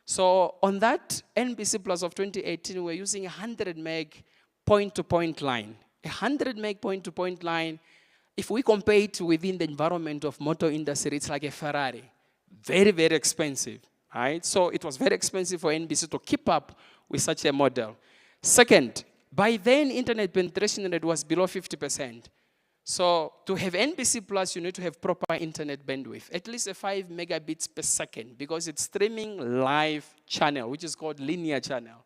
So on that NBC Plus of 2018, we're using 100 meg point-to-point line. 100 meg point-to-point line, if we compare it within the environment of motor industry, it's like a Ferrari. Very, very expensive, right? So it was very expensive for NBC to keep up with such a model. Second, by then, internet penetration rate was below 50%. So to have NBC Plus, you need to have proper internet bandwidth, at least a 5 megabits per second, because it's streaming live channel, which is called linear channel.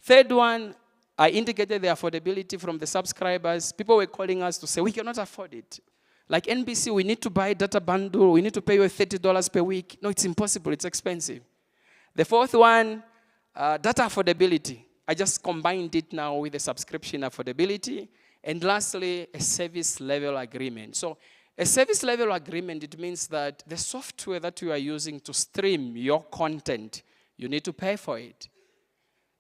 Third one, I indicated the affordability from the subscribers. People were calling us to say, we cannot afford it. Like NBC, we need to buy data bundle, we need to pay you $30 per week. No, it's impossible, it's expensive. The fourth one, data affordability. I just combined it now with the subscription affordability. And lastly, a service level agreement. So a service level agreement, it means that the software that you are using to stream your content, you need to pay for it.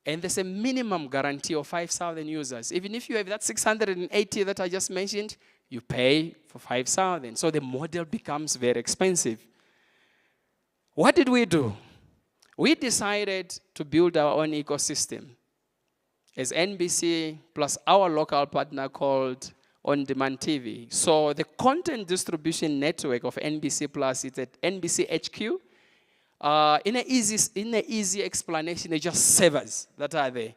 And there's a minimum guarantee of 5,000 users. Even if you have that 680 that I just mentioned, you pay for 5,000. So the model becomes very expensive. What did we do? We decided to build our own ecosystem as NBC plus our local partner called On Demand TV. So the content distribution network of NBC Plus is at NBC HQ. In an easy explanation, it's just servers that are there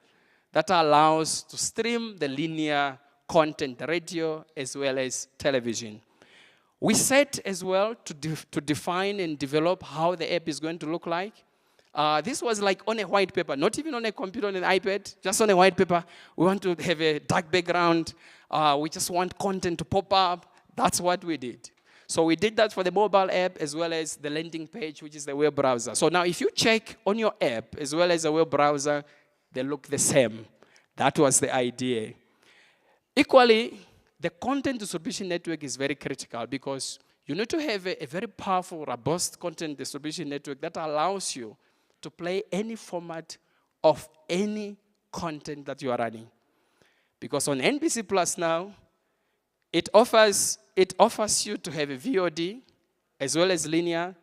that allows to stream the linear content, radio as well as television. We set as well to define and develop how the app is going to look like. This was like on a white paper, not even on a computer, on an iPad, just on a white paper. We want to have a dark background. We just want content to pop up. That's what we did. So we did that for the mobile app as well as the landing page, which is the web browser. So now if you check on your app as well as the web browser, they look the same. That was the idea. Equally, the content distribution network is very critical because you need to have a very powerful, robust content distribution network that allows you to play any format of any content that you are running. Because on NBC Plus now, it offers you to have a VOD as well as linear.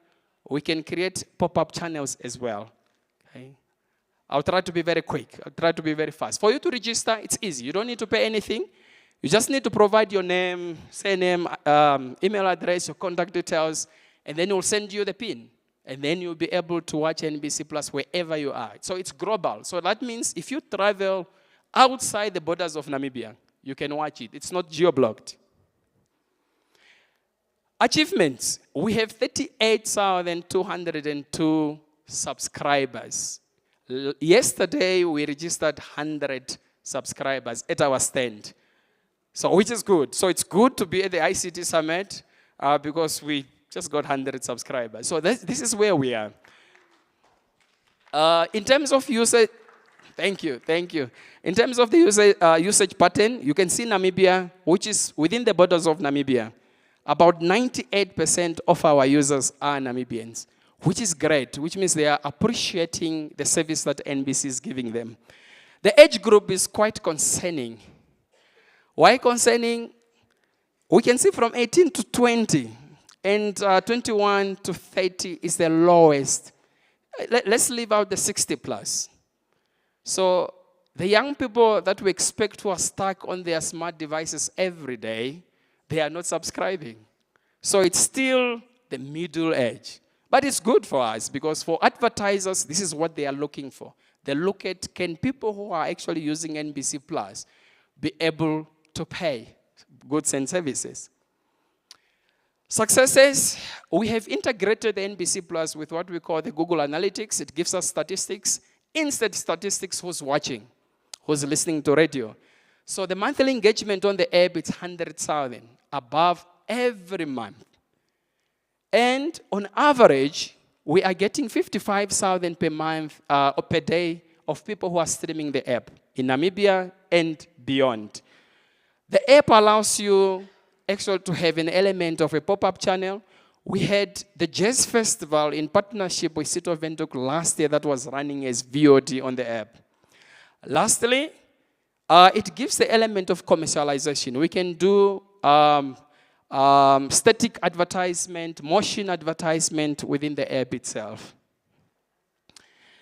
We can create pop-up channels as well. Okay? I'll try to be very quick. I'll try to be very fast. For you to register, it's easy. You don't need to pay anything. You just need to provide your name, surname, email address, your contact details, and then we'll send you the PIN. And then you'll be able to watch NBC Plus wherever you are. So it's global. So that means if you travel outside the borders of Namibia, you can watch it. It's not geo-blocked. Achievements. We have 38,202 subscribers. Yesterday, we registered 100 subscribers at our stand. So, which is good. So it's good to be at the ICT Summit because we just got 100 subscribers. So this is where we are. In terms of usage, thank you. In terms of the usage pattern, you can see Namibia, which is within the borders of Namibia. About 98% of our users are Namibians, which is great, which means they are appreciating the service that NBC is giving them. The age group is quite concerning. Why concerning? We can see from 18 to 20, and 21 to 30 is the lowest. Let's leave out the 60 plus. So the young people that we expect who are stuck on their smart devices every day, they are not subscribing. So it's still the middle age. But it's good for us because for advertisers, this is what they are looking for. They look at, can people who are actually using NBC Plus be able to pay goods and services? Successes, we have integrated the NBC Plus with what we call the Google Analytics. It gives us statistics, instant statistics, who's watching, who's listening to radio. So the monthly engagement on the app is 100,000, above every month. And on average, we are getting 55,000 per month, or per day, of people who are streaming the app in Namibia and beyond. The app allows you actually to have an element of a pop-up channel. We had the Jazz Festival in partnership with City of Windhoek last year that was running as VOD on the app. Lastly, it gives the element of commercialization. We can do static advertisement, motion advertisement within the app itself.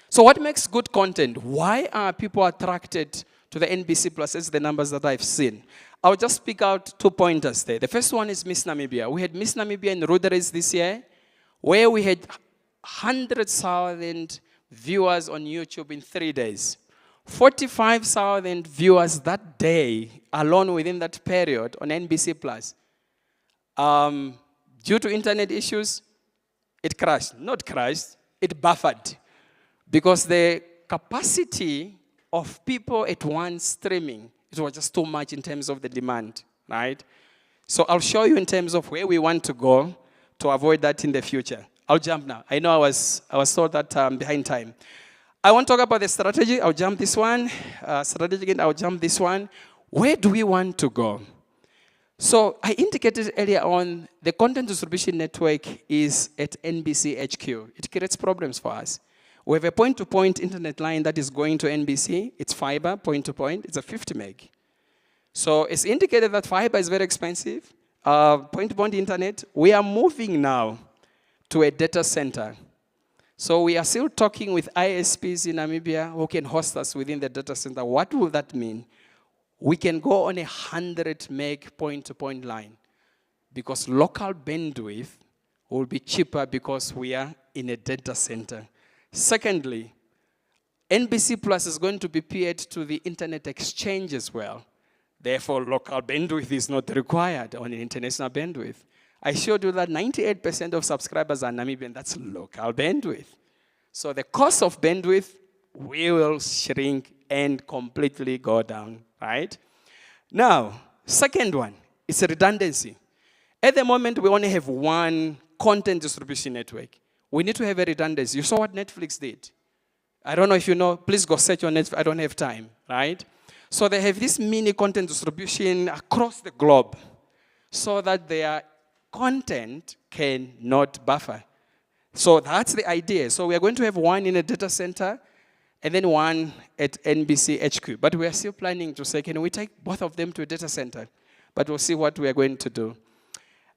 So what makes good content? Why are people attracted to the NBC Plus? As the numbers that I've seen. I'll just pick out 2 pointers there. The first one is Miss Namibia. We had Miss Namibia in Ruderis this year, where we had 100,000 viewers on YouTube in 3 days. 45,000 viewers that day, alone within that period on NBC Plus. Due to internet issues, it crashed. Not crashed, it buffered. Because the capacity of people at once streaming, it was just too much in terms of the demand, right? So I'll show you in terms of where we want to go to avoid that in the future. I'll jump now. I know I was told that behind time. I want to talk about the strategy. I'll jump this one. Strategy again, I'll jump this one. Where do we want to go? So I indicated earlier on, the content distribution network is at NBC HQ. It creates problems for us. We have a point-to-point internet line that is going to NBC. It's fiber, point-to-point. It's a 50 meg. So it's indicated that fiber is very expensive. Point-to-point internet. We are moving now to a data center. So we are still talking with ISPs in Namibia who can host us within the data center. What will that mean? We can go on a 100 meg point-to-point line because local bandwidth will be cheaper because we are in a data center. Secondly, NBC Plus is going to be paired to the internet exchange as well. Therefore, local bandwidth is not required on an international bandwidth. I showed you that 98% of subscribers are Namibian. That's local bandwidth. So the cost of bandwidth will shrink and completely go down, right? Now, second one is redundancy. At the moment, we only have one content distribution network. We need to have a redundancy. You saw what Netflix did. I don't know if you know. Please go search on Netflix. I don't have time, right? So they have this mini content distribution across the globe so that their content cannot buffer. So that's the idea. So we are going to have one in a data center and then one at NBC HQ. But we are still planning to say, can we take both of them to a data center? But we'll see what we are going to do.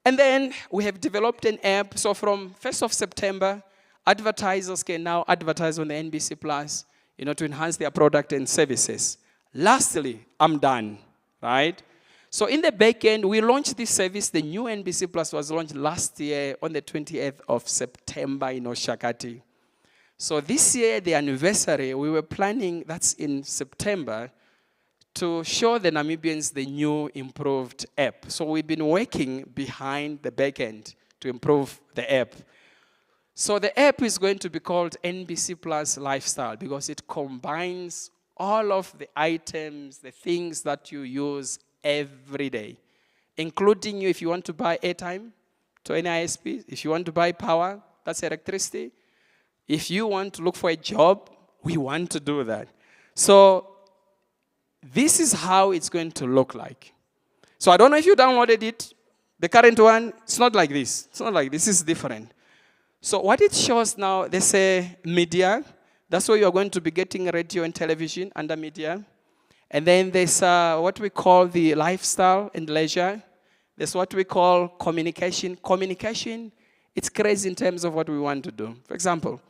And then we have developed an app. So from 1st of September, advertisers can now advertise on the NBC Plus, to enhance their product and services. Lastly, I'm done, right? So in the back end, we launched this service. The new NBC Plus was launched last year on the 28th of September in Oshakati. So this year, the anniversary, we were planning, that's in September, to show the Namibians the new improved app. So we've been working behind the back end to improve the app. So the app is going to be called NBC Plus Lifestyle because it combines all of the items, the things that you use every day, including if you want to buy airtime to any ISP, if you want to buy power, that's electricity. If you want to look for a job, we want to do that. So this is how it's going to look like. So I don't know if you downloaded it. The current one, it's not like this. It's not like this. This is different. So what it shows now, they say media. That's where you're going to be getting radio and television under media. And then there's what we call the lifestyle and leisure. There's what we call communication. Communication, it's crazy in terms of what we want to do. For example,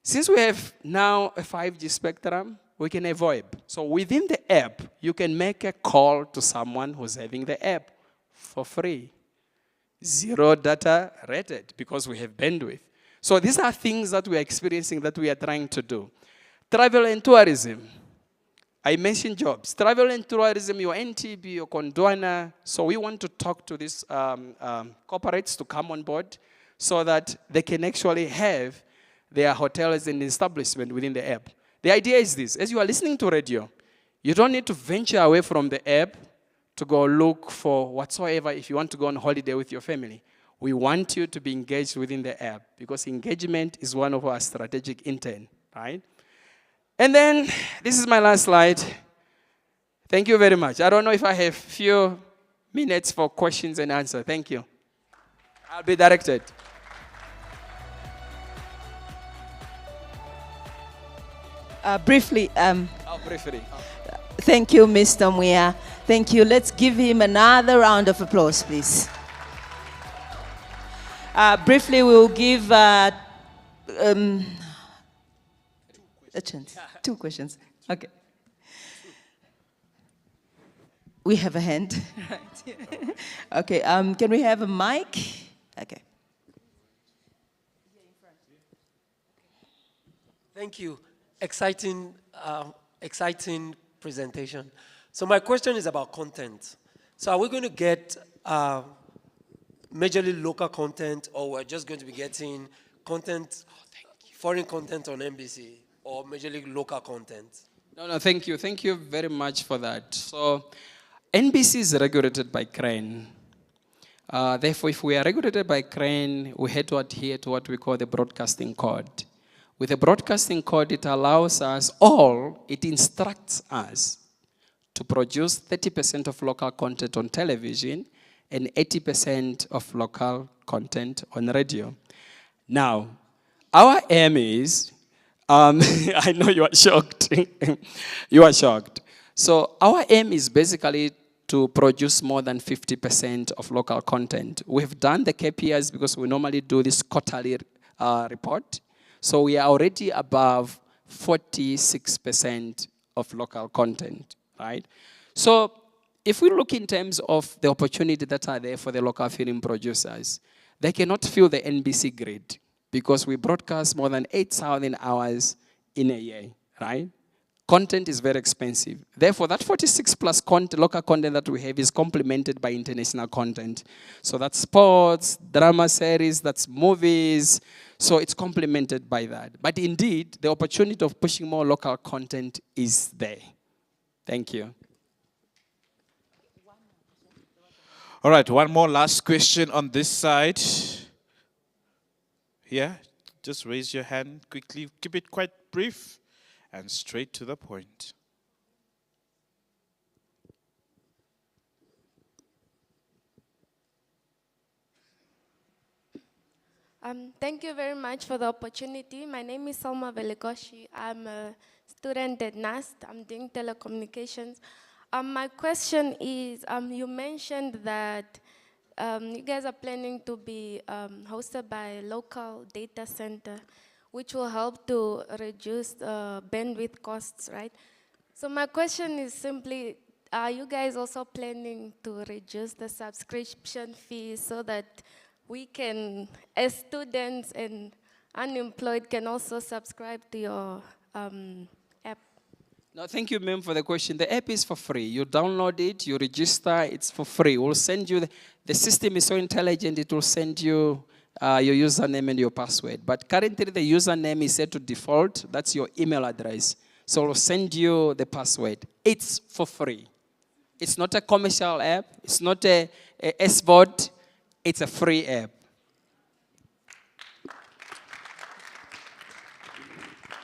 since we have now a 5G spectrum, we can have VoIP. So within the app, you can make a call to someone who's having the app for free. 0 data rated because we have bandwidth. So these are things that we are experiencing that we are trying to do. Travel and tourism. I mentioned jobs. Travel and tourism, your NTB, your Condwana. So we want to talk to these corporates to come on board so that they can actually have their hotels and establishment within the app. The idea is this. As you are listening to radio, you don't need to venture away from the app to go look for whatsoever if you want to go on holiday with your family. We want you to be engaged within the app because engagement is one of our strategic intent, right? And then, this is my last slide. Thank you very much. I don't know if I have a few minutes for questions and answers. Thank you. I'll be directed. Briefly. Briefly. Thank you, Mr. Muya. Thank you. Let's give him another round of applause, please. Briefly, we'll give a chance. 2 questions. Okay. We have a hand. Right. Okay. Can we have a mic? Okay. Thank you. Exciting presentation. So my question is about content. So are we going to get majorly local content, or we're just going to be getting content, foreign content on NBC, or majorly local content? No, thank you. Thank you very much for that. So NBC is regulated by CRANE. Therefore, if we are regulated by CRANE, we had to adhere to what we call the broadcasting code. With the broadcasting code, it allows us all, it instructs us to produce 30% of local content on television and 80% of local content on radio. Now, our aim is, I know you are shocked. You are shocked. So our aim is basically to produce more than 50% of local content. We've done the KPIs because we normally do this quarterly report. So we are already above 46% of local content, right? So if we look in terms of the opportunity that are there for the local film producers, they cannot fill the NBC grid because we broadcast more than 8,000 hours in a year, right? Content is very expensive. Therefore, that 46 plus local content that we have is complemented by international content. So that's sports, drama series, that's movies. So it's complemented by that. But indeed, the opportunity of pushing more local content is there. Thank you. All right, one more last question on this side. Yeah, just raise your hand quickly. Keep it quite brief and straight to the point. Thank you very much for the opportunity. My name is Salma Velegoshi. I'm a student at NAST. I'm doing telecommunications. My question is, you mentioned that you guys are planning to be hosted by a local data center, which will help to reduce bandwidth costs, right? So my question is simply, are you guys also planning to reduce the subscription fees so that we can, as students and unemployed, can also subscribe to your app? No, thank you, ma'am, for the question. The app is for free. You download it, you register, it's for free. We'll send you, the system is so intelligent, it will send you your username and your password. But currently, the username is set to default. That's your email address. So we'll send you the password. It's for free. It's not a commercial app. It's not a SVOD. It's a free app.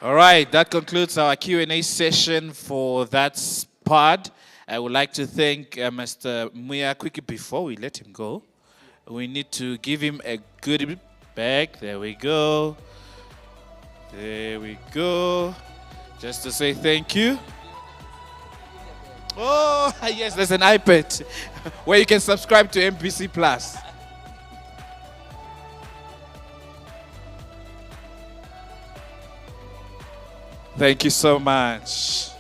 All right, that concludes our Q&A session for that part. I would like to thank Mr. Muya quickly before we let him go. We need to give him a goodie bag. There we go. There we go. Just to say thank you. Oh, yes, there's an iPad where you can subscribe to MBC Plus. Thank you so much.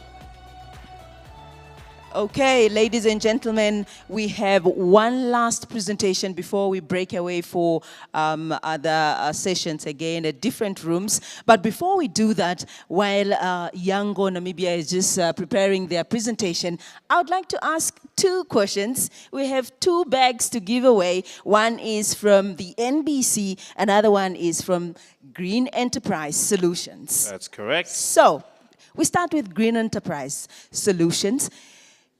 Okay, ladies and gentlemen, we have one last presentation before we break away for other sessions again at different rooms. But before we do that, while Yango Namibia is just preparing their presentation, I would like to ask two questions. We have two bags to give away. One is from the NBC, another one is from Green Enterprise Solutions. That's correct. So, we start with Green Enterprise Solutions.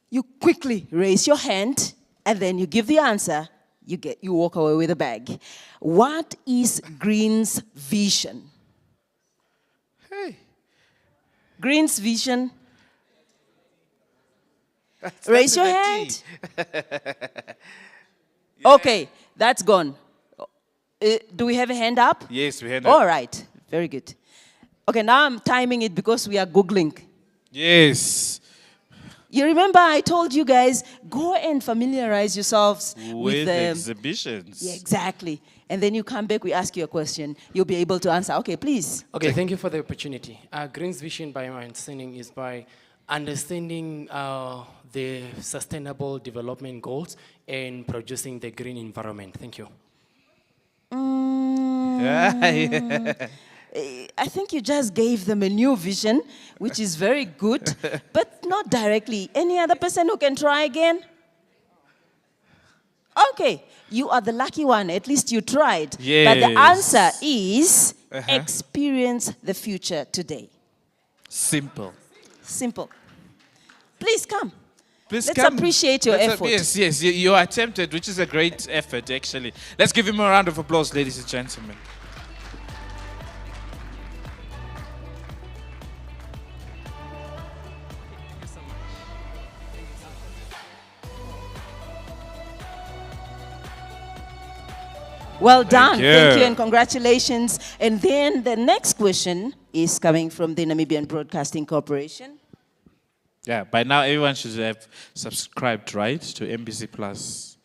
You quickly raise your hand, and then you give the answer. You walk away with a bag. What is Green's vision? Hey. Green's vision. Raise your hand. Okay, that's gone. Do we have a hand up? Yes, we hand up. All right, very good. Okay, now I'm timing it because we are Googling. Yes. You remember I told you guys, go and familiarize yourselves with the exhibitions. Yeah, exactly. And then you come back, we ask you a question. You'll be able to answer. Okay, please. Okay, thank you for the opportunity. Green's vision, by my understanding, is by understanding the sustainable development goals and producing the green environment. Thank you. I think you just gave them a new vision, which is very good, but not directly. Any other person who can try again? Okay, you are the lucky one. At least you tried. Yes. But the answer is experience the future today. Simple. Simple. Please come. Please Let's come. appreciate your effort. Yes, yes, you attempted, which is a great effort, actually. Let's give him a round of applause, ladies and gentlemen. Well done. you. Thank you and congratulations. And then the next question is coming from the Namibian Broadcasting Corporation. Yeah, by now everyone should have subscribed, right, to NBC Plus.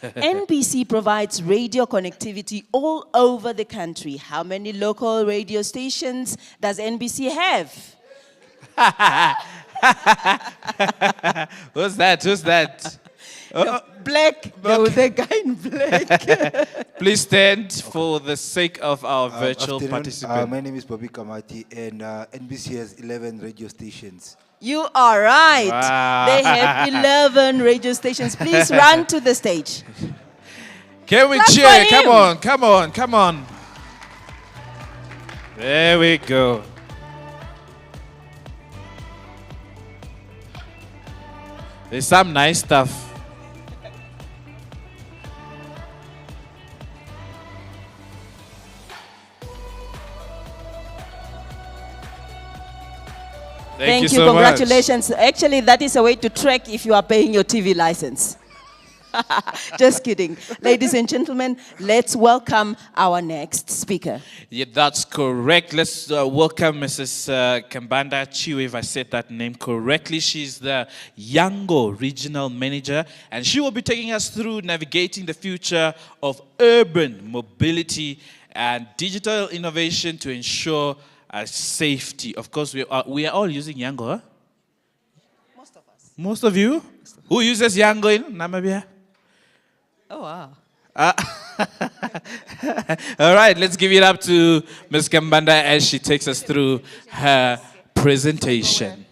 NBC provides radio connectivity all over the country. How many local radio stations does NBC have? Who's that? Who's that? No, black. No, the guy in black. Please stand for the sake of our virtual Afternoon. participant. My name is Bobby Kamati, and NBC has 11 radio stations. You are right. Wow. They have 11 radio stations. Please run to the stage. Can we Clap for cheer? him. Come on, come on, come on. There we go. There's some nice stuff. Thank you. so Congratulations. Actually, that is a way to track if you are paying your TV license. Just kidding. Ladies and gentlemen, let's welcome our next speaker. Yeah, that's correct. Let's welcome Mrs. Kambanda Chiwe, if I said that name correctly. She's the Yango Regional Manager, and she will be taking us through navigating the future of urban mobility and digital innovation to ensure safety. Of course, we are all using Yango, huh? Most of us. Most of you? Who uses Yango in Namibia? Oh, wow. All right, let's give it up to Ms. Kambanda as she takes us through her presentation.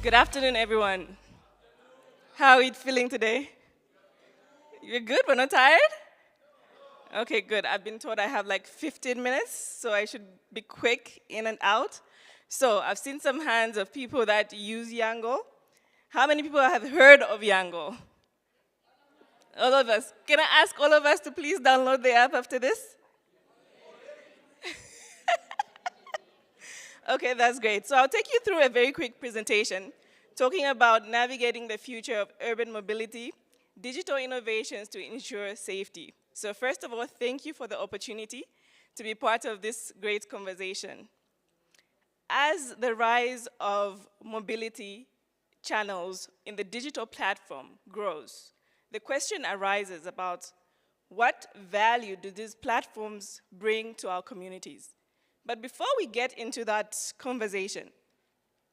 Good afternoon, everyone. How are you feeling today? You're good? We're not tired? Okay, good. I've been told I have like 15 minutes, so I should be quick in and out. So I've seen some hands of people that use Yango. How many people have heard of Yango? All of us. Can I ask all of us to please download the app after this? Okay, that's great. So I'll take you through a very quick presentation talking about navigating the future of urban mobility, digital innovations to ensure safety. So first of all, thank you for the opportunity to be part of this great conversation. As the rise of mobility channels in the digital platform grows, the question arises about what value do these platforms bring to our communities? But before we get into that conversation,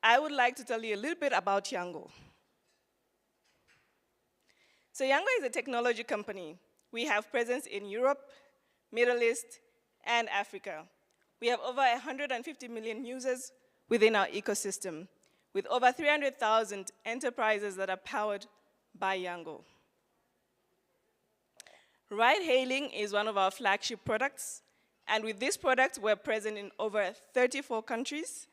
I would like to tell you a little bit about Yango. So Yango is a technology company. We have presence in Europe, Middle East, and Africa. We have over 150 million users within our ecosystem, with over 300,000 enterprises that are powered by Yango. Ride-hailing is one of our flagship products. And with this product, we're present in over 34 countries,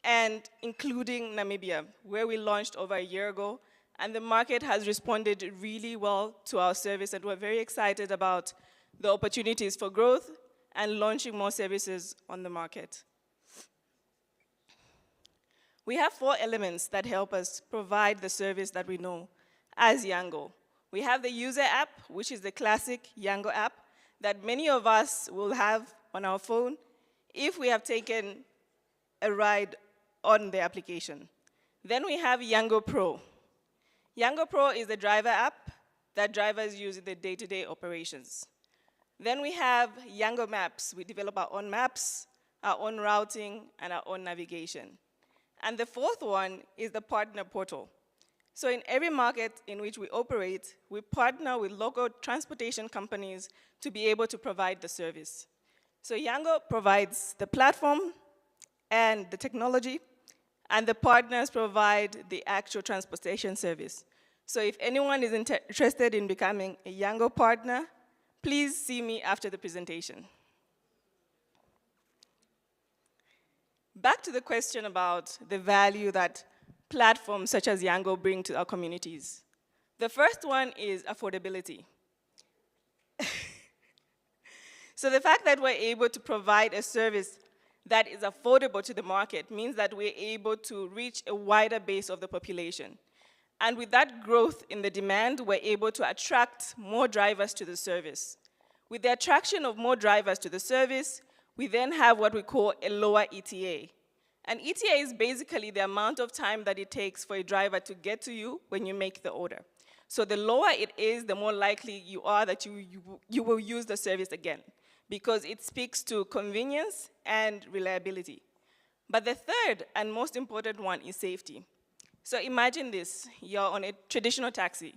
and including Namibia, where we launched over a year ago. And the market has responded really well to our service, and we're very excited about the opportunities for growth and launching more services on the market. We have 4 elements that help us provide the service that we know as Yango. We have the user app, which is the classic Yango app, that many of us will have on our phone if we have taken a ride on the application. Then we have Yango Pro. Yango Pro is the driver app that drivers use in their day-to-day operations. Then we have Yango Maps. We develop our own maps, our own routing, and our own navigation. And the 4th one is the partner portal. So in every market in which we operate, we partner with local transportation companies to be able to provide the service. So Yango provides the platform and the technology, and the partners provide the actual transportation service. So if anyone is interested in becoming a Yango partner, please see me after the presentation. Back to the question about the value that platforms such as Yango bring to our communities. The first one is affordability. So the fact that we're able to provide a service that is affordable to the market means that we're able to reach a wider base of the population. And with that growth in the demand, we're able to attract more drivers to the service. With the attraction of more drivers to the service, we then have what we call a lower ETA. An ETA is basically the amount of time that it takes for a driver to get to you when you make the order. So the lower it is, the more likely you are that you will use the service again, because it speaks to convenience and reliability. But the third and most important one is safety. So imagine this, you're on a traditional taxi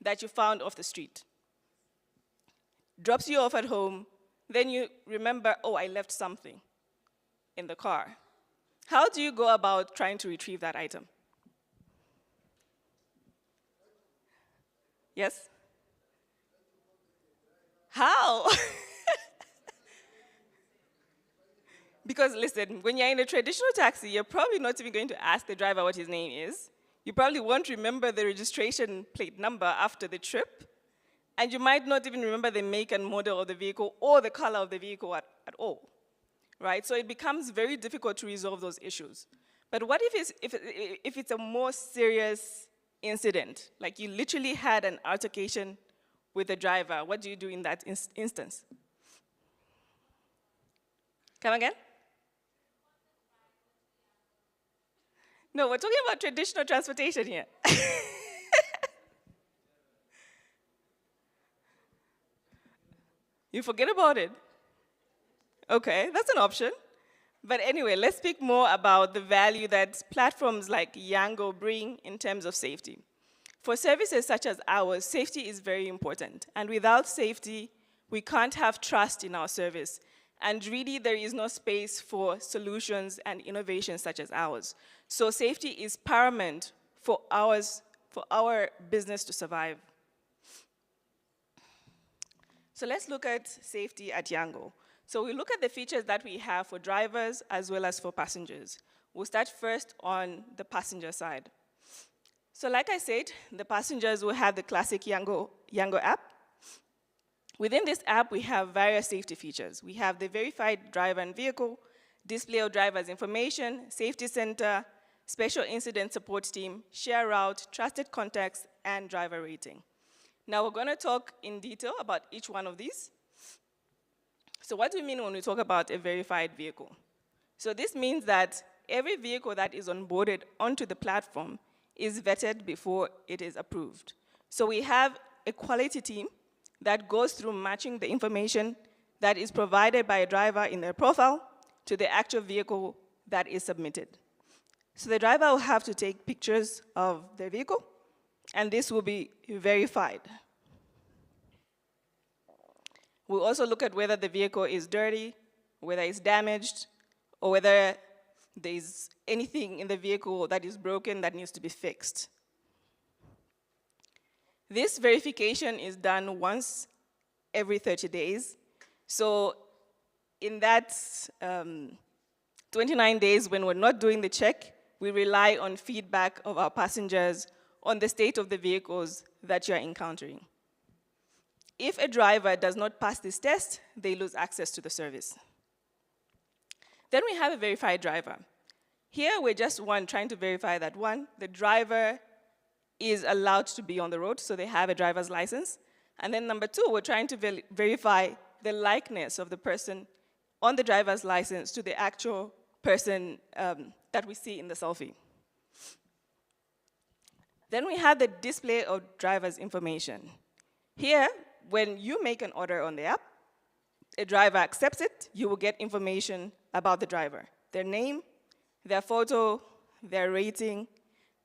that you found off the street. Drops you off at home, then you remember, oh, I left something in the car. How do you go about trying to retrieve that item? Yes? How? Because listen, when you're in a traditional taxi, you're probably not even going to ask the driver what his name is. You probably won't remember the registration plate number after the trip. And you might not even remember the make and model of the vehicle or the color of the vehicle at all, right? So it becomes very difficult to resolve those issues. But what if it's a more serious incident, like you literally had an altercation with the driver? What do you do in that instance? Come again? No, we're talking about traditional transportation here. You forget about it. Okay, that's an option. But anyway, let's speak more about the value that platforms like Yango bring in terms of safety. For services such as ours, safety is very important. And without safety, we can't have trust in our service. And really, there is no space for solutions and innovations such as ours. So safety is paramount for our business to survive. So let's look at safety at Yango. So we look at the features that we have for drivers as well as for passengers. We'll start first on the passenger side. So like I said, the passengers will have the classic Yango app. Within this app, we have various safety features. We have the verified driver and vehicle, display of driver's information, safety center, special incident support team, share route, trusted contacts, and driver rating. Now we're going to talk in detail about each one of these. So what do we mean when we talk about a verified vehicle? So this means that every vehicle that is onboarded onto the platform is vetted before it is approved. So we have a quality team that goes through matching the information that is provided by a driver in their profile to the actual vehicle that is submitted. So the driver will have to take pictures of their vehicle, and this will be verified. We'll also look at whether the vehicle is dirty, whether it's damaged, or whether there's anything in the vehicle that is broken that needs to be fixed. This verification is done once every 30 days. So in that 29 days when we're not doing the check, we rely on feedback of our passengers on the state of the vehicles that you're encountering. If a driver does not pass this test, they lose access to the service. Then we have a verified driver. Here, we're just trying to verify that the driver is allowed to be on the road, so they have a driver's license. And then number two, we're trying to verify the likeness of the person on the driver's license to the actual person that we see in the selfie. Then we have the display of driver's information. Here, when you make an order on the app, a driver accepts it, you will get information about the driver, their name, their photo, their rating.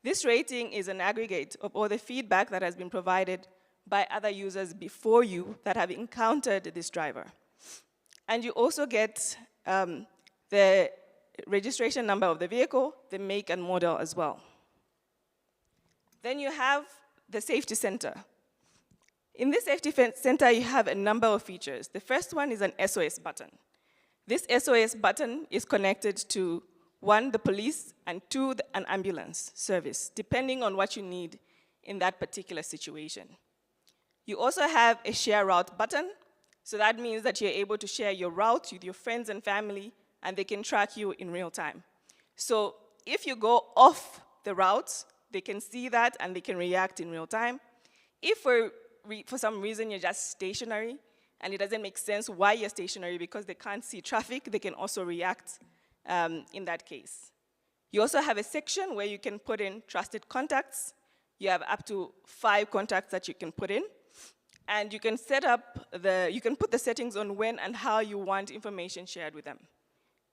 This rating is an aggregate of all the feedback that has been provided by other users before you that have encountered this driver. And you also get the registration number of the vehicle, the make and model as well. Then you have the safety center. In this safety center, you have a number of features. The first one is an SOS button. This SOS button is connected to, one, the police, and two, an ambulance service, depending on what you need in that particular situation. You also have a share route button, so that means that you're able to share your route with your friends and family, and they can track you in real time. So if you go off the route, they can see that and they can react in real time. If for some reason you're just stationary and it doesn't make sense why you're stationary because they can't see traffic, they can also react in that case. You also have a section where you can put in trusted contacts. You have up to 5 contacts that you can put in. And you can you can put the settings on when and how you want information shared with them.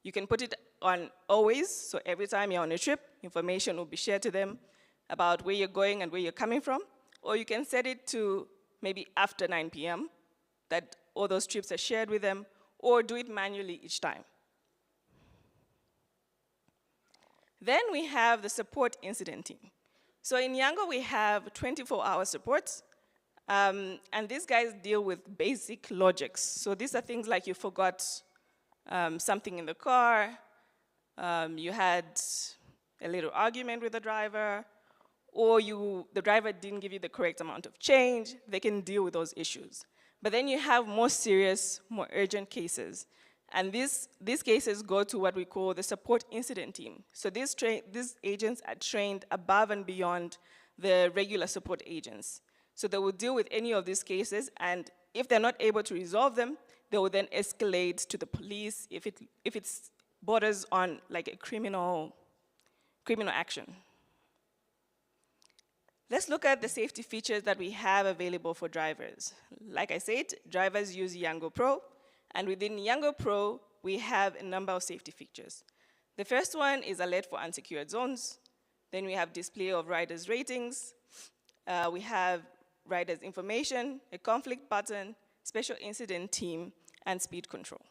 You can put it on always, so every time you're on a trip, information will be shared to them about where you're going and where you're coming from. Or you can set it to maybe after 9 p.m., that all those trips are shared with them, or do it manually each time. Then we have the support incident team. So in Yango, we have 24-hour support, and these guys deal with basic logics. So these are things like you forgot something in the car, you had a little argument with the driver, or the driver didn't give you the correct amount of change. They can deal with those issues. But then you have more serious, more urgent cases. And these cases go to what we call the support incident team. So these agents are trained above and beyond the regular support agents. So they will deal with any of these cases, and if they're not able to resolve them, they will then escalate to the police if it borders on like a criminal action. Let's look at the safety features that we have available for drivers. Like I said, drivers use Yango Pro, and within Yango Pro, we have a number of safety features. The first one is alert for unsecured zones. Then we have display of riders' ratings. We have riders' information, a conflict button, special incident team, and speed control.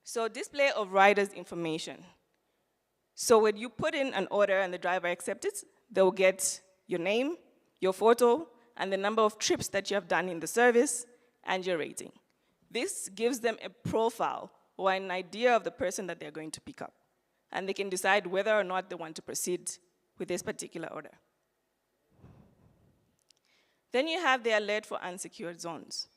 So display of riders' information. So when you put in an order and the driver accepts it, they'll get your name, your photo, and the number of trips that you have done in the service, and your rating. This gives them a profile or an idea of the person that they're going to pick up, and they can decide whether or not they want to proceed with this particular order. Then you have the alert for unsecured zones.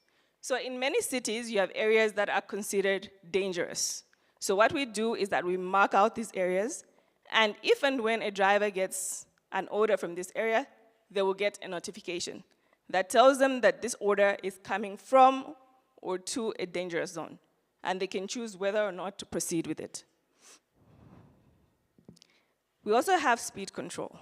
So in many cities, you have areas that are considered dangerous. So what we do is that we mark out these areas, and if and when a driver gets an order from this area, they will get a notification that tells them that this order is coming from or to a dangerous zone, and they can choose whether or not to proceed with it. We also have speed control.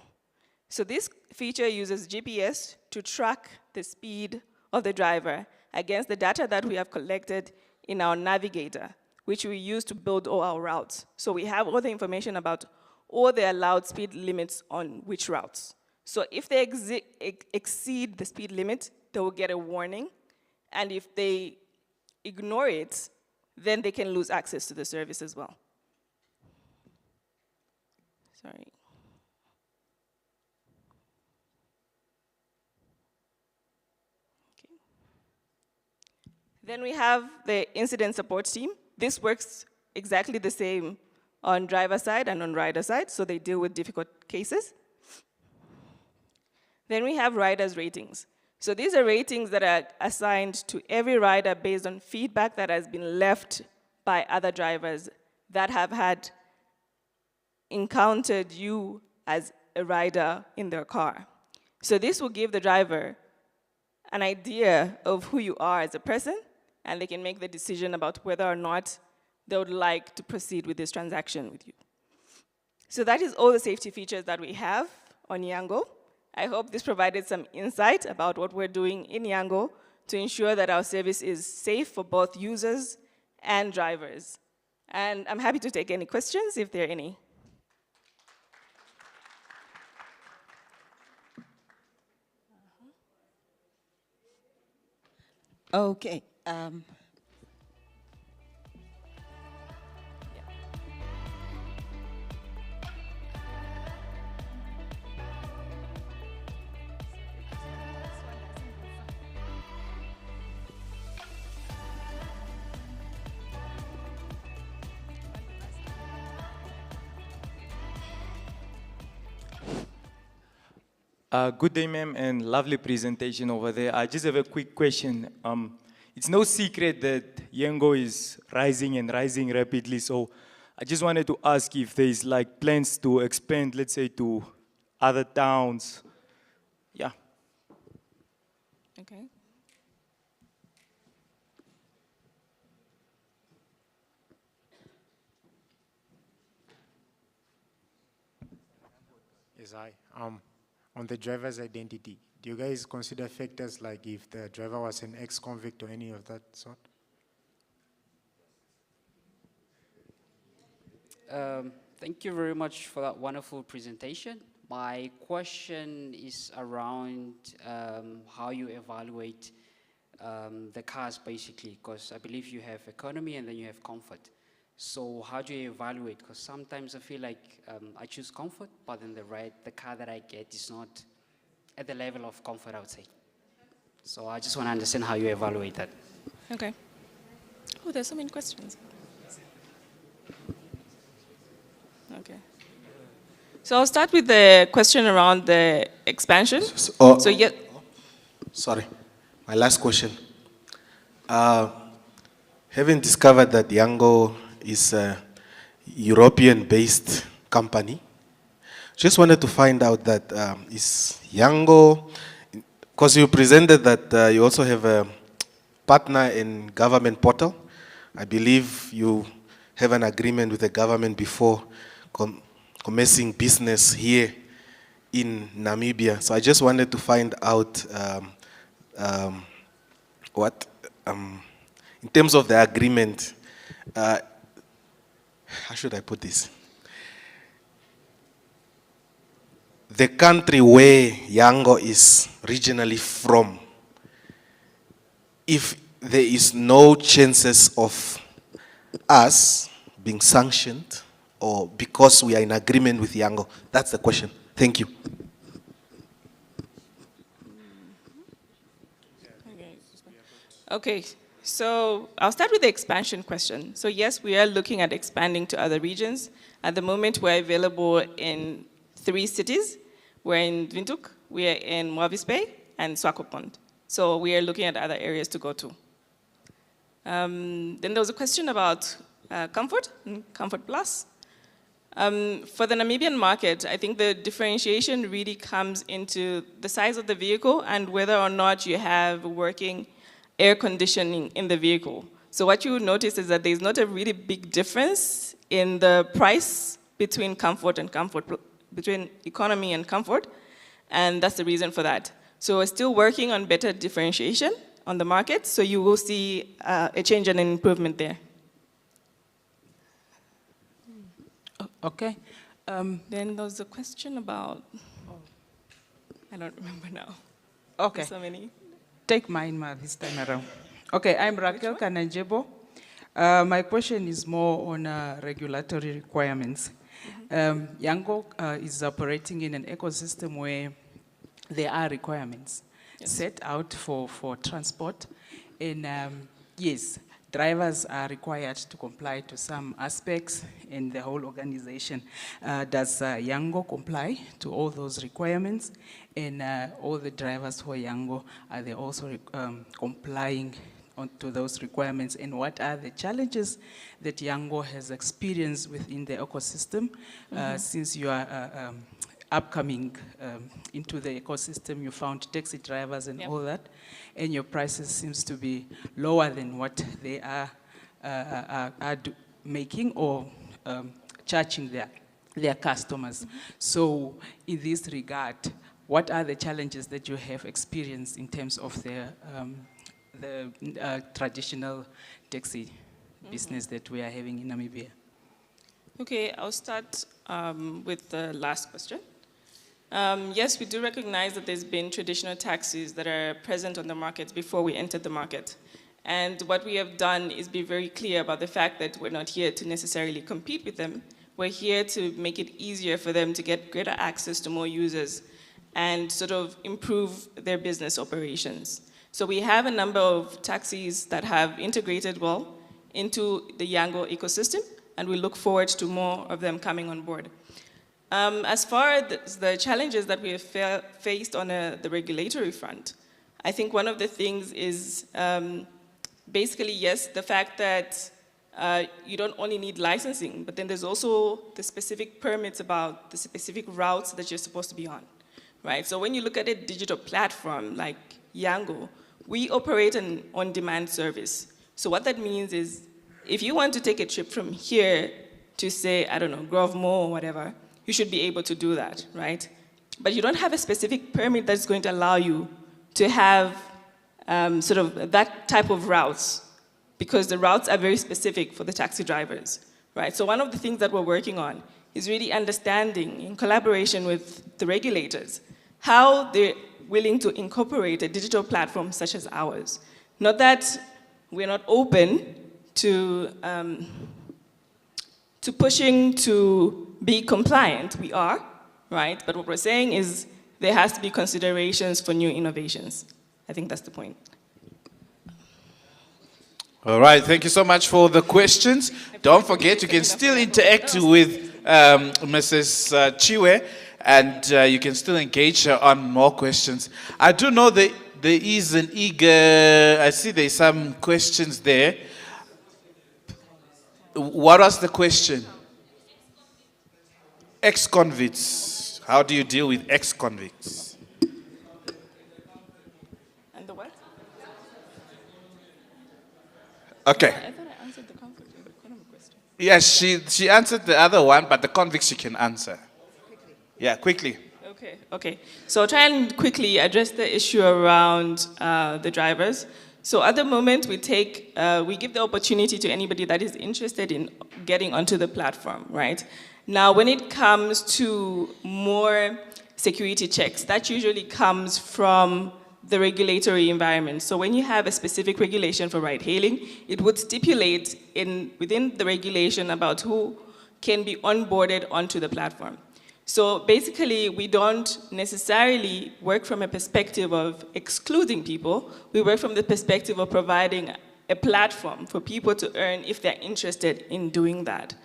So this feature uses GPS to track the speed of the driver against the data that we have collected in our navigator, which we use to build all our routes. So we have all the information about all the allowed speed limits on which routes. So if they exceed the speed limit, they will get a warning. And if they ignore it, then they can lose access to the service as well. Sorry. Okay. Then we have the incident support team. This works exactly the same on driver side and on rider side, so they deal with difficult cases. Then we have riders' ratings. So these are ratings that are assigned to every rider based on feedback that has been left by other drivers that have encountered you as a rider in their car. So this will give the driver an idea of who you are as a person, and they can make the decision about whether or not they would like to proceed with this transaction with you. So that is all the safety features that we have on Yango. I hope this provided some insight about what we're doing in Yango to ensure that our service is safe for both users and drivers. And I'm happy to take any questions if there are any. Okay. Good day, ma'am, and lovely presentation over there. I just have a quick question. It's no secret that Yango is rising and rising rapidly, so I just wanted to ask if there's like plans to expand, let's say, to other towns. Yeah. Okay. Yes, hi. On the driver's identity, do you guys consider factors like if the driver was an ex-convict or any of that sort? Thank you very much for that wonderful presentation. My question is around how you evaluate the cars basically, because I believe you have economy and then you have comfort. So how do you evaluate? Because sometimes I feel like I choose comfort, but then the car that I get is not at the level of comfort, I would say. So I just want to understand how you evaluate that. Okay. Oh, there's so many questions. Okay. So I'll start with the question around the expansion. So yeah. Sorry, my last question. Having discovered that Yango is a European-based company, just wanted to find out that is Yango, because you presented that you also have a partner in government portal. I believe you have an agreement with the government before commencing business here in Namibia. So I just wanted to find out in terms of the agreement, how should I put this? The country where Yango is regionally from, if there is no chances of us being sanctioned or because we are in agreement with Yango, that's the question. Thank you. Okay, so I'll start with the expansion question. So yes, we are looking at expanding to other regions. At the moment, we're available in 3 cities. We're in Windhoek, we're in Moavis Bay, and Swakopmund. So we are looking at other areas to go to. Then there was a question about comfort, and Comfort Plus. For the Namibian market, I think the differentiation really comes into the size of the vehicle and whether or not you have working air conditioning in the vehicle. So what you notice is that there's not a really big difference in the price between between economy and comfort, and that's the reason for that. So we're still working on better differentiation on the market, so you will see a change and an improvement there. Okay. Then there was a question about, I don't remember now. Okay. There's so many. Take mine this time around. Okay, I'm Raquel Kananjebo. My question is more on regulatory requirements. Yango is operating in an ecosystem where there are requirements set out for transport. And yes, drivers are required to comply to some aspects in the whole organization. Does Yango comply to all those requirements? And all the drivers for Yango, are they also complying to those requirements? And what are the challenges that Yango has experienced within the ecosystem since you are upcoming into the ecosystem? You found taxi drivers and all that, and your prices seems to be lower than what they are making or charging their customers. So in this regard, what are the challenges that you have experienced in terms of the traditional taxi business that we are having in Namibia? Okay, I'll start with the last question. Yes, we do recognize that there's been traditional taxis that are present on the market before we entered the market. And what we have done is be very clear about the fact that we're not here to necessarily compete with them. We're here to make it easier for them to get greater access to more users and sort of improve their business operations. So we have a number of taxis that have integrated well into the Yango ecosystem, and we look forward to more of them coming on board. As far as the challenges that we have faced on the regulatory front, I think one of the things is basically, yes, the fact that you don't only need licensing, but then there's also the specific permits about the specific routes that you're supposed to be on, right? So when you look at a digital platform like Yango, we operate an on-demand service. So what that means is, if you want to take a trip from here to say, I don't know, Grovemore or whatever, you should be able to do that, right? But you don't have a specific permit that's going to allow you to have sort of that type of routes, because the routes are very specific for the taxi drivers, right? So one of the things that we're working on is really understanding, in collaboration with the regulators, how they're willing to incorporate a digital platform such as ours. Not that we're not open to pushing to be compliant, we are, right? But what we're saying is there has to be considerations for new innovations. I think that's the point. All right, thank you so much for the questions. Don't forget, you can still interact with Mrs. Chiwe, and you can still engage her on more questions. I do know that there is an eager, I see there's some questions there. What was the question? Ex-convicts. How do you deal with ex-convicts? And the what? Okay. I thought I answered the conflict question. Yes, she answered the other one, but the convicts she can answer. Quickly. Yeah, quickly. Okay. So I'll try and quickly address the issue around the drivers. So at the moment, we give the opportunity to anybody that is interested in getting onto the platform, right? Now, when it comes to more security checks, that usually comes from the regulatory environment. So when you have a specific regulation for ride-hailing, it would stipulate within the regulation about who can be onboarded onto the platform. So basically, we don't necessarily work from a perspective of excluding people. We work from the perspective of providing a platform for people to earn if they're interested in doing that.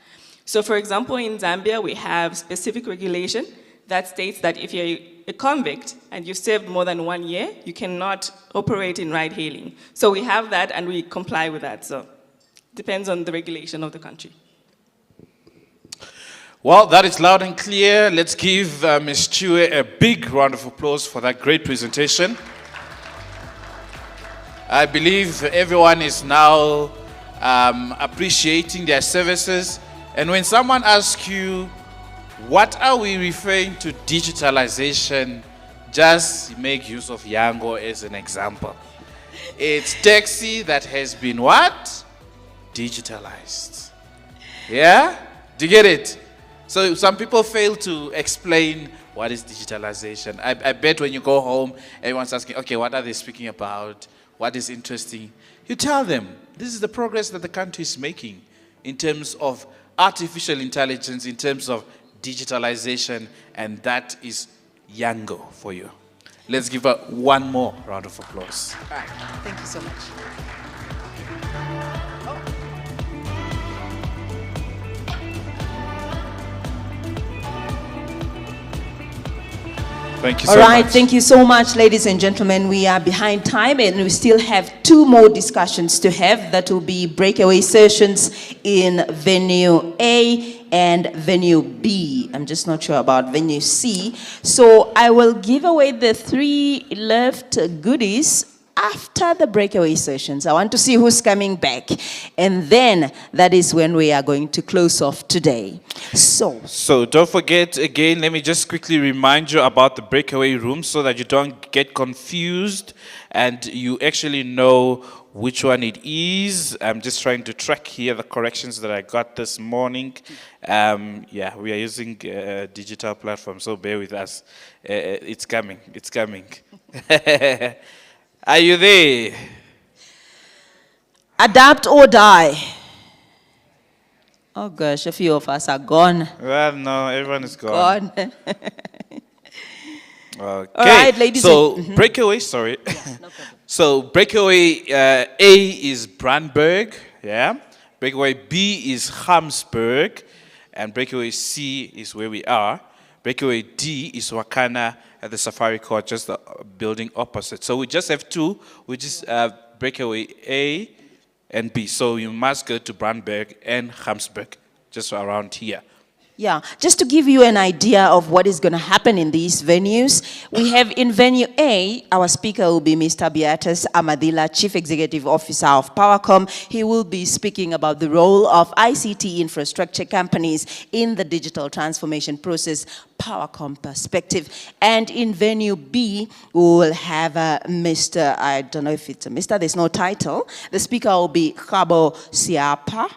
So for example, in Zambia, we have specific regulation that states that if you're a convict and you've served more than 1 year, you cannot operate in ride-hailing. So we have that and we comply with that. So it depends on the regulation of the country. Well, that is loud and clear. Let's give Ms. Chiwe a big round of applause for that great presentation. I believe everyone is now appreciating their services. And when someone asks you, what are we referring to digitalization, just make use of Yango as an example. It's taxi that has been what? Digitalized. Yeah? Do you get it? So some people fail to explain what is digitalization. I bet when you go home, everyone's asking, okay, what are they speaking about? What is interesting? You tell them, this is the progress that the country is making in terms of artificial intelligence, in terms of digitalization, and that is Yango for you. Let's give her one more round of applause. All right, thank you so much. Thank you so much. All right, thank you so much, ladies and gentlemen. We are behind time and we still have 2 more discussions to have. That will be breakaway sessions in venue A and venue B. I'm just not sure about venue C. So I will give away the 3 left goodies after the breakaway sessions. I want to see who's coming back. And then that is when we are going to close off today. So don't forget, again, let me just quickly remind you about the breakaway room so that you don't get confused and you actually know which one it is. I'm just trying to track here the corrections that I got this morning. Yeah, we are using a digital platform, so bear with us. It's coming. Are you there? Adapt or die. Oh gosh, a few of us are gone. Well, no, everyone is gone. Okay. All right, ladies breakaway, sorry. Yeah, no so breakaway A is Brandberg, yeah. Breakaway B is Hamsburg, and breakaway C is where we are. Breakaway D is Wakana at the Safari Court, just the building opposite. So we just have two, which is Breakaway A and B. So you must go to Brandberg and Gamsberg, just around here. Yeah, just to give you an idea of what is going to happen in these venues, we have in venue A, our speaker will be Mr. Beatus Amadila, Chief Executive Officer of Powercom. He will be speaking about the role of ICT infrastructure companies in the digital transformation process, Powercom perspective. And in venue B, we will have Mr., I don't know if it's a Mr., there's no title. The speaker will be Khabo Siapa,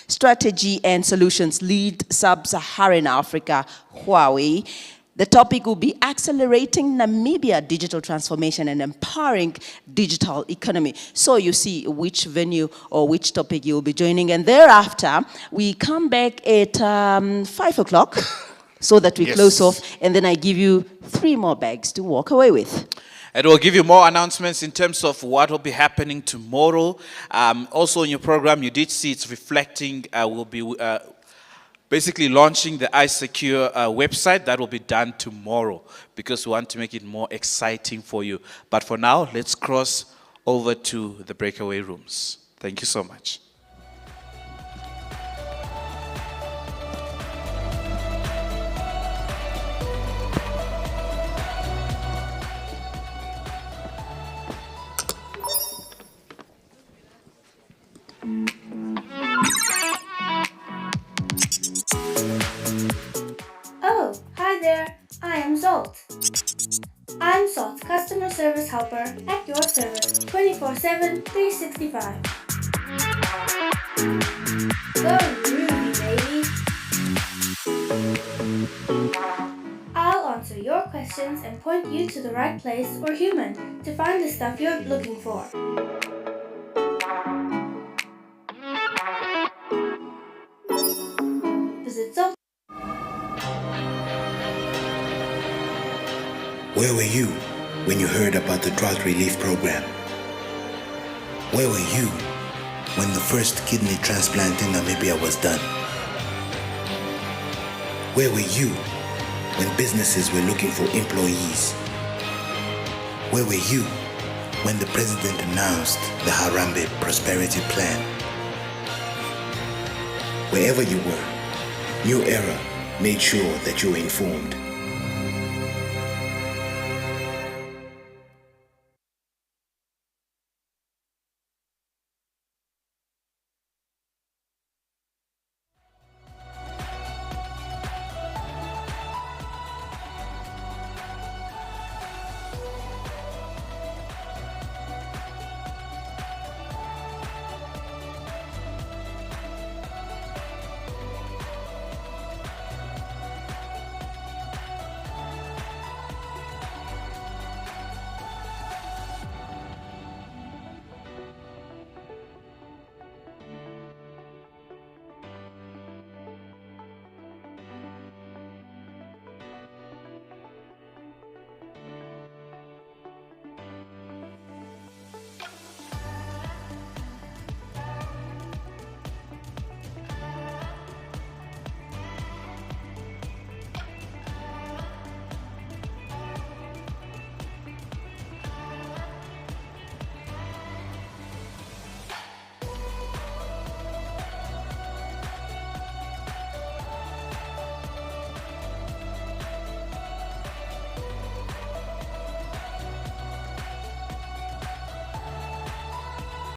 Strategy and Solutions Lead Sub-Saharan Africa, Huawei. The topic will be accelerating Namibia digital transformation and empowering digital economy. So you see which venue or which topic you will be joining. And thereafter, we come back at 5 o'clock so that we close off. And then I give you 3 more bags to walk away with. And we'll give you more announcements in terms of what will be happening tomorrow. Also in your program, you did see it's reflecting, we'll be basically launching the iSecure website. That will be done tomorrow because we want to make it more exciting for you. But for now, let's cross over to the breakaway rooms. Thank you so much. Oh, hi there. I am Zolt. I'm Zolt's customer service helper at your service 24/7, 365. Go groovy, baby. I'll answer your questions and point you to the right place or human to find the stuff you're looking for. Visit Zolt. Where were you when you heard about the drought relief program? Where were you when the first kidney transplant in Namibia was done? Where were you when businesses were looking for employees? Where were you when the president announced the Harambee Prosperity Plan? Wherever you were, New Era made sure that you were informed.